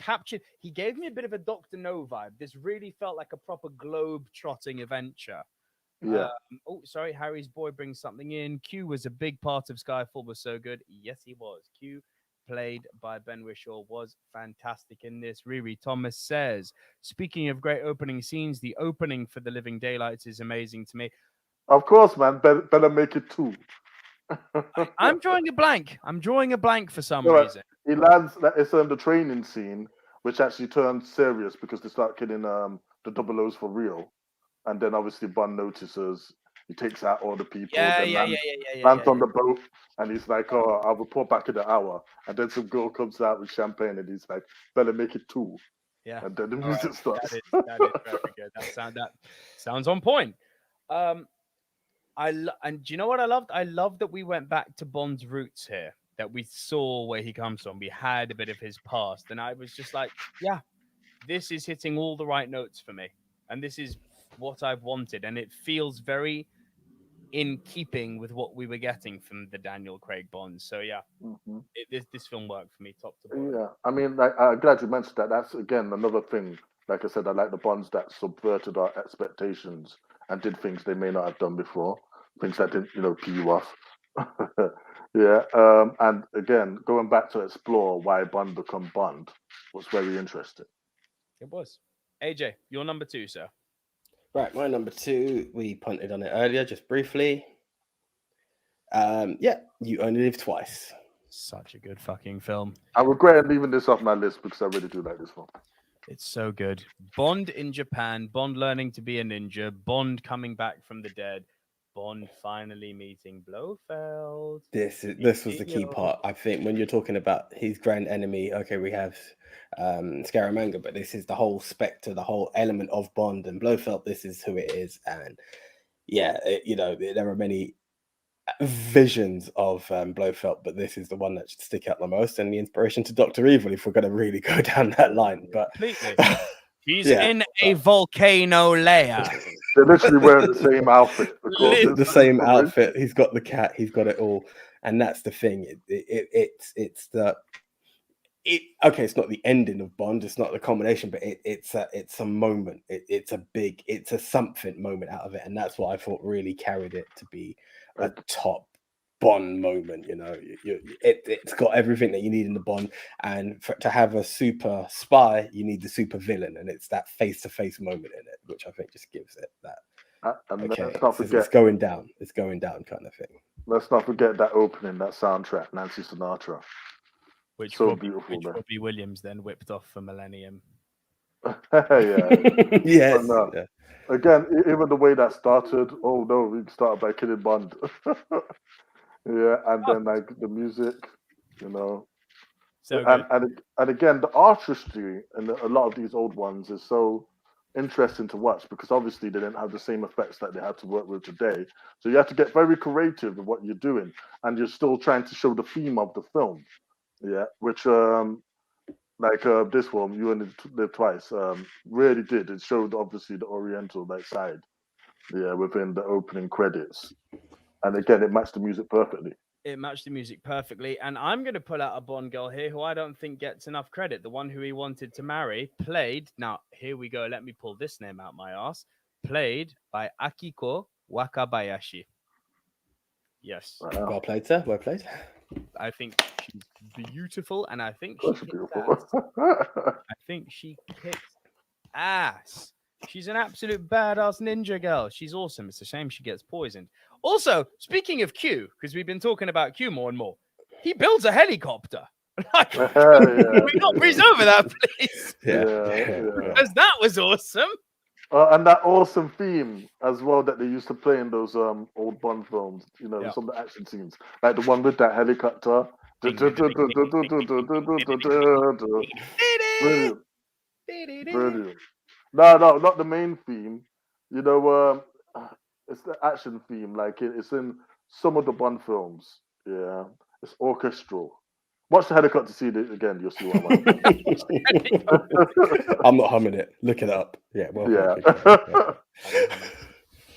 gave me a bit of a Dr. No vibe. This really felt like a proper globe-trotting adventure. Yeah. Sorry, Harry's boy brings something in. Q was a big part of Skyfall, was so good. Yes, he was. Q, played by Ben Whishaw, was fantastic in this. Riri Thomas says, speaking of great opening scenes, the opening for The Living Daylights is amazing to me. Of course, man. Better make it 2. I'm drawing a blank. For some reason. He lands. It's the training scene, which actually turns serious because they start killing the double O's for real, and then obviously Bond notices. He takes out all the people. Lands on the boat, and he's like, "Oh, I'll report back in an hour." And then some girl comes out with champagne, and he's like, "Better make it 2." Yeah. And then the music starts. That is very good. That sounds on point. And do you know what I loved? I loved that we went back to Bond's roots here. that we saw where he comes from. We had a bit of his past, and I was just like, yeah, this is hitting all the right notes for me, and this is what I've wanted, and it feels very in keeping with what we were getting from the Daniel Craig Bonds. So yeah, Mm-hmm. this film worked for me top to bottom. Yeah, I mean, like, I'm glad you mentioned that. That's again another thing. Like I said, I like the Bonds that subverted our expectations and did things they may not have done before, things that didn't, pee you off. Yeah, and again, going back to explore why Bond become Bond was very interesting. It was. AJ, your number 2, sir. Right, my number 2, we punted on it earlier, just briefly. Yeah, You Only Live Twice. Such a good fucking film. I regret leaving this off my list because I really do like this film. It's so good. Bond in Japan, Bond learning to be a ninja, Bond coming back from the dead, Bond finally meeting Blofeld. This was the key part. I think when you're talking about his grand enemy, okay, we have Scaramanga, but this is the whole spectre, the whole element of Bond and Blofeld. This is who it is, and yeah, there are many visions of Blofeld, but this is the one that should stick out the most, and the inspiration to Dr. Evil, if we're going to really go down that line. But completely. He's in a volcano layer. They're literally wearing the same outfit. The same outfit. He's got the cat. He's got it all, and that's the thing. It's not the ending of Bond. It's not the culmination, but it's a moment. It's a something moment out of it, and that's what I thought really carried it to be a top Bond moment. It's got everything that you need in the Bond, and to have a super spy, you need the super villain, and it's that face-to-face moment in it, which I think just gives it that. Let's not forget, it's going down kind of thing. Let's not forget that opening, that soundtrack, Nancy Sinatra. Which so Robbie, beautiful. Which Robbie Williams then whipped off for Millennium. Yeah. Yes. Yeah. Again, even the way that started. Oh no, we started by killing Bond. Yeah, and then like the music, So and again, the artistry in a lot of these old ones is so interesting to watch because obviously they didn't have the same effects that they had to work with today. So you have to get very creative in what you're doing, and you're still trying to show the theme of the film. Yeah, which this one, You Only Live Twice, really did. It showed obviously the Oriental side, within the opening credits, and again, it matched the music perfectly. It matched the music perfectly, and I'm going to pull out a Bond girl here who I don't think gets enough credit. The one who he wanted to marry, played. Now here we go. Let me pull this name out my ass. Played by Akiko Wakabayashi. Yes. Wow. Well played, sir. Well played. I think she's beautiful, and I think she kicks ass. I think she kicks ass. She's an absolute badass ninja girl. She's awesome. It's a shame she gets poisoned. Also, speaking of Q, because we've been talking about Q more and more, he builds a helicopter. We got breeze over that, please. Because that was awesome. And that awesome theme as well that they used to play in those old Bond films, some of the action scenes, like the one with that helicopter. Brilliant. No, not the main theme. It's the action theme. Like it's in some of the Bond films. Yeah, it's orchestral. Watch the helicopter scene again. You'll see what I'm not humming it. Look it up. Yeah. Well. Yeah.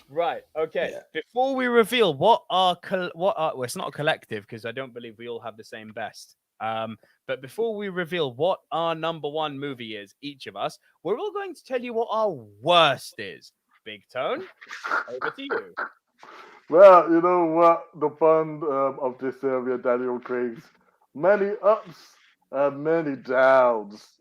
Right. Okay. Yeah. Before we reveal what are well, it's not a collective because I don't believe we all have the same best. But before we reveal what our number one movie is, each of us, we're all going to tell you what our worst is. Big Tone, over to you. Well, you know what? The fun of this area, Daniel Craig's many ups and many downs.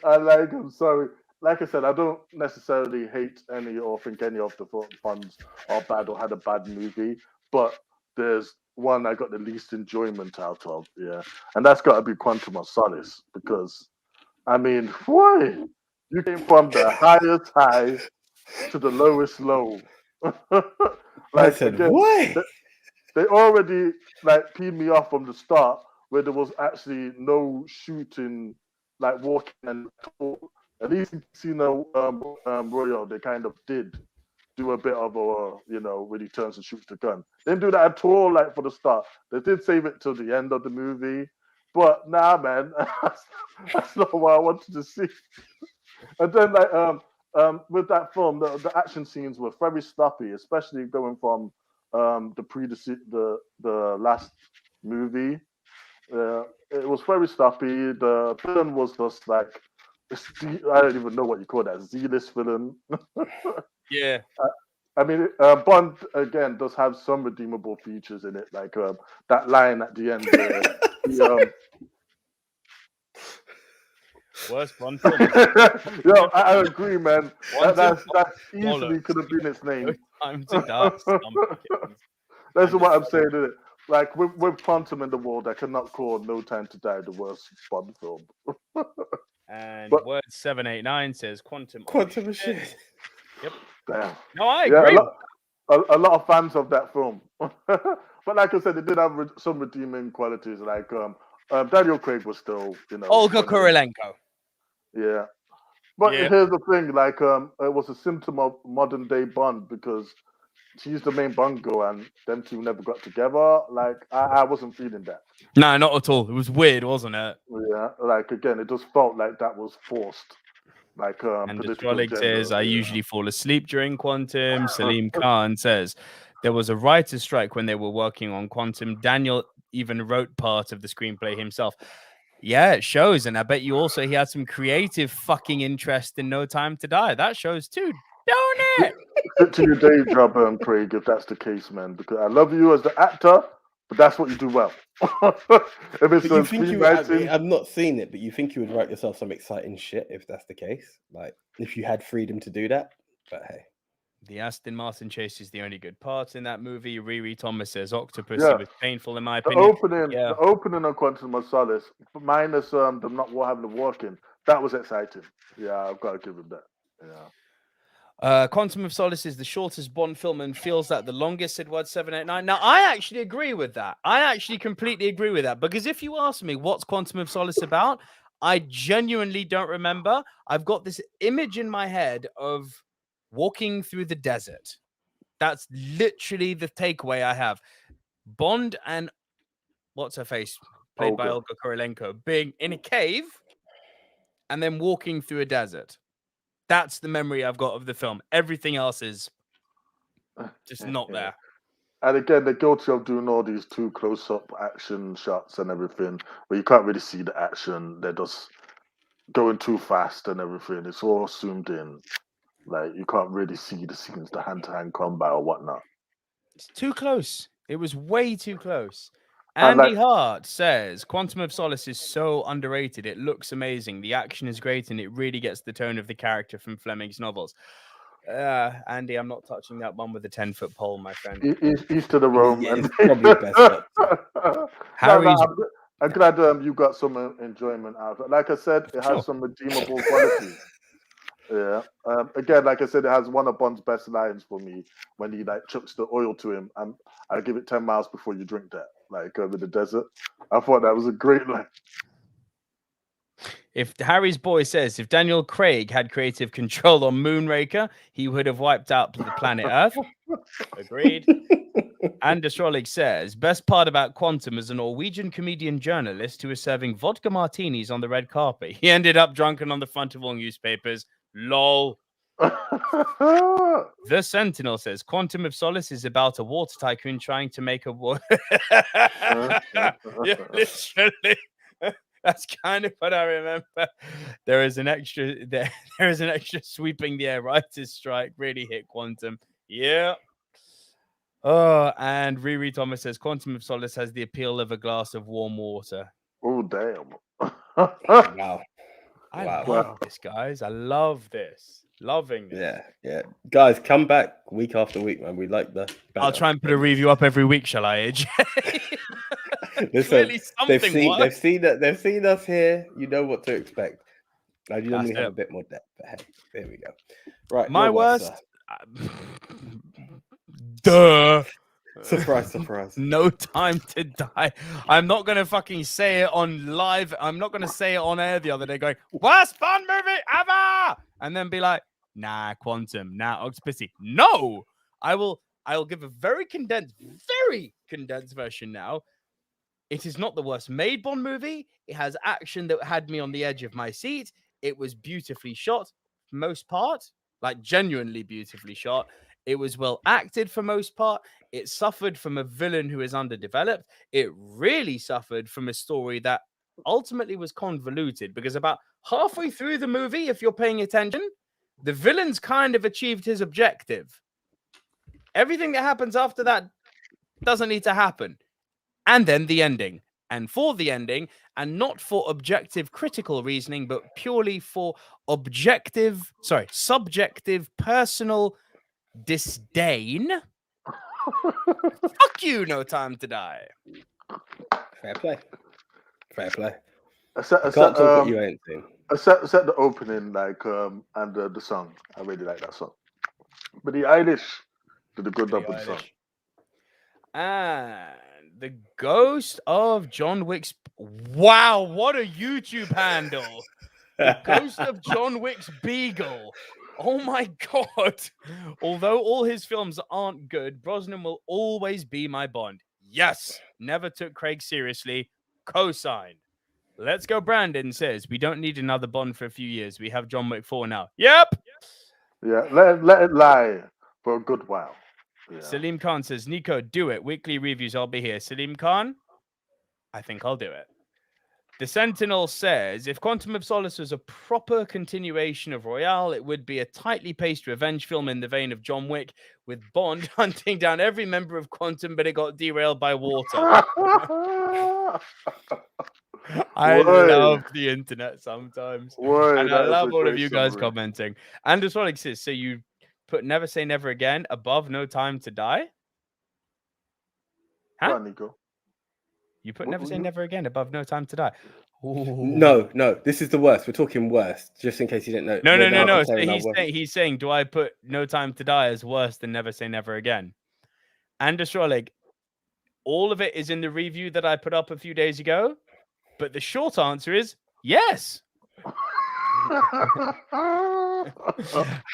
I'm sorry. Like I said, I don't necessarily hate any or think any of the funds are bad or had a bad movie, but there's one I got the least enjoyment out of, and that's got to be Quantum of Solace because, why? You came from the highest high to the lowest low. Why? They already peed me off from the start where there was actually no shooting, walking and talk. At least in Casino Royale, they kind of did. do a bit of when he turns and shoots the gun. They didn't do that at all, like for the start. They did save it till the end of the movie. But nah, man, that's not what I wanted to see. And then with that film, the action scenes were very sloppy, especially going from the last movie. It was very sloppy. The villain was just like, I don't even know what you call that, Z-list villain. Yeah. I mean, Bond again does have some redeemable features in it, like that line at the end where Worst Bond film. I agree, man. That easily could have been its name. Time to die. That's what I'm saying, isn't it? Like with Quantum in the world, I cannot call No Time to Die the worst Bond film. And word 789 says Quantum of shit. Yep. Damn. No, I agree. A lot of fans of that film. But like I said, it did have some redeeming qualities. Like Daniel Craig was still, Olga Kurilenko. Yeah. But here's the thing, like it was a symptom of modern day Bond because she's the main Bond girl and them two never got together. Like I wasn't feeling that. No, not at all. It was weird, wasn't it? Yeah, like again, it just felt like that was forced. Like and the colleague says, I usually fall asleep during Quantum. Salim Khan says there was a writer's strike when they were working on Quantum. Daniel even wrote part of the screenplay himself. Yeah, it shows. And I bet you also he had some creative fucking interest in No Time to Die. That shows too, don't it? Stick to your day job, Craig, if that's the case, man. Because I love you as the actor, but that's what you do well. If it's I've not seen it, but you think you would write yourself some exciting shit if that's the case? Like, if you had freedom to do that? But hey. The Aston Martin chase is the only good part in that movie. Riri Thomas says Octopussy was painful in my opinion. The opening of Quantum of Solace, minus them not having to walk in, that was exciting. Yeah, I've got to give him that. Yeah. Quantum of Solace is the shortest Bond film and feels like the longest, Edward 789. Now, I actually agree with that. I actually completely agree with that. Because if you ask me what's Quantum of Solace about, I genuinely don't remember. I've got this image in my head of walking through the desert. That's literally the takeaway I have. Bond and what's her face, played by Olga Kurilenko, being in a cave and then walking through a desert. That's the memory I've got of the film. Everything else is just not there. And again, they're guilty of doing all these too close-up action shots and everything, where you can't really see the action. They're just going too fast and everything. It's all zoomed in. Like, you can't really see the scenes, the hand-to-hand combat or whatnot. It's too close. It was way too close. Andy Hart says, Quantum of Solace is so underrated. It looks amazing. The action is great, and it really gets the tone of the character from Fleming's novels. Andy, I'm not touching that one with a 10-foot pole, my friend. He's to the Rome. Yeah, it's probably best. Harry's... I'm glad you got some enjoyment out of it. Like I said, it has some redeemable qualities. Yeah. Again, like I said, it has one of Bond's best lines for me when he chucks the oil to him. And I give it 10 miles before you drink that. Like over the desert. I thought that was a great line. If Harry's boy says if Daniel Craig had creative control on Moonraker, he would have wiped out the planet Earth. Agreed. Anders Rollig says best part about Quantum is a Norwegian comedian journalist who was serving vodka martinis on the red carpet. He ended up drunken on the front of all newspapers. LOL. The Sentinel says Quantum of Solace is about a water tycoon trying to make a war. Yeah, literally. That's kind of what I remember. There is an extra sweeping the air writers' strike. Really hit Quantum. Yeah. Oh, and Riri Thomas says Quantum of Solace has the appeal of a glass of warm water. Oh, damn. Wow. I love this, guys. I love this. Loving this. Yeah. Guys, come back week after week, man. We like the... I'll try and put a review up every week, shall I, AJ? Listen, they've seen us here. You know what to expect. I normally have a bit more depth, but hey, there we go. Right, my worst. Duh. Surprise. No Time to Die. I'm not going to fucking say it on live. I'm not going to say it on air the other day going, worst Bond movie ever! And then be like, Nah, Quantum. Nah, Octopussy. No, I'll give a very condensed version now. It is not the worst made Bond movie. It has action that had me on the edge of my seat. It was beautifully shot for most part, like genuinely beautifully shot. It was well acted for most part. It suffered from a villain who is underdeveloped. It really suffered from a story that ultimately was convoluted because about halfway through the movie, if you're paying attention, the villain's kind of achieved his objective. Everything that happens after that doesn't need to happen. And then the ending. And for the ending, and not for objective critical reasoning, but purely for subjective personal disdain. Fuck you, No Time to Die. Fair play. Fair play. I set, Can't talk what you ain't seen. I set the opening and the song. I really like that song. But the Eilish did a good job with the song. And the Ghost of John Wick's. Wow, what a YouTube handle! The Ghost of John Wick's Beagle. Oh my god! Although all his films aren't good, Brosnan will always be my Bond. Yes, never took Craig seriously. Co-signed. Let's go. Brandon says we don't need another Bond for a few years. We have John Wick 4 now. Yep. Yeah, let it lie for a good while. Yeah. Salim Khan says, Nico, do it. Weekly reviews, I'll be here. Salim Khan, I think I'll do it. The Sentinel says, if Quantum of Solace was a proper continuation of Royale, it would be a tightly paced revenge film in the vein of John Wick, with Bond hunting down every member of Quantum, but it got derailed by water. I love the internet sometimes. And I love all of you guys commenting. And as well, says, so you put Never Say Never Again above No Time to Die? Huh? Go on, Nico. You put Never Say Never Again above No Time to Die. Ooh. No. This is the worst. We're talking worst, just in case you didn't know. No. So he's saying, do I put No Time to Die as worse than Never Say Never Again? And Astrologue, all of it is in the review that I put up a few days ago. But the short answer is yes.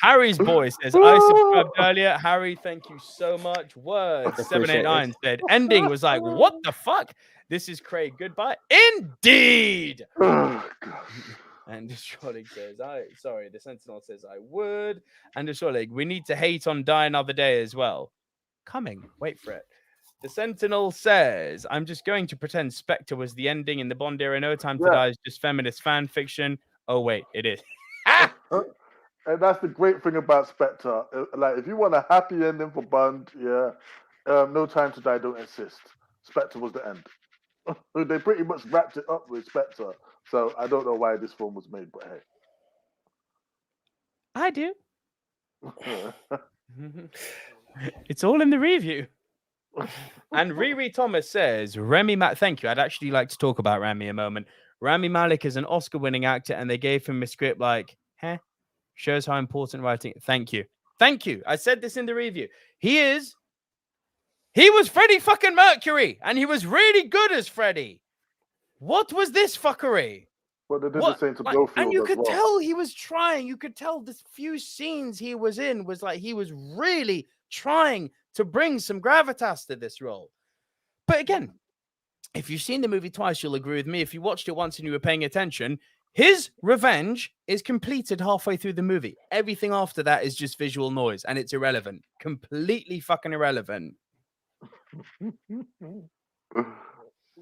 Harry's boy says, I subscribed earlier. Harry, thank you so much. Word 789 said, ending was like, what the fuck? This is Craig. Goodbye. Indeed. And Astrologue says, the Sentinel says, I would. And Astrologue, we need to hate on Die Another Day as well. Coming. Wait for it. The Sentinel says, I'm just going to pretend Spectre was the ending in the Bond era. No Time to Die is just feminist fan fiction. Oh, wait, it is. And that's the great thing about Spectre. Like, if you want a happy ending for Bond, No Time to Die don't exist. Spectre was the end. They pretty much wrapped it up with Spectre. So I don't know why this film was made, but hey. I do. It's all in the review. And Riri Thomas says, thank you. I'd actually like to talk about Rami a moment. Rami Malek is an Oscar-winning actor, and they gave him a script like, shows how important writing. Thank you. I said this in the review. He was Freddie fucking Mercury, and he was really good as Freddie. What was this fuckery? Well, they did the same to Blowfield. And you could tell he was trying. You could tell the few scenes he was in was like he was really trying to bring some gravitas to this role. But again, if you've seen the movie twice, you'll agree with me. If you watched it once and you were paying attention, his revenge is completed halfway through the movie. Everything after that is just visual noise, and it's irrelevant. Completely fucking irrelevant.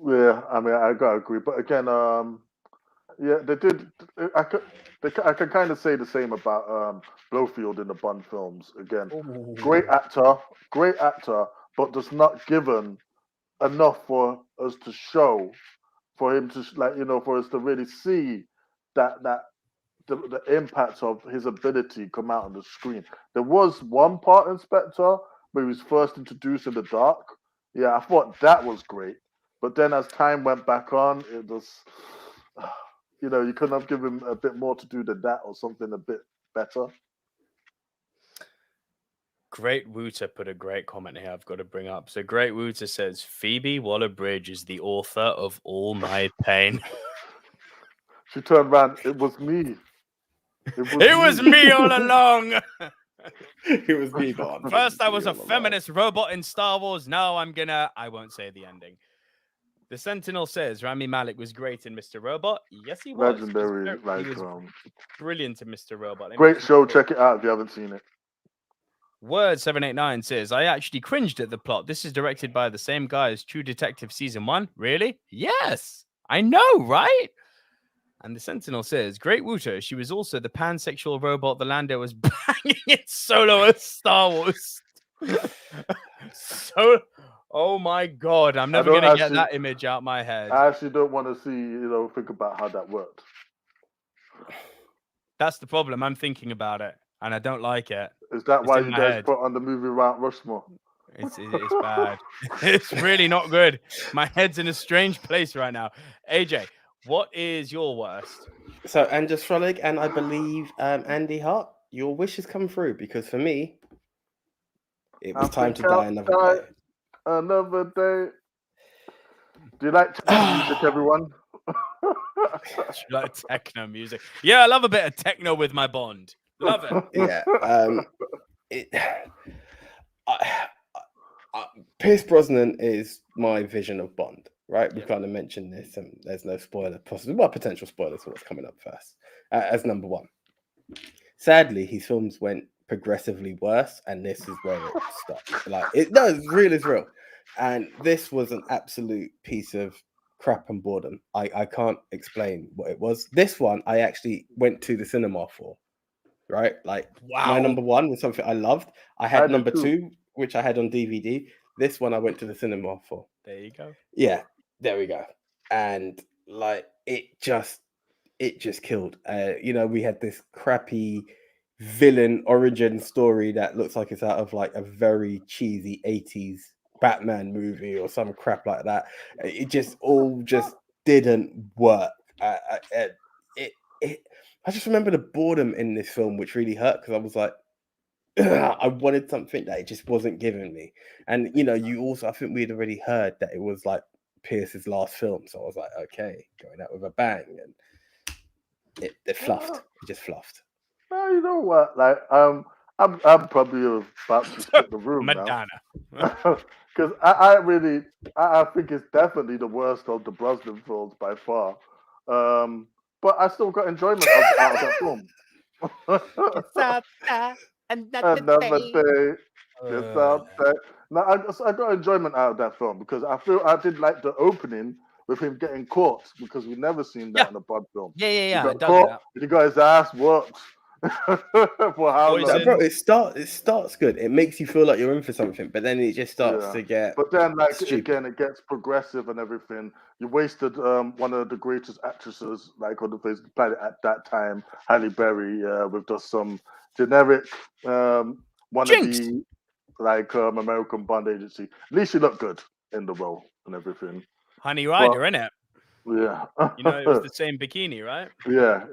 Yeah, I mean, I gotta agree. But again, they did. I can kind of say the same about Blowfield in the Bond films. Again, great actor, but does not given enough for us to show, for him to for us to really see that the impact of his ability come out on the screen. There was one part in Spectre where he was first introduced in the dark. Yeah, I thought that was great. But then as time went back on, it was, you couldn't have given him a bit more to do than that or something a bit better. Great Wooter put a great comment here I've got to bring up. So Great Wooter says, Phoebe Waller-Bridge is the author of all my pain. She turned around, it was me. It was me all along. It was me, but First, I was a feminist robot in Star Wars. Now I won't say the ending. The Sentinel says Rami Malek was great in Mr. Robot. Yes, he was. Legendary. He was brilliant in Mr. Robot. Great show. Check it out if you haven't seen it. Word 789 says, I actually cringed at the plot. This is directed by the same guy as True Detective Season 1. Really? Yes. I know, right? And the Sentinel says, great Wuto. She was also the pansexual robot the Lando was banging in Solo as Star Wars. Oh my God. I'm never going to get that image out my head. I actually don't want to see, think about how that worked. That's the problem. I'm thinking about it and I don't like it. Is that why you guys put on the movie Mount Rushmore? It's bad. It's really not good. My head's in a strange place right now. AJ, what is your worst? So, Andrew Frolig and I believe Andy Hart, your wish has come through because for me, it was time to die another day. Another day. Do you like techno music, everyone? Do you like techno music? Yeah, I love a bit of techno with my Bond. Love it. Yeah. Pierce Brosnan is my vision of Bond, right? We've kind of mentioned this, and there's no spoiler possible. Well, potential spoilers for what's coming up first. As number one. Sadly, his films went progressively worse, and this is where it stopped. It's real is real. And this was an absolute piece of crap and boredom. I can't explain what it was. This one, I actually went to the cinema for. Right, my number one was something I loved. I had number two, which I had on DVD. This one I went to the cinema for. There you go. Yeah, there we go. And it just killed. We had this crappy villain origin story that looks like it's out of a very cheesy 80s Batman movie or some crap like that. It just didn't work. I just remember the boredom in this film, which really hurt because I was like, I wanted something that it just wasn't giving me. And, I think we'd already heard that it was Pierce's last film. So I was like, okay, going out with a bang. And it fluffed. It just fluffed. Well, you know what? I'm probably about to split the room Madonna. now. Because I think it's definitely the worst of the Brosnan films by far. But I still got enjoyment out of that film. Another day. No, I got enjoyment out of that film because I feel I did like the opening with him getting caught because we've never seen that in a Bond film. Yeah. He got caught, he got his ass whooped. For how long? Bro, it starts good. It makes you feel like you're in for something, but then it just starts to get. But then, again, it gets progressive and everything. You wasted one of the greatest actresses, on the face of the planet at that time, Halle Berry, with just some generic wannabe American Bond agency. At least she looked good in the role and everything. Honey Rider, innit? Yeah. It was the same bikini, right? Yeah.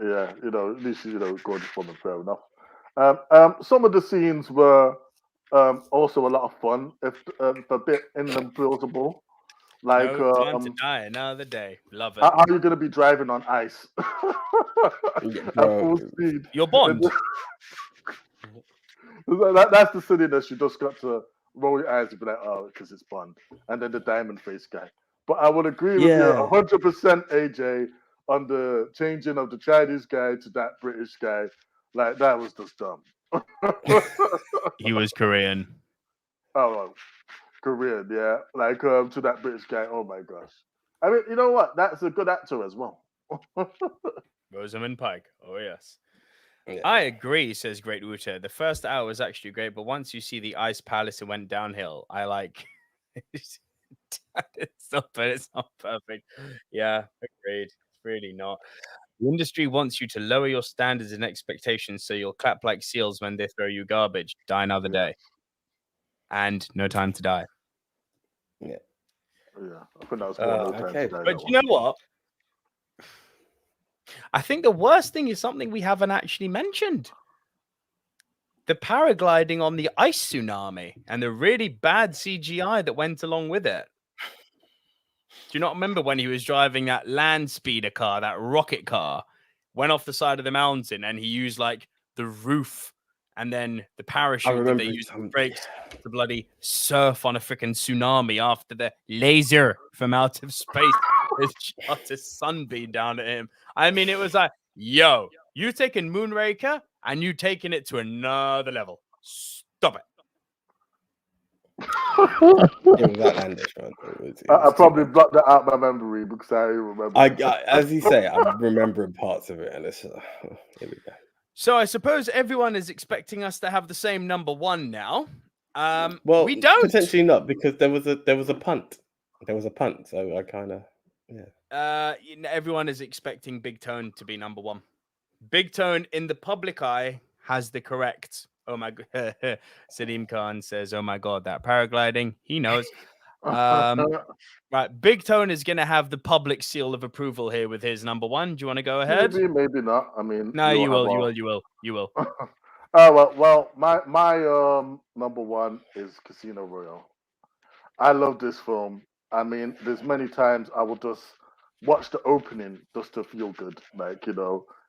At least gorgeous woman, fair enough. Some of the scenes were also a lot of fun, if a bit implausible. No Time to Die, another day. Love it. How are you going to be driving on ice at full speed? You're Bond. That's the silliness. You just got to roll your eyes and be like, oh, because it's Bond. And then the diamond face guy. But I would agree with you 100%, AJ, on the changing of the Chinese guy to that British guy. That was just dumb. He was Korean. Oh, Korean, yeah. To that British guy. Oh, my gosh. I mean, you know what? That's a good actor as well. Rosamund Pike. Oh, yes. Yeah. I agree, says Great Wuta. The first hour was actually great, but once you see the Ice Palace, it went downhill. I like... It's not perfect. Yeah, agreed. It's really not. The industry wants you to lower your standards and expectations so you'll clap like seals when they throw you garbage. Die another day. And No Time to Die. Yeah, I think that was No Time to Die. But you know what? I think the worst thing is something we haven't actually mentioned. The paragliding on the ice tsunami and the really bad CGI that went along with it. Do you not remember when he was driving that land speeder car, that rocket car, went off the side of the mountain and he used like the roof and then the parachute that remember they used for brakes to bloody surf on a freaking tsunami after the laser from out of space has shot a sunbeam down at him. I mean, it was like, yo, you taking Moonraker and you taking it to another level. Stop it. It was outlandish, man. I probably blocked that out my memory because I remember. As you say, I'm remembering parts of it, and it's here we go. So I suppose everyone is expecting us to have the same number one now. Well, we don't. Potentially not, because there was a punt. There was a punt, so I kind of everyone is expecting Big Tone to be number one. Big Tone in the public eye has the correct. Oh my god. Salim Khan says, oh my god, that paragliding. He knows. Right. Big Tone is going to have the public seal of approval here with his number one. Do you want to go ahead? Maybe not. I mean, no, you will. Well, my number one is Casino Royale. I love this film. I mean, there's many times I will just watch the opening just to feel good. Like,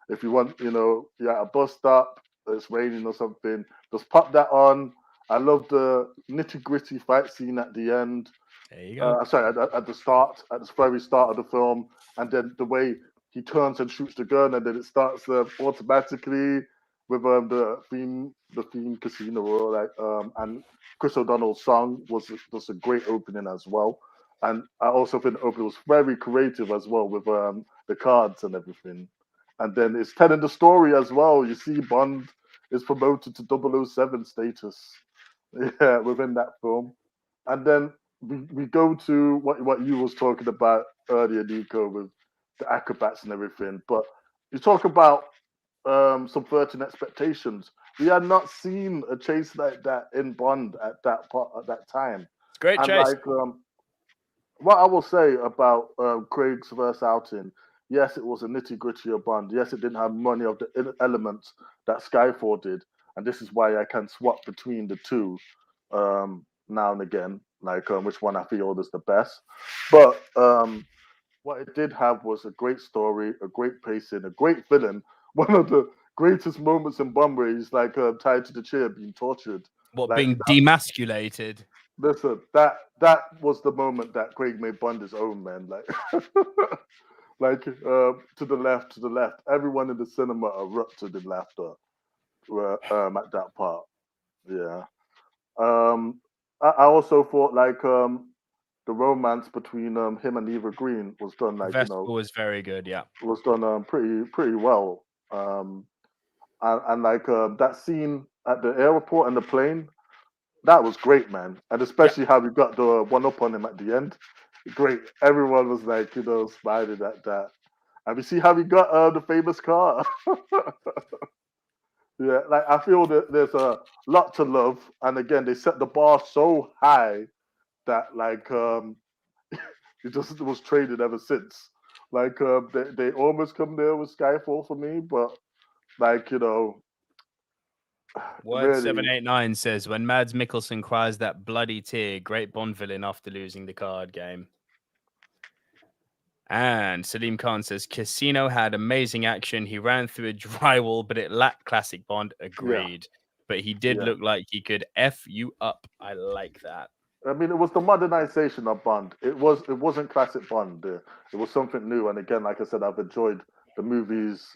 if you want, you're at a bus stop, it's raining or something, just pop that on. I love the nitty-gritty fight scene at the end. There you go. Sorry, at the very start of the film, and then the way he turns and shoots the gun, and then it starts automatically with the theme Casino Royale, and Chris O'Donnell's song was a great opening as well. And I also think the opening was very creative as well with the cards and everything. And then it's telling the story as well. You see Bond is promoted to 007 status within that film. And then we go to what you was talking about earlier, Nico, with the acrobats and everything. But you talk about subverting expectations. We had not seen a chase like that in Bond at that time. Great chase. Like, what I will say about Craig's first outing, yes, it was a nitty-gritty of Bond. Yes, it didn't have many of the elements that Skyfall did. And this is why I can swap between the two now and again, like which one I feel is the best. But what it did have was a great story, a great pacing, a great villain. One of the greatest moments in Bond where he's like tied to the chair being tortured. What, like, being demasculated? Listen, that was the moment that Craig made Bond his own, man. Like, to the left. Everyone in the cinema erupted in laughter at that part. Yeah. I also thought like the romance between him and Eva Green was done like Vesper was very good. Yeah, was done pretty well. And like that scene at the airport and the plane, that was great, man. And especially how we got the one up on him at the end. Great. Everyone was like, smiling at that. And we see how we got the famous car. Yeah, like I feel that there's a lot to love. And again, they set the bar so high that like it just was traded ever since. Like they almost come there with Skyfall for me, but like, Word really, 789 says, when Mads Mikkelsen cries that bloody tear, great Bond villain after losing the card game. And Salim Khan says, Casino had amazing action. He ran through a drywall, but it lacked classic Bond. Agreed. Yeah. But he did look like he could F you up. I like that. I mean, it was the modernization of Bond. It wasn't classic Bond. It was something new. And again, like I said, I've enjoyed the movies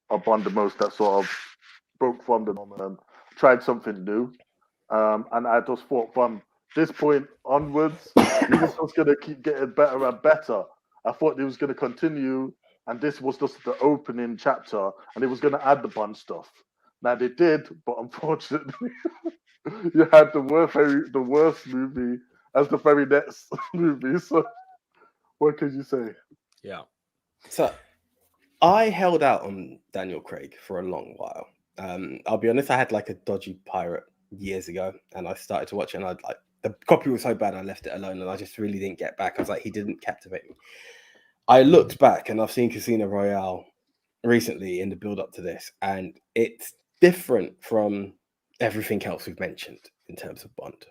of Bond the most that sort of broke from the norm and tried something new. And I just thought from this point onwards, he was just going to keep getting better and better. I thought he was going to continue, and this was just the opening chapter, and he was going to add the Bond stuff. Now they did, but unfortunately, you had the worst movie as the very next movie. So, what could you say? Yeah. So, I held out on Daniel Craig for a long while. I'll be honest, I had like a dodgy pirate years ago, and I started to watch it, and I'd like. The copy was so bad, I left it alone, and I just really didn't get back. I was like, he didn't captivate me. I looked back, and I've seen Casino Royale recently in the build-up to this, and it's different from everything else we've mentioned in terms of Bond.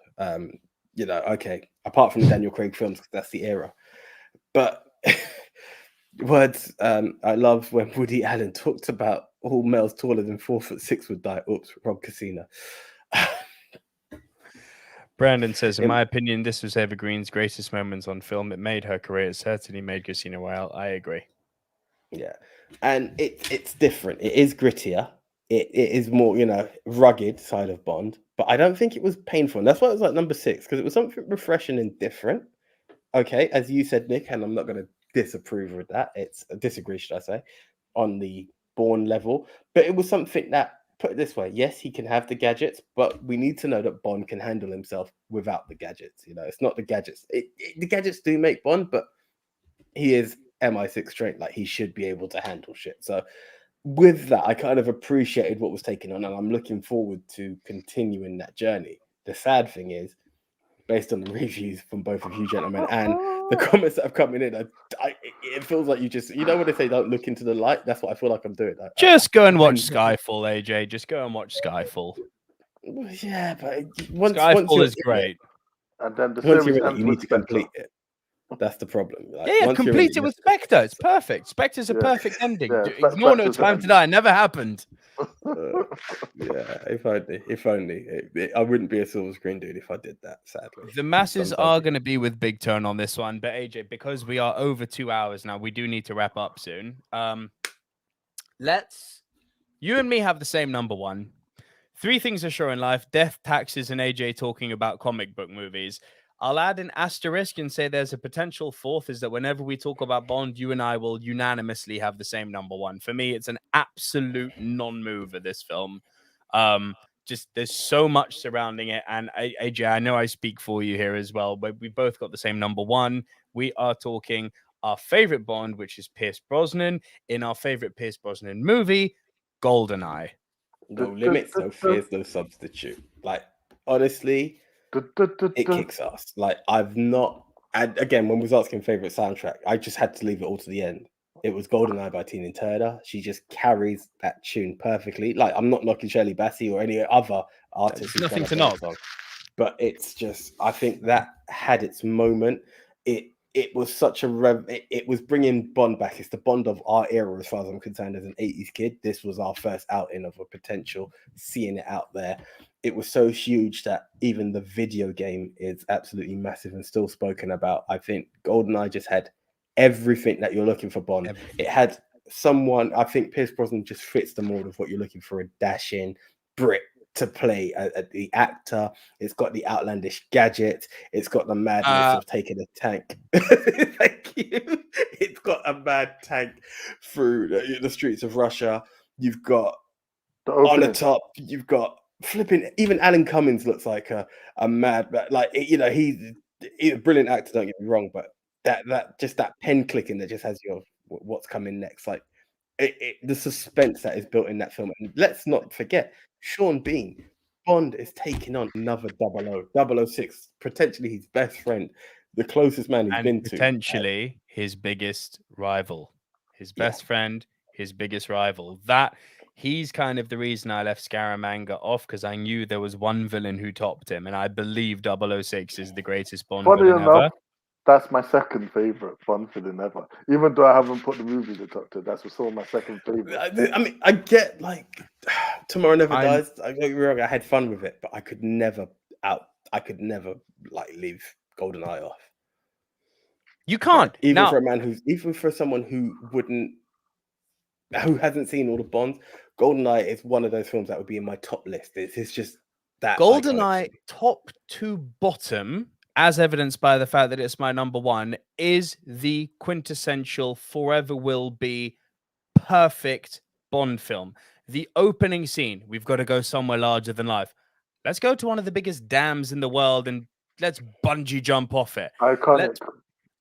Okay, apart from the Daniel Craig films, that's the era. But Words. I love when Woody Allen talked about all males taller than 4'6" would die. Oops, Rob Casino. Brandon says, in my opinion, this was Eva Green's greatest moments on film. It made her career. It certainly made Casino Royale. I agree. Yeah, and it's different. It is grittier. It is more, rugged side of Bond. But I don't think it was painful. And that's why it was like number 6, because it was something refreshing and different. Okay, as you said, Nick, and I'm not going to disapprove with that. It's disagree, should I say, on the Bourne level. But it was something that, put it this way, yes, he can have the gadgets, but we need to know that Bond can handle himself without the gadgets. It's not the gadgets. The gadgets do make Bond, but he is MI6 straight. Like, he should be able to handle shit. So with that, I kind of appreciated what was taken on, and I'm looking forward to continuing that journey. The sad thing is, based on the reviews from both of you gentlemen and the comments that have come in, it feels like you just, when they say don't look into the light, that's what I feel like I'm doing. Just go and watch Skyfall, AJ. Just go and watch Skyfall. Yeah, but once Skyfall is great. And then the once series you're in it, you need to Spectre. complete it. That's the problem. Like, complete it with Spectre. It's perfect. Spectre's a perfect ending. Ignore No Time to Die. Never happened. Yeah, if only. I wouldn't be a silver screen dude if I did that, sadly. The masses are going to be with Big Tone on this one, but AJ, because we are over 2 hours now, we do need to wrap up soon. You and me have the same number one. 3 things are sure in life: death, taxes, and AJ talking about comic book movies. I'll add an asterisk and say there's a potential 4th, is that whenever we talk about Bond, you and I will unanimously have the same number one. For me, it's an absolute non-mover, this film. Just there's so much surrounding it. And AJ, I know I speak for you here as well, but we both got the same number one. We are talking our favorite Bond, which is Pierce Brosnan, in our favorite Pierce Brosnan movie, GoldenEye. No limits, no fears, no substitute. Like, honestly, it kicks ass. Like, I've not, and again, when we was asking favorite soundtrack, I just had to leave it all to the end. It was GoldenEye by Tina Turner. She just carries that tune perfectly. Like, I'm not knocking Shirley Bassey or any other artist. There's nothing to knock. But it's just, I think that had its moment. It was such a it was bringing Bond back. It's the Bond of our era, as far as I'm concerned. As an 80s kid, this was our first outing of a potential seeing it out there. It was so huge that even the video game is absolutely massive and still spoken about. I think GoldenEye just had everything that you're looking for Bond. It had someone, I think Pierce Brosnan just fits the mold of what you're looking for: a dashing Brit to play the actor. It's got the outlandish gadget. It's got the madness of taking a tank. Thank you. It's got a mad tank through the streets of Russia. You've got on the top, you've got flipping, even Alan Cummings looks like a mad, like, he's a brilliant actor, don't get me wrong, but that just that pen clicking that just has your what's coming next, like the suspense that is built in that film. And let's not forget, Sean Bean, Bond is taking on another 006, potentially his best friend, the closest man he's been to. Potentially his biggest rival. His best friend, his biggest rival. That he's kind of the reason I left Scaramanga off, because I knew there was one villain who topped him, and I believe 006 is the greatest Bond villain ever. That's my second favorite Bond villain ever. Even though I haven't put the movie the Doctor, that's still my second favorite. I mean, I get like Tomorrow Never Dies. I don't get me wrong, I had fun with it, but I could never like leave GoldenEye off. You can't. Even for someone who hasn't seen all the Bonds, GoldenEye is one of those films that would be in my top list. It's just that GoldenEye top to bottom, as evidenced by the fact that it's my number one, is the quintessential, forever will be perfect Bond film. The opening scene, we've got to go somewhere larger than life. Let's go to one of the biggest dams in the world and let's bungee jump off it. Iconic.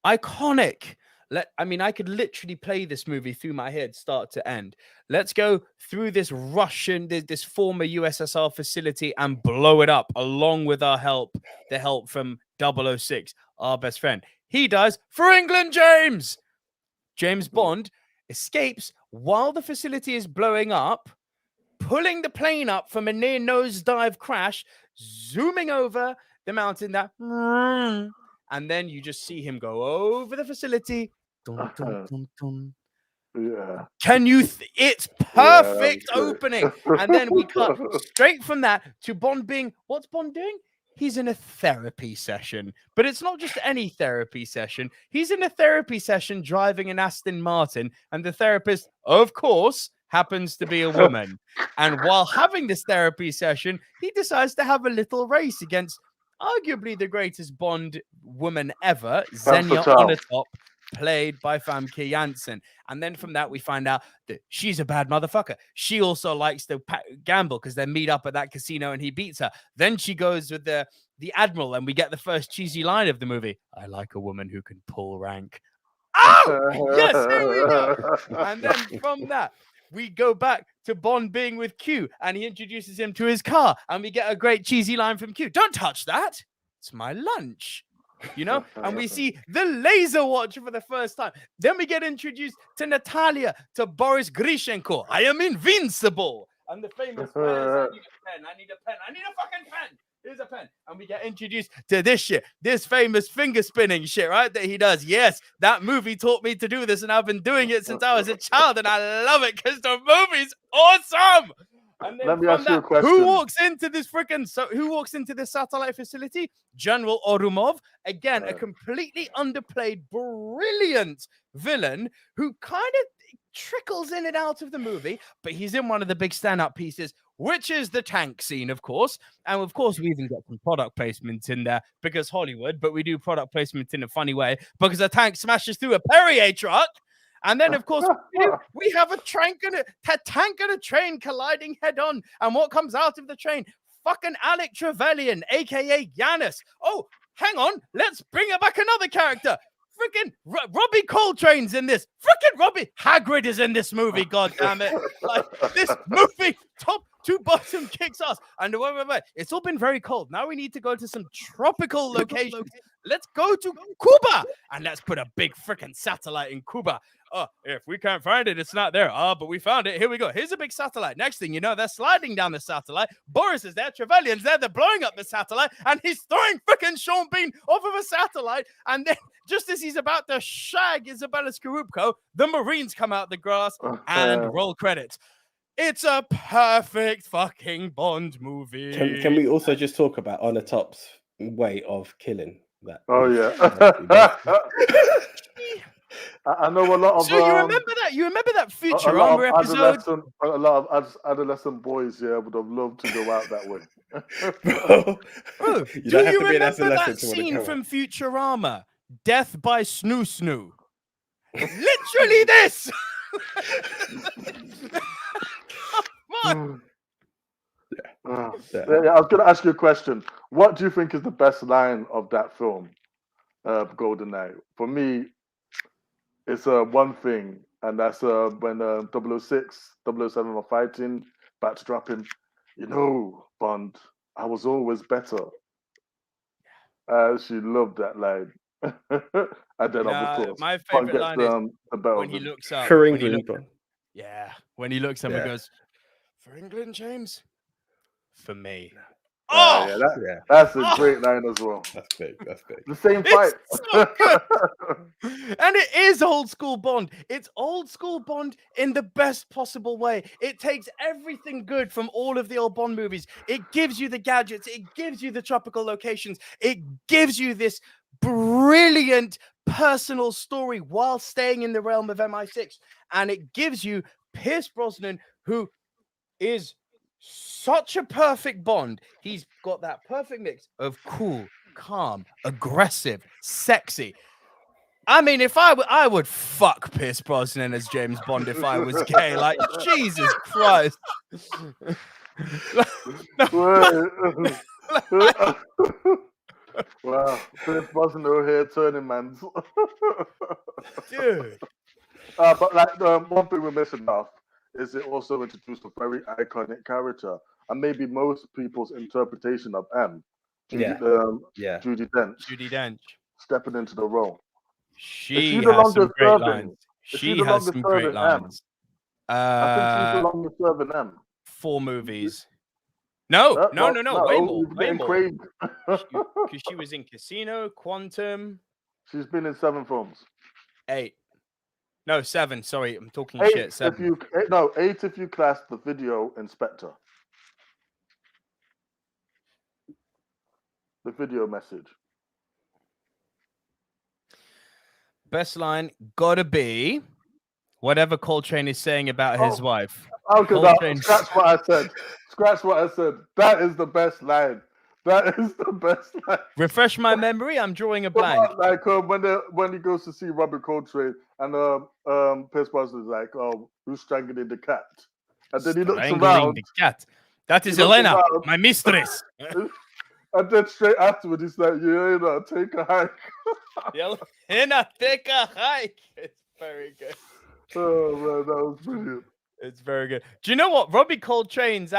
I could literally play this movie through my head, start to end. Let's go through this this former USSR facility and blow it up, along with the help from 006, our best friend. He dies for England, James! James Bond escapes while the facility is blowing up, pulling the plane up from a near nosedive crash, zooming over the mountain, and then you just see him go over the facility, Dun, dun, dun, dun. Yeah. Can you? It's Yeah, perfect that was opening, great. and then we cut straight from that to Bond being. What's Bond doing? He's in a therapy session, but it's not just any therapy session. He's in a therapy session driving an Aston Martin, and the therapist, of course, happens to be a woman. And while having this therapy session, he decides to have a little race against arguably the greatest Bond woman ever, Xenia Onatopp, played by Famke Janssen. And then from that, we find out that she's a bad motherfucker. She also likes to gamble because they meet up at that casino and he beats her. Then she goes with the Admiral and we get the first cheesy line of the movie. I like a woman who can pull rank. Oh, yes, here we go. And then from that, we go back to Bond being with Q and he introduces him to his car and we get a great cheesy line from Q. Don't touch that. It's my lunch. You know, and we see the laser watch for the first time. Then we get introduced to Natalia, to Boris Grishenko. I am invincible. And the famous I need a pen. I need a pen. I need a fucking pen. Here's a pen. And we get introduced to this shit, this famous finger spinning shit, right? That he does. Yes, that movie taught me to do this, and I've been doing it since I was a child, and I love it because the movie's awesome. And then let me ask you a question. Who walks into this satellite facility? General Orumov. Again, a completely underplayed, brilliant villain who kind of trickles in and out of the movie, but he's in one of the big stand-up pieces, which is the tank scene, of course. And of course, we even get some product placement in there because Hollywood, but we do product placement in a funny way because a tank smashes through a Perrier truck. And then, of course, we have a tank and a train colliding head-on. And what comes out of the train? Fucking Alec Trevelyan, a.k.a. Yanis. Oh, hang on. Let's bring back another character. Freaking Robbie Coltrane's in this. Freaking Robbie Hagrid is in this movie, goddammit. Like, this movie, top to bottom, kicks ass. And wait. It's all been very cold. Now we need to go to some tropical locations. Let's go to Cuba. And let's put a big freaking satellite in Cuba. Oh, if we can't find it, it's not there. Oh, but we found it. Here we go. Here's a big satellite. Next thing you know, they're sliding down the satellite. Boris is there. Trevelyan's there. They're blowing up the satellite. And he's throwing freaking Sean Bean off of a satellite. And then just as he's about to shag Isabella Scorupco, the Marines come out the grass and roll credits. It's a perfect fucking Bond movie. Can we also just talk about Onatopp's way of killing that? Oh, yeah. I know a lot of. So you remember that? You remember that Futurama episode? A lot of adolescent boys, would have loved to go out that way. Bro, do you remember that scene from Futurama? Death by Snoo Snoo. Literally this. Come on. I was going to ask you a question. What do you think is the best line of that film, GoldenEye? For me, it's one thing, and that's when 006, 007 are fighting, about to drop him. You know, Bond, I was always better. She loved that line. And then, of course, my favorite line is when he looks up. For England, when he looks up and goes, "For England, James? For me." That's a great line as well. That's big. The same fight. So good. And it is old school Bond. It's old school Bond in the best possible way. It takes everything good from all of the old Bond movies. It gives you the gadgets. It gives you the tropical locations. It gives you this brilliant personal story while staying in the realm of MI6. And it gives you Pierce Brosnan, who is such a perfect Bond. He's got that perfect mix of cool, calm, aggressive, sexy. I mean, if I would fuck Pierce Brosnan as James Bond if I was gay. Like, Jesus Christ. Wow, Pierce Brosnan over here turning man. Dude. But like one thing we're missing off is it also introduced a very iconic character, and maybe most people's interpretation of M. Judi Dench. Stepping into the role. She has some great lines. She has some great lines. I think she's the longest serving M. 4 movies. No. Way more. Because she was in Casino, Quantum. She's been in 7 films. 8. No, 7. Sorry, I'm talking 8 shit. 7. if you eight if you class the video inspector. The video message. Best line gotta be whatever Coltrane is saying about his wife. Okay, Coltrane. scratch what I said. Scratch what I said. That is the best line. That is the best line. Refresh my memory. I'm drawing a blank. Like when he goes to see Robert Coltrane and Pierce Brosnan is like, "Oh, who's strangling the cat?" And then he looks Strangling around. the cat. That is He looks Elena, around. my mistress. And then straight afterwards, he's like, "Yeah, take a hike." Elena, take a hike. It's very good. Oh man, that was brilliant. It's very good. Do you know what? Robbie Coltrane's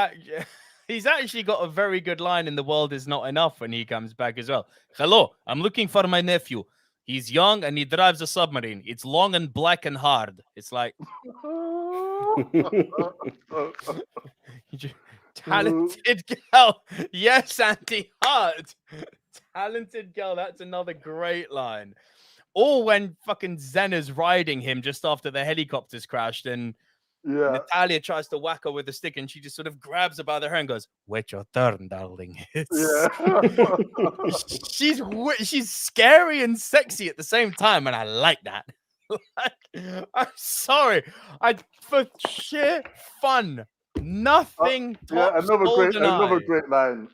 he's actually got a very good line in The World Is Not Enough when he comes back as well. Hello, I'm looking for my nephew. He's young and he drives a submarine. It's long and black and hard. It's like talented girl. Yes, Andy Hart. Talented girl. That's another great line. Or when fucking Zena's riding him just after the helicopters crashed and Natalia tries to whack her with a stick and she just sort of grabs her by the hair and goes, "Wait your turn, darling." She's scary and sexy at the same time, and I like that. I'm sorry. For sheer fun. Nothing. Another great line.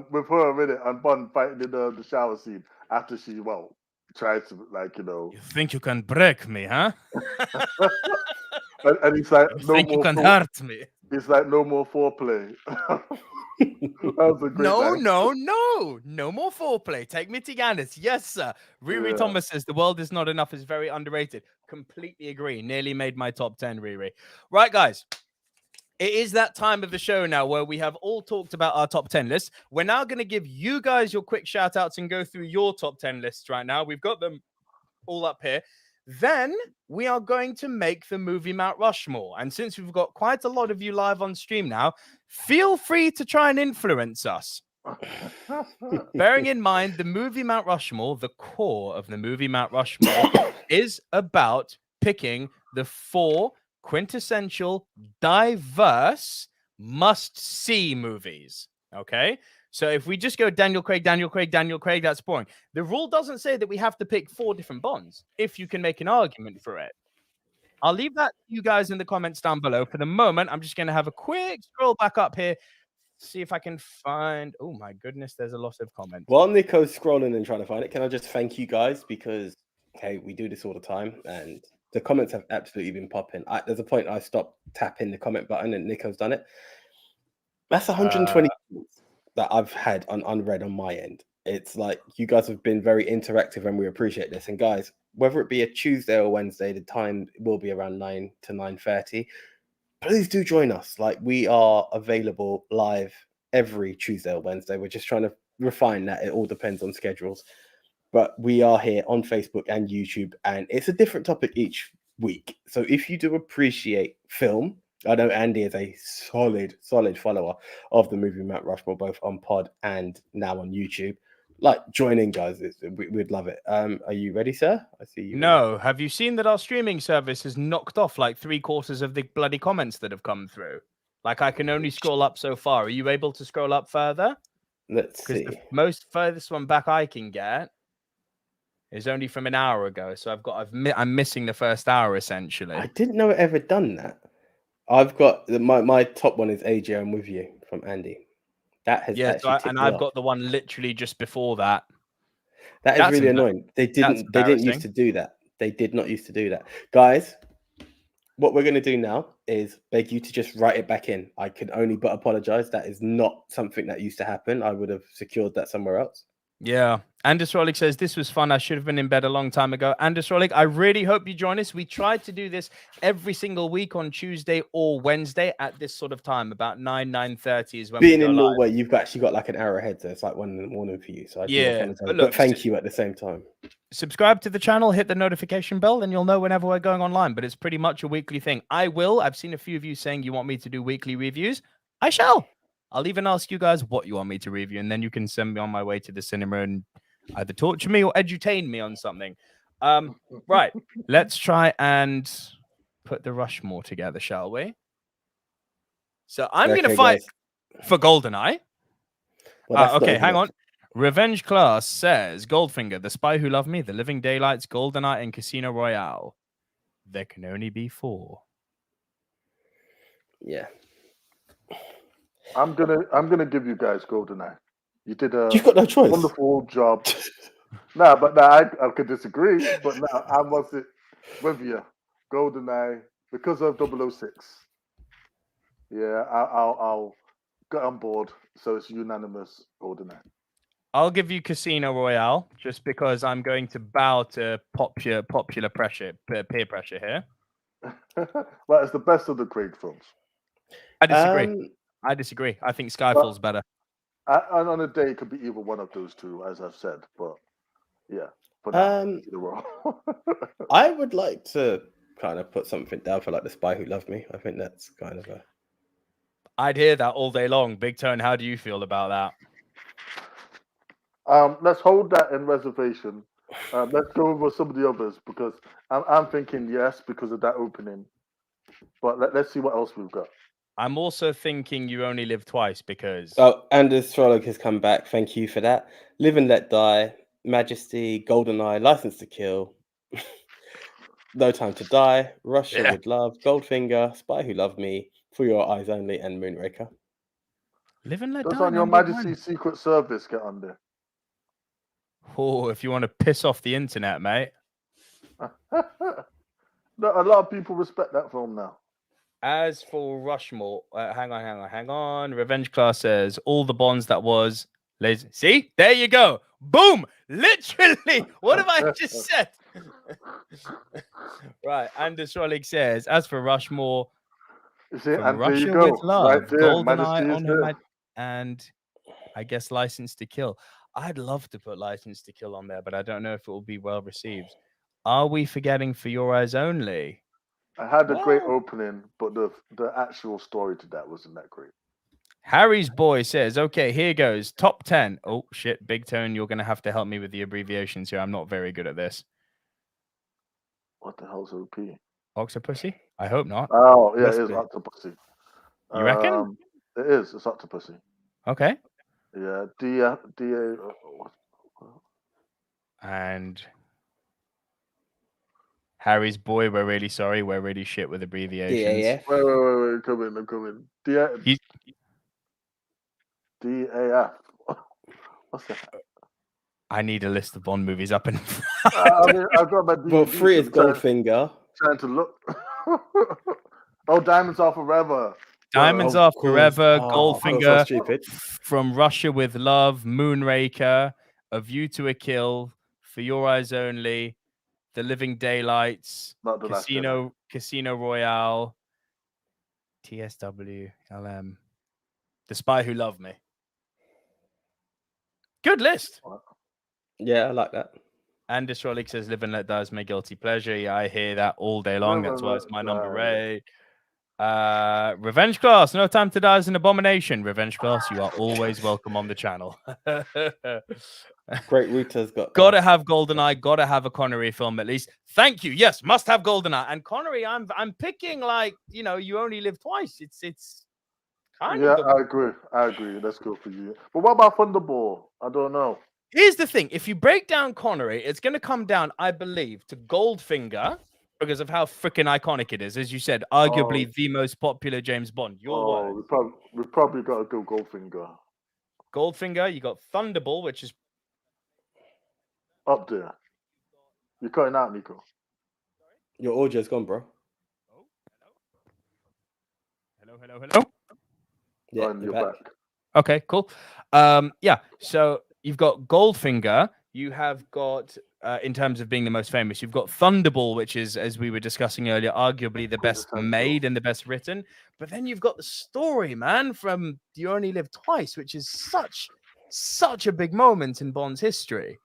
With her in it and Bond fighting in the shower scene after she tries to You think you can break me, huh? and he's like, "You think you can hurt me?" It's like no more foreplay. That was a great line. No more foreplay. Take me to Giannis. Yes, sir. Riri Thomas says The World Is Not Enough is very underrated. Completely agree. Nearly made my top 10, Riri. Right, guys. It is that time of the show now where we have all talked about our top 10 lists. We're now going to give you guys your quick shout outs and go through your top 10 lists right now. We've got them all up here. Then we are going to make the movie Mount Rushmore. And since we've got quite a lot of you live on stream now, feel free to try and influence us. Bearing in mind, the movie Mount Rushmore, the core of the movie Mount Rushmore, is about picking the 4 quintessential, diverse, must-see movies. Okay? So if we just go Daniel Craig, that's boring. The rule doesn't say that we have to pick 4 different Bonds, if you can make an argument for it. I'll leave that to you guys in the comments down below. For the moment, I'm just going to have a quick scroll back up here, see if I can find... Oh my goodness, there's a lot of comments. While Nico's scrolling and trying to find it, can I just thank you guys? Because, hey, we do this all the time, and the comments have absolutely been popping. There's a point I stopped tapping the comment button, and Nico's done it. That's 120 that I've had unread on my end. It's like you guys have been very interactive, and we appreciate this. And guys, whether it be a Tuesday or Wednesday, the time will be around 9 to 9:30. Please do join us. Like, we are available live every Tuesday or Wednesday. We're just trying to refine that. It all depends on schedules. But we are here on Facebook and YouTube, and it's a different topic each week. So if you do appreciate film, I know Andy is a solid follower of the movie Mount Rushmore, both on pod and now on YouTube. Like, join in, guys. We'd love it. Are you ready, sir? I see you. No. Have you seen that our streaming service has knocked off like 3/4 of the bloody comments that have come through? Like, I can only scroll up so far. Are you able to scroll up further? Let's see. The most furthest one back I can get is only from an hour ago. So I'm missing the first hour, essentially. I didn't know it ever done that. I've got my top one is AJ, I'm with you, from Andy. That has I've got the one literally just before that. That's really annoying. They didn't used to do that. They did not used to do that. Guys, what we're going to do now is beg you to just write it back in. I can only but apologize. That is not something that used to happen. I would have secured that somewhere else. Yeah. Anders Rolik says, this was fun. I should have been in bed a long time ago. Anders Rolik, I really hope you join us. We tried to do this every single week on Tuesday or Wednesday at this sort of time, about 9:30 is when being in Norway, you've actually got like an hour ahead, so it's like 1 in the morning for you. So but thank you at the same time. Subscribe to the channel, hit the notification bell, and you'll know whenever we're going online. But it's pretty much a weekly thing. I've seen a few of you saying you want me to do weekly reviews. I shall. I'll even ask you guys what you want me to review, and then you can send me on my way to the cinema and either torture me or edutain me on something. Right. Let's try and put the Rushmore together, shall we? So I'm going to fight for GoldenEye. Well, Okay, hang on. Revenge Class says Goldfinger, The Spy Who Loved Me, The Living Daylights, GoldenEye, and Casino Royale. There can only be 4. Yeah. I'm gonna give you guys GoldenEye. You did a You've got no choice. wonderful job. I could disagree, but now I must it with you. GoldenEye because of 006. Yeah, I'll get on board. So it's unanimous GoldenEye. I'll give you Casino Royale just because I'm going to bow to popular pressure, peer pressure here. Well, it's the best of the Craig films. I disagree. I think Skyfall's better. And on a day, it could be either one of those two, as I've said. But yeah, for now, I would like to kind of put something down for like The Spy Who Loved Me. I think that's kind of a. I'd hear that all day long. Big Tone, how do you feel about that? Let's hold that in reservation. Let's go over some of the others because I'm thinking yes because of that opening. But let's see what else we've got. I'm also thinking You Only Live Twice because... Oh, Anders Trolloc has come back. Thank you for that. Live and Let Die, Majesty, GoldenEye, License to Kill, No Time to Die, Russia with Love, Goldfinger, Spy Who Loved Me, For Your Eyes Only, and Moonraker. Live and Let Die. Does on Your Majesty's Secret Service get on there? Oh, if you want to piss off the internet, mate. No, a lot of people respect that film now. As for Rushmore, hang on. Revenge Class says all the Bonds that was. See, there you go. Boom! Literally, what have I just said? Right, Anders Rolig says, as for Rushmore, from Russia with Love, right GoldenEye on her, and I guess License to Kill. I'd love to put License to Kill on there, but I don't know if it will be well received. Are we forgetting For Your Eyes Only? I had a great opening, but the actual story to that wasn't that great. Harry's boy says, okay, here goes. Top 10. Oh, shit. Big Tone, you're going to have to help me with the abbreviations here. I'm not very good at this. What the hell's OP? Octopussy? I hope not. Oh, yeah, it is Octopussy. You reckon? It is. It's Octopussy. Okay. Yeah. D-A... And... Harry's boy, we're really sorry. We're really shit with abbreviations. DAF. Wait. I'm coming. DAF. What's that? I need a list of Bond movies up and. I've got my DVD. Well, 3 is Goldfinger. Trying to look. Oh, Diamonds Are Forever. Diamonds Are Forever, Goldfinger, so stupid. From Russia with Love, Moonraker, A View to a Kill, For Your Eyes Only, The Living Daylights, Casino Royale, TSW, LM, The Spy Who Loved Me. Good list. Yeah, I like that. And Disrolik says, Live and Let Die is my guilty pleasure. Yeah, I hear that all day long. That's why it's my number 8. Revenge Class, No Time to Die is an abomination. Revenge Class, you are always welcome on the channel. Great Rita's got. Gotta have GoldenEye. Gotta have a Connery film at least. Thank you. Yes, must have GoldenEye and Connery. I'm picking You Only Live Twice. It's kind of. I agree. Let's go for you. But what about Thunderball? I don't know. Here's the thing: if you break down Connery, it's going to come down, I believe, to Goldfinger because of how freaking iconic it is. As you said, arguably the most popular James Bond. Your word. We've probably got to go Goldfinger. Goldfinger. You got Thunderball, which is up there. You're cutting out, Nico. Your audio's gone, bro. Oh, hello. Yeah, you're back. Okay, cool. So you've got Goldfinger. You have got, in terms of being the most famous, you've got Thunderball, which is, as we were discussing earlier, arguably the best made and the best written. But then you've got the story, man, from You Only Live Twice, which is such a big moment in Bond's history.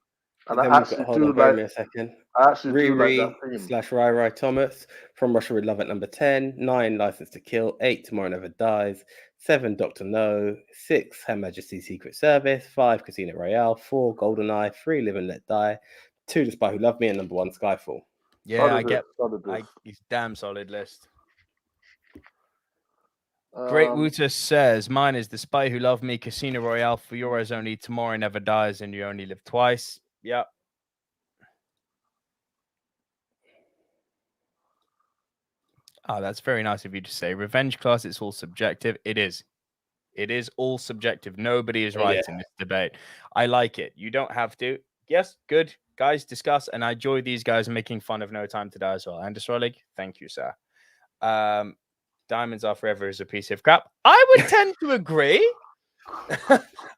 And I actually do like. A second. I actually Riri do like that theme. / Rai Thomas, From Russia with Love at number 10, 9, License to Kill, 8, Tomorrow Never Dies, 7, Dr. No, 6, Her Majesty's Secret Service, 5, Casino Royale, 4, GoldenEye, 3, Live and Let Die, 2, The Spy Who Loved Me, and number 1, Skyfall. Yeah, Solid list. it's damn solid list. Great Wouter says, mine is The Spy Who Loved Me, Casino Royale, For Your Eyes Only, Tomorrow Never Dies, and You Only Live Twice. Yep. Oh, that's very nice of you to say. Revenge class, it's all subjective. It is. It is all subjective. Nobody is right in this debate. I like it. You don't have to. Yes, good. Guys, discuss. And I enjoy these guys making fun of No Time to Die as well. Anders Rollig, thank you, sir. Diamonds Are Forever is a piece of crap. I would tend to agree.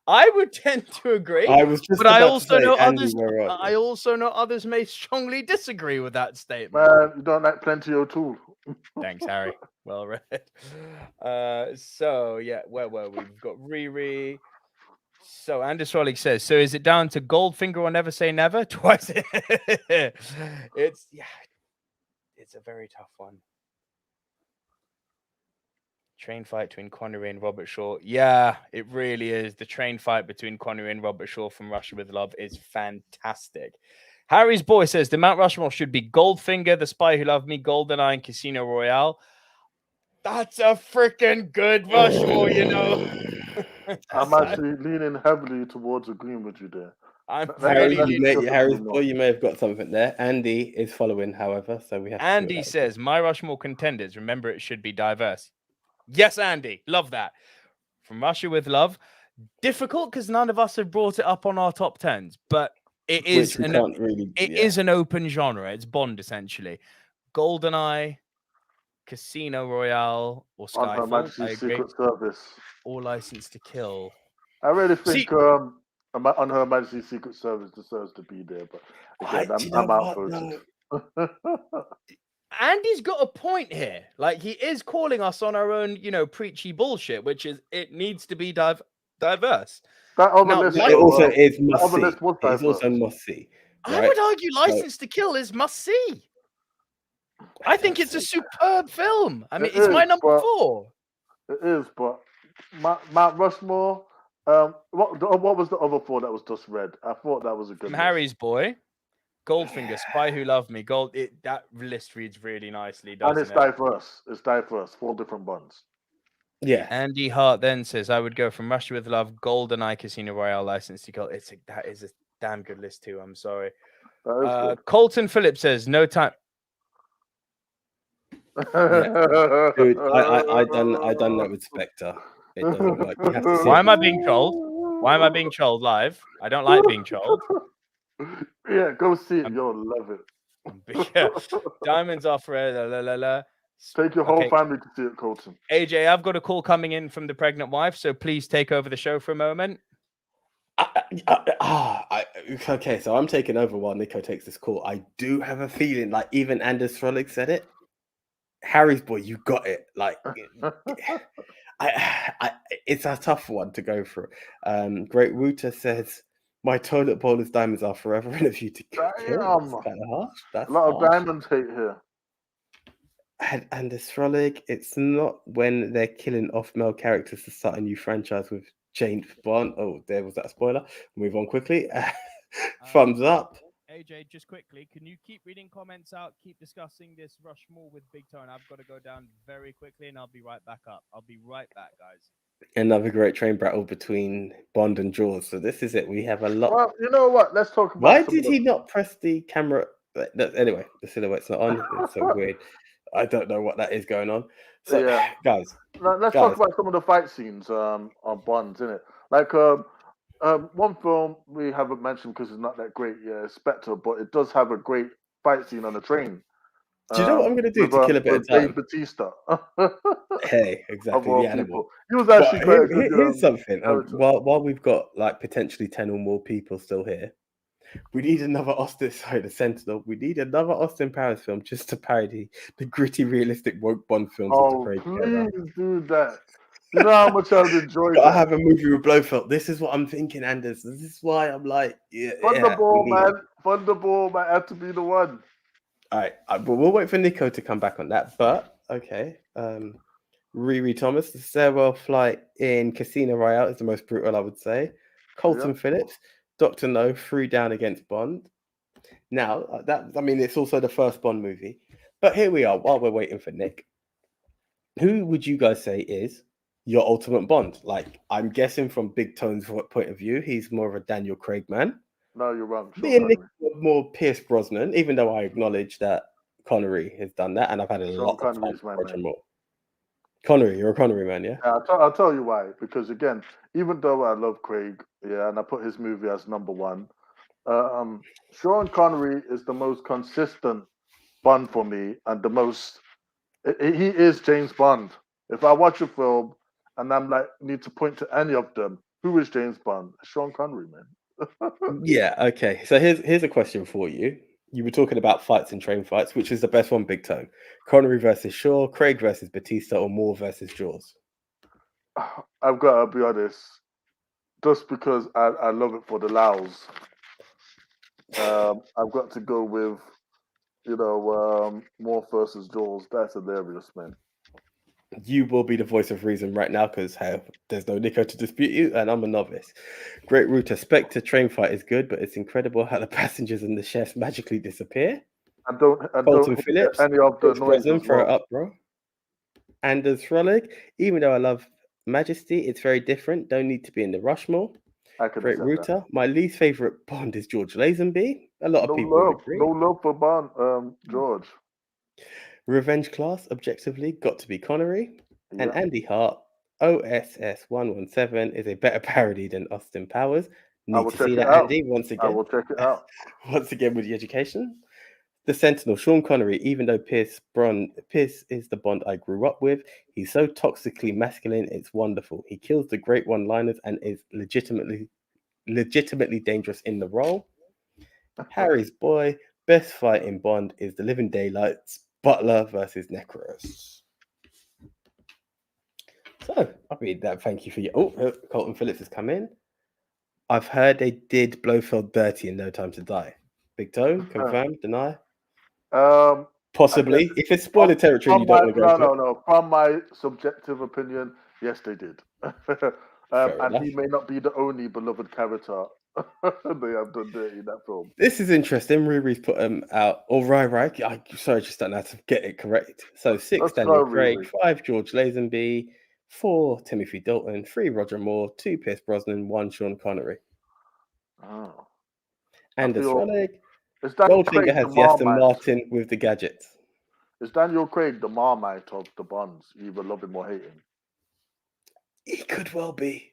I would tend to agree. I was just but I about also to say, know Andy, others. we're right. I also know others may strongly disagree with that statement. Man, you don't like Plenty O'Toole. Thanks, Harry. Well read. So yeah, where were we? We've got Riri. So Anders Rollig says, so is it down to Goldfinger or Never Say Never? Twice. It's a very tough one. Train fight between Connery and Robert Shaw. Yeah, it really is. The train fight between Connery and Robert Shaw from Russia with Love is fantastic. Harry's boy says the Mount Rushmore should be Goldfinger, The Spy Who Loved Me, GoldenEye, and Casino Royale. That's a freaking good Rushmore, you know. I'm actually leaning heavily towards agreeing with you there. Harry's boy, you may have got something there. Andy is following, however, so we have. Andy says, "My Rushmore contenders. Remember, it should be diverse." Yes, Andy, love that. From Russia with Love, difficult because none of us have brought it up on our top 10s, but it is is an open genre. It's Bond essentially. GoldenEye, Casino Royale, or Skyfall. On Her Majesty's Secret Service. Or License to Kill. I really think On Her Majesty's Secret Service deserves to be there, but again, I'm outvoted. Andy's got a point here. Like, he is calling us on our own, preachy bullshit, which is it needs to be diverse. That other list, it also is must see. It's also must see. Right? I would argue License to Kill is must see. I think it's a superb film. I mean, it's my number 4. It is, but Mount Rushmore. What was the other 4 that was just read? I thought that was a good. From Harry's boy, Goldfinger, Spy Who Loved Me, that list reads really nicely, doesn't it? And it's diverse. It's diverse. 4 different Bonds. Yeah. Andy Hart then says, I would go from Russia with Love, GoldenEye, Casino Royale, License to Kill. That is a damn good list too. I'm sorry. Colton Phillips says, No Time. Yeah. Dude, I done that with Spectre. It doesn't work. You have to see Why am I being trolled? Why am I being trolled live? I don't like being trolled. Yeah, go see it. You'll love it. Yeah. Diamonds Are Forever. Take your whole family to see it, Colton. AJ, I've got a call coming in from the pregnant wife, so please take over the show for a moment. Okay, so I'm taking over while Nico takes this call. I do have a feeling, like even Anders Rollig said it. Harry's boy, you got it. Like, it's a tough one to go through. Great Wouter says, my toilet bowl is Diamonds Are Forever in A View to Kill. That's kind of harsh. That's a lot of diamonds hate here. Anders Rollig, it's not when they're killing off male characters to start a new franchise with James Bond. Oh, there was that spoiler. Move on quickly. Thumbs up. AJ, just quickly, can you keep reading comments out? Keep discussing this Rushmore with Big Tone. I've got to go down very quickly, and I'll be right back up. I'll be right back, guys. Another great train battle between Bond and Jaws. So this is it. We have a lot. Well, you know what? Let's talk about. Why did he not press the camera? Anyway, the silhouette's not on. It's so weird. I don't know what that is going on. So, yeah. guys, let's talk about some of the fight scenes on Bonds, innit? Like one film we haven't mentioned because it's not that great, Spectre, but it does have a great fight scene on the train. Do you know what I'm going to do to kill a bit of time? Batista. Hey, exactly. The animal. He was actually quite good. Here's something. While we've got like potentially 10 or more people still here, we need another the Sentinel. We need another Austin Powers film just to parody the gritty, realistic woke Bond films. Please do that. You know how much I would enjoy that. I have a movie with Blofeld. This is what I'm thinking, Anders. This is why I'm like, Thunderball, man. Thunderball might have to be the one. All right, but we'll wait for Nico to come back on that. But okay, Riri Thomas, the stairwell flight in Casino Royale is the most brutal, I would say. Colton Phillips, Dr. No, threw down against Bond. Now, it's also the first Bond movie. But here we are, while we're waiting for Nick. Who would you guys say is your ultimate Bond? Like, I'm guessing from Big Tone's point of view, he's more of a Daniel Craig man. No, you're wrong. Me and Nick are more Pierce Brosnan, even though I acknowledge that Connery has done that, and I've had a lot of fun with Roger Moore. Connery, you're a Connery man, yeah? I'll tell you why. Because again, even though I love Craig, and I put his movie as number one, Sean Connery is the most consistent Bond for me, and the most. He is James Bond. If I watch a film and I'm like need to point to any of them, who is James Bond? Sean Connery, man. Yeah. Okay. So here's a question for you. You were talking about fights and train fights. Which is the best one, Big Tone? Connery versus Shaw, Craig versus Batista, or Moore versus Jaws? I've got to be honest. Just because I love it for the Laos, I've got to go with, Moore versus Jaws. That's hilarious, man. You will be the voice of reason right now because there's no Nico to dispute you, and I'm a novice. Great Router, Spectre train fight is good, but it's incredible how the passengers and the chefs magically disappear. I don't Phillips, any of the noises. Throw it up, bro. Anders Frolic, even though I love Majesty, it's very different. Don't need to be in the Rushmore. Great Router. My least favorite Bond is George Lazenby. A lot of people agree. No love for Bond, George. Revenge Class, objectively, got to be Connery. Yeah. And Andy Hart, OSS 117 is a better parody than Austin Powers. Need to see that, Andy, once again. I will check it out. Once again with the education. The Sentinel, Sean Connery, even though Pierce is the Bond I grew up with, he's so toxically masculine, it's wonderful. He kills the great one-liners and is legitimately dangerous in the role. Harry's boy, best fight in Bond is The Living Daylights, Butler versus Necros. So, thank you for your... Oh, Colton Phillips has come in. I've heard they did Blofeld dirty in No Time to Die. Big Tone, confirm, deny? Possibly. If it's spoiler territory, you don't want to go No. From my subjective opinion, yes, they did. And he may not be the only beloved character they have done dirty in that film. This is interesting. Riri's put them out. Or Rai. Sorry, just don't know how to get it correct. So 6, Daniel Craig, 5, George Lazenby, 4, Timothy Dalton, 3, Roger Moore, 2, Pierce Brosnan, 1, Sean Connery. Oh. Anders Frolic. Goldfinger has Aston Martin with the gadgets. Is Daniel Craig the Marmite of the Bonds? You either love him or hate him. He could well be.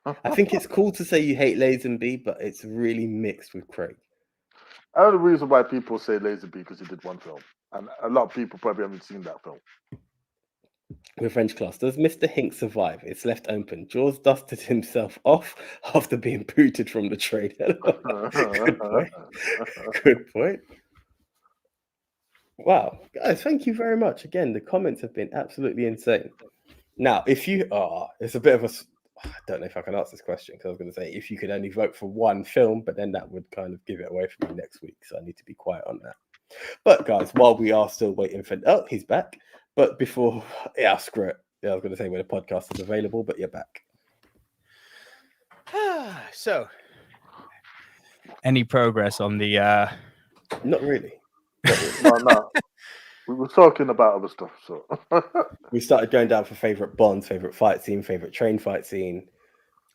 I think it's cool to say you hate Lazenby, but it's really mixed with Craig. The only reason why people say Lazenby because he did one film, and a lot of people probably haven't seen that film. Revenge Class. Does Mr. Hink survive? It's left open. Jaws dusted himself off after being booted from the train. Good point. Wow. Guys, thank you very much. Again, the comments have been absolutely insane. Now, if you are, it's a bit of a... I don't know if I can answer this question because I was going to say if you could only vote for one film, but then that would kind of give it away for me next week. So I need to be quiet on that. But guys, while we are still waiting for... Oh, he's back. But before... Yeah, screw it. Yeah, I was going to say when the podcast is available, but you're back. So, any progress on the... Not really. No. We were talking about other stuff, so... We started going down for favourite Bonds, favourite fight scene, favourite train fight scene.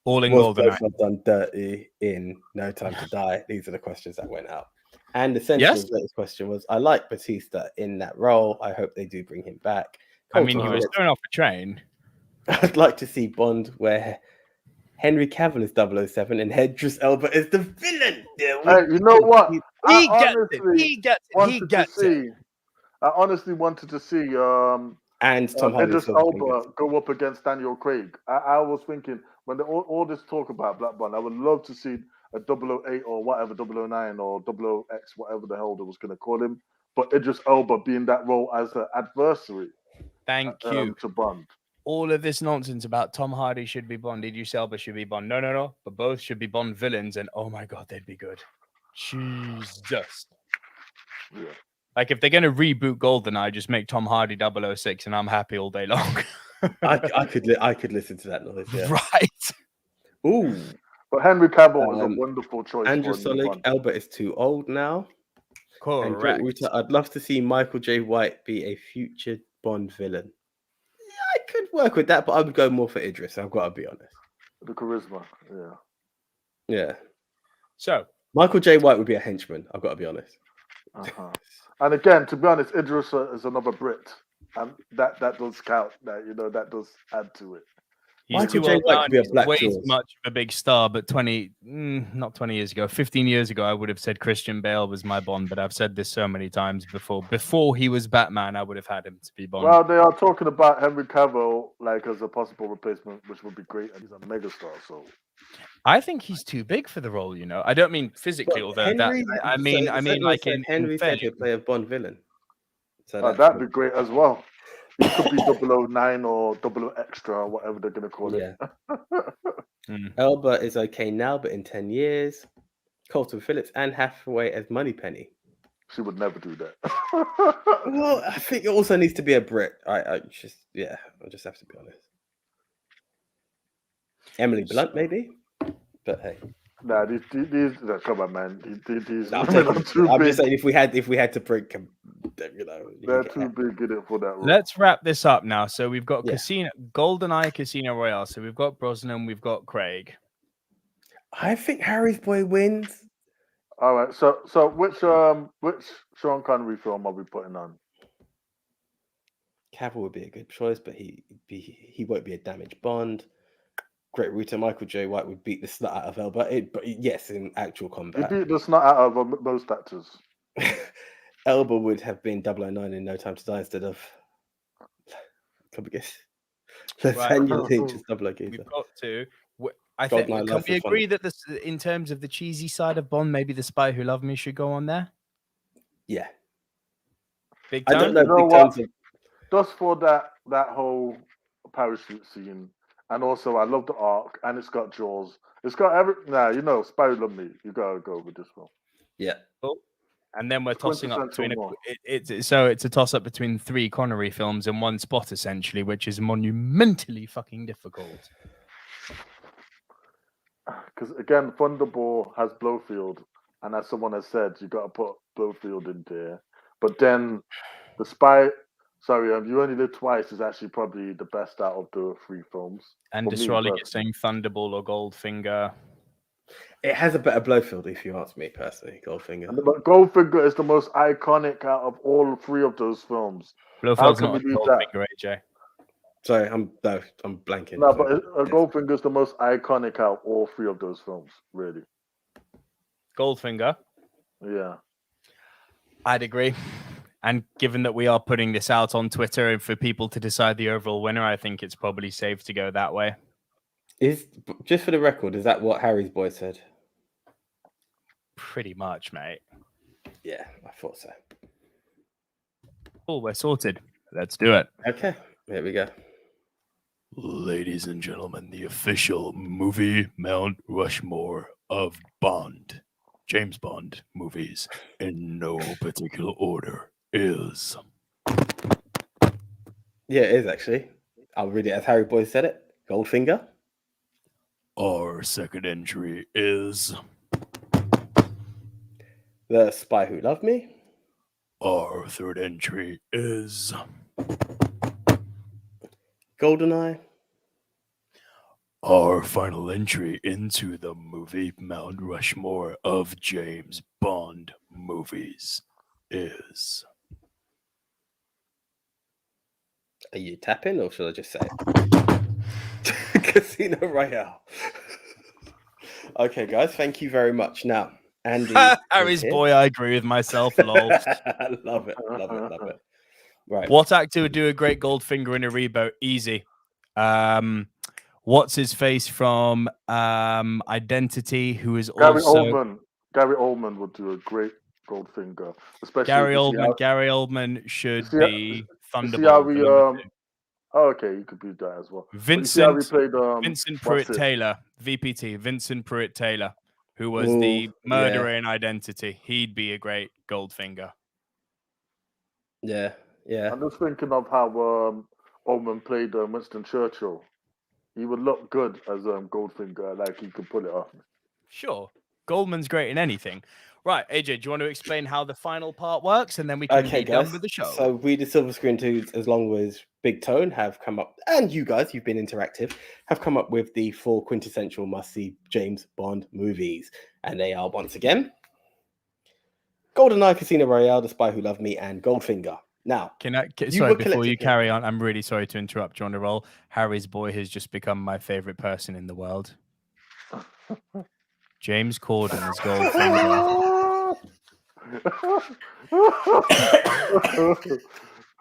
All in GoldenEye. I've done dirty in No Time to Die. These are the questions that went out. And essentially, the latest question was, I like Batista in that role. I hope they do bring him back. He was thrown off a train. I'd like to see Bond where Henry Cavill is 007 and Idris Elba is the villain. Hey, you know what? He gets it. I honestly wanted to see and Tom Idris Elba go up against Daniel Craig. I was thinking when all this talk about Black Bond, I would love to see a 008 or whatever, 009 or 00X, whatever the hell they was going to call him. But Idris Elba being that role as an adversary. Thank you. To Bond. All of this nonsense about Tom Hardy should be Bond, Idris Elba should be Bond. No. But both should be Bond villains, and oh my God, they'd be good. Jesus. Yeah. Like if they're going to reboot GoldenEye, just make Tom Hardy 006 and I'm happy all day long. I could listen to that noise. Yeah. Right. Ooh. But Henry Cavill is a wonderful choice. Andrew for a new Solik, Bond. Albert is too old now. And Great Correct. Rita, I'd love to see Michael J. White be a future Bond villain. Yeah, I could work with that, but I would go more for Idris. I've got to be honest. The charisma, Yeah. So Michael J. White would be a henchman. I've got to be honest. And again, to be honest, Idris is another Brit, and that does count. That does add to it. he's Michael too J. old White now. could be a He's Black way Jaws. too much of a big star, but not 20 years ago, 15 years ago, I would have said Christian Bale was my Bond, but I've said this so many times before. Before he was Batman, I would have had him to be Bond. Well, they are talking about Henry Cavill like as a possible replacement, which would be great, and he's a megastar. So I think he's too big for the role. I don't mean physically, although Henry, I mean like in Henry said fame. he'd play a Bond villain. So that'd be great as well. He could be 009 or 00 extra, or whatever they're gonna call it. Elba is okay now, but in 10 years, Colton Phillips and Hathaway as Moneypenny. She would never do that. Well, I think it also needs to be a Brit. I just have to be honest. Emily Blunt, maybe, but hey. Nah, these come on, man. These I'm big. just saying if we had to break, They're too big in it for that role. Let's wrap this up now. So we've got GoldenEye, Casino Royale. So we've got Brosnan, we've got Craig. I think Harry's Boy wins. All right. So which Sean Connery film are we putting on? Cavill would be a good choice, but he won't be a damaged Bond. Great Rita, Michael J. White would beat the snot out of Elba, but yes, in actual combat. He beat the snot out of most actors. Elba would have been 009 in No Time to Die instead of Lasagna Teacher's 00 Geezer. We've got to. I think can we agree that this, in terms of the cheesy side of Bond, maybe The Spy Who Loved Me should go on there? Yeah. Big I time? don't know. Just for that whole parachute scene. And also, I love the arc, and it's got Jaws. It's got Spy Who Loved Me. You gotta go with this one. Yeah. Cool. And then we're tossing up between it's a toss up between 3 Connery films in one spot, essentially, which is monumentally fucking difficult. Because again, Thunderball has Blofeld, and as someone has said, you got to put Blofeld in there. But then the Spy. Sorry, You Only Live Twice is actually probably the best out of the 3 films. And Disraeli is saying Thunderball or Goldfinger. It has a better Blofeld, if you ask me personally. Goldfinger. But Goldfinger is the most iconic out of all 3 of those films. Blofeld's not a Goldfinger, AJ. Sorry, I'm blanking. No, but Goldfinger is the most iconic out of all 3 of those films, really. Goldfinger? Yeah. I'd agree. And given that we are putting this out on Twitter and for people to decide the overall winner, I think it's probably safe to go that way. Just for the record, is that what Harry's Boy said? Pretty much, mate. Yeah, I thought so. Oh, we're sorted. Let's do it. Okay, here we go. Ladies and gentlemen, the official movie Mount Rushmore of Bond, James Bond movies, in no particular order, is... Yeah, it is actually. I'll read it as Harry Boy said it. Goldfinger. Our second entry is... The Spy Who Loved Me. Our third entry is... GoldenEye. Our final entry into the movie Mount Rushmore of James Bond movies is... Are you tapping or should I just say it? Casino Royale. Okay, guys, thank you very much. Now, Andy. Harry's Boy, I agree with myself, lol. Love it. Right. What actor would do a great Goldfinger in a reboot? Easy. What's his face from Identity, who is Gary also... Gary Oldman would do a great Goldfinger. Especially Gary Oldman should be Thunderball. Okay, you could do that as well. Vincent Vincent Pruitt Taylor, VPT, Vincent Pruitt Taylor, who was the murderer in Identity. He'd be a great Goldfinger. Yeah. I'm just thinking of how Oldman played Winston Churchill. he would look good as Goldfinger. Like he could pull it off. Sure. Goldman's great in anything. Right, AJ, do you want to explain how the final part works, and then we can be done with the show? So we, the Silver Screen Dudes, as long as Big Tone, have come up, and you guys, you've been interactive, have come up with the 4 quintessential must-see James Bond movies. And they are, once again, GoldenEye, Casino Royale, The Spy Who Loved Me, and Goldfinger. Now, sorry, before you carry on, I'm really sorry to interrupt you on the roll. Harry's boy has just become my favorite person in the world. James Corden as Goldfinger.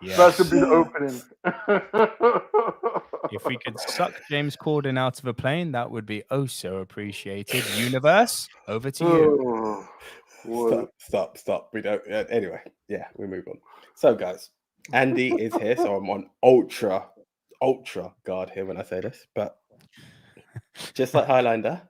Yes. That should be the opening. If we could suck James Corden out of a plane, that would be oh so appreciated. Universe, over to you. Stop. We don't. Anyway, yeah, we move on. So, guys, Andy is here, so I'm on ultra guard here when I say this, but just like Highlander,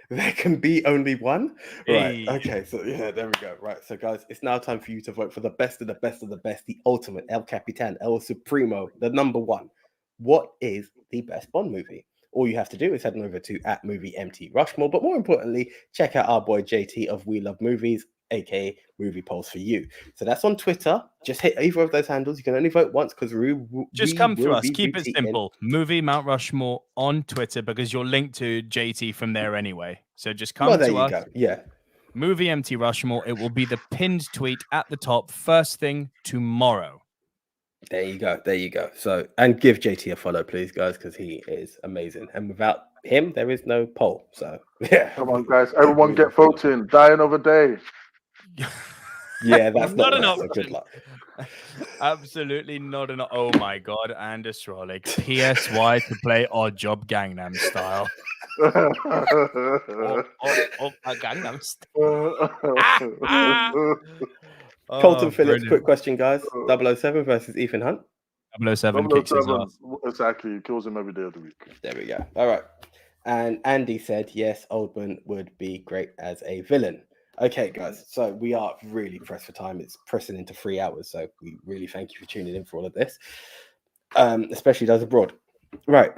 there can be only one. Right. Okay. So yeah, there we go. Right. So guys, it's now time for you to vote for the best of the best of the best, the ultimate El Capitan, El Supremo, the number one. What is the best Bond movie? All you have to do is head on over to @MovieMT Rushmore, but more importantly, check out our boy JT of We Love Movies, aka Movie Polls for You. So that's on Twitter. Just hit either of those handles. You can only vote once because just come through us. Keep it simple. Movie Mount Rushmore on Twitter because you're linked to JT from there anyway. So just come to us. Go. Yeah. Movie MT Rushmore. It will be the pinned tweet at the top first thing tomorrow. There you go. So, and give JT a follow, please, guys, because he is amazing. And without him, there is no poll. So, yeah. Come on, guys. Everyone get voting. Die another day. Yeah, that's not an option. So good luck. Absolutely not an. Oh my God, Anders Rolik, PSY to play Odd Job Gangnam Style. Gangnam Style. Colton Phillips, quick question, guys. 007 versus Ethan Hunt. 007 kicks his ass. Exactly, he kills him every day of the week. There we go. All right. And Andy said, yes, Oldman would be great as a villain. Okay, guys, so we are really pressed for time. It's pressing into 3 hours, so we really thank you for tuning in for all of this, especially those abroad. Right,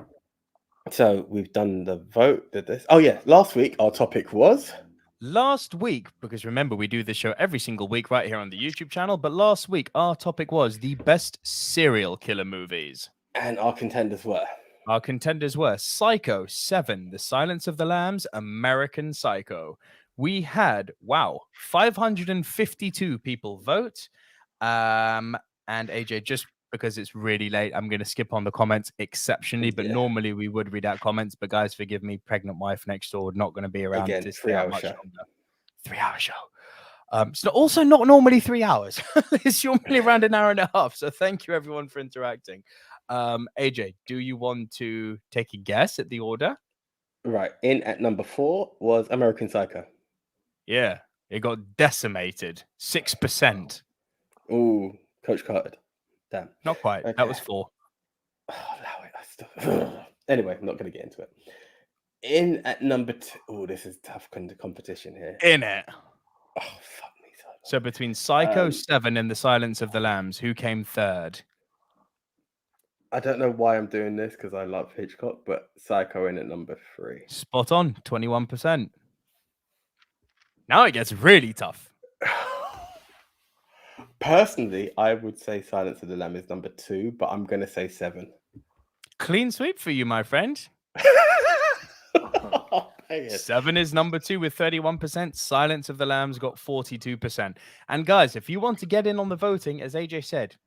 so we've done the vote. Did this? Oh, yeah, last week our topic was... Last week, because remember, we do this show every single week right here on the YouTube channel, but last week our topic was the best serial killer movies. And our contenders were? Our contenders were Psycho, 7, The Silence of the Lambs, American Psycho. We had, 552 people vote. And AJ, just because it's really late, I'm going to skip on the comments exceptionally, but normally we would read out comments. But guys, forgive me, pregnant wife next door, not going to be around again, to 3 hour much show. longer. 3 hour show. So also not normally 3 hours. It's normally around an hour and a half. So thank you everyone for interacting. AJ, do you want to take a guess at the order? Right. In at number 4 was American Psycho. Yeah, it got decimated. 6%. Ooh, Coach Carter. Damn. Not quite. Okay. That was 4. Anyway, I'm not going to get into it. In at number 2. Oh, this is tough competition here. In it. Oh, fuck me. So between Psycho 7 and The Silence of the Lambs, who came third? I don't know why I'm doing this because I love Hitchcock, but Psycho in at number 3. Spot on, 21%. Now it gets really tough. Personally, I would say Silence of the Lamb is number 2, but I'm going to say 7. Clean sweep for you, my friend. 7 is number 2 with 31%. Silence of the Lambs got 42%. And guys, if you want to get in on the voting, as AJ said,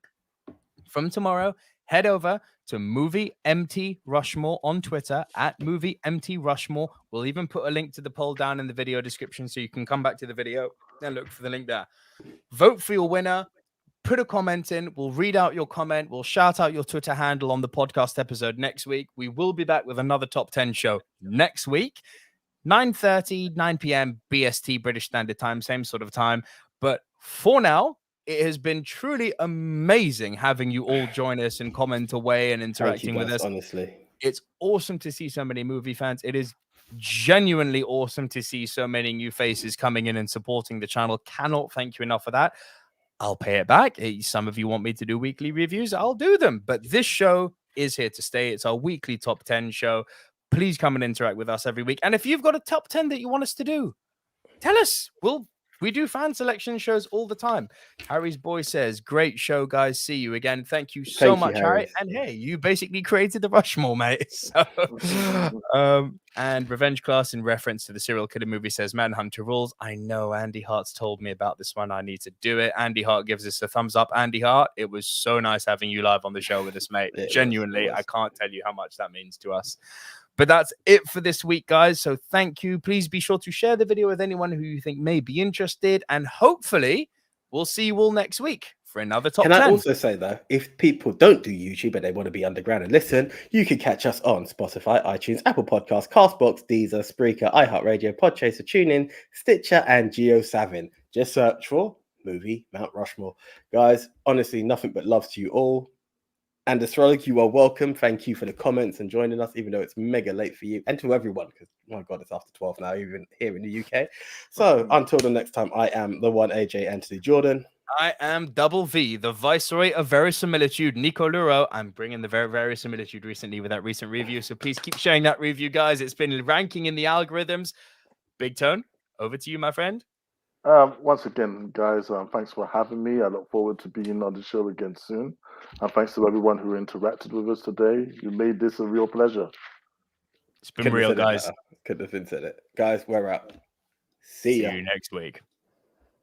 from tomorrow, head over to Movie MT Rushmore on Twitter @Movie MT Rushmore. We'll even put a link to the poll down in the video description so you can come back to the video and look for the link there. Vote for your winner. Put a comment in. We'll read out your comment. We'll shout out your Twitter handle on the podcast episode next week. We will be back with another top 10 show next week. 9:30, 9 p.m. BST, British Standard Time, same sort of time. But for now, it has been truly amazing having you all join us and comment away and interacting with us. Honestly, it's awesome to see so many movie fans. It is genuinely awesome to see so many new faces coming in and supporting the channel. Cannot thank you enough for that. I'll pay it back. Some of you want me to do weekly reviews. I'll do them. But this show is here to stay. It's our weekly top 10 show. Please come and interact with us every week. And if you've got a top 10 that you want us to do, tell us. We do fan selection shows all the time. Harry's boy says, great show, guys. See you again. Thank you so much, Harry. And hey, you basically created the Rushmore, mate. So, and Revenge Class, in reference to the serial killer movie, says, Manhunter rules. I know Andy Hart's told me about this one. I need to do it. Andy Hart gives us a thumbs up. Andy Hart, it was so nice having you live on the show with us, mate. Genuinely, I can't tell you how much that means to us. But that's it for this week, guys. So thank you. Please be sure to share the video with anyone who you think may be interested. And hopefully we'll see you all next week for another top 10. Can I also say, though, if people don't do YouTube but they want to be underground and listen, you can catch us on Spotify, iTunes, Apple Podcasts, Castbox, Deezer, Spreaker, iHeartRadio, Podchaser, TuneIn, Stitcher, and GeoSavin. Just search for Movie Mount Rushmore. Guys, honestly, nothing but love to you all. And Astrology, you are welcome. Thank you for the comments and joining us, even though it's mega late for you, and to everyone, because my God, it's after 12 now, even here in the UK. So until the next time, I am the one AJ Anthony Jordan. I am Double V, the Viceroy of Verisimilitude, Nico Lurot. I'm bringing the Verisimilitude recently with that recent review, so please keep sharing that review, guys. It's been ranking in the algorithms. Big Tone, over to you, my friend. Once again, guys, thanks for having me. I look forward to being on the show again soon. And thanks to everyone who interacted with us today. You made this a real pleasure. It's been real, guys. Couldn't have been said it. Guys, we're out. See ya. See you next week.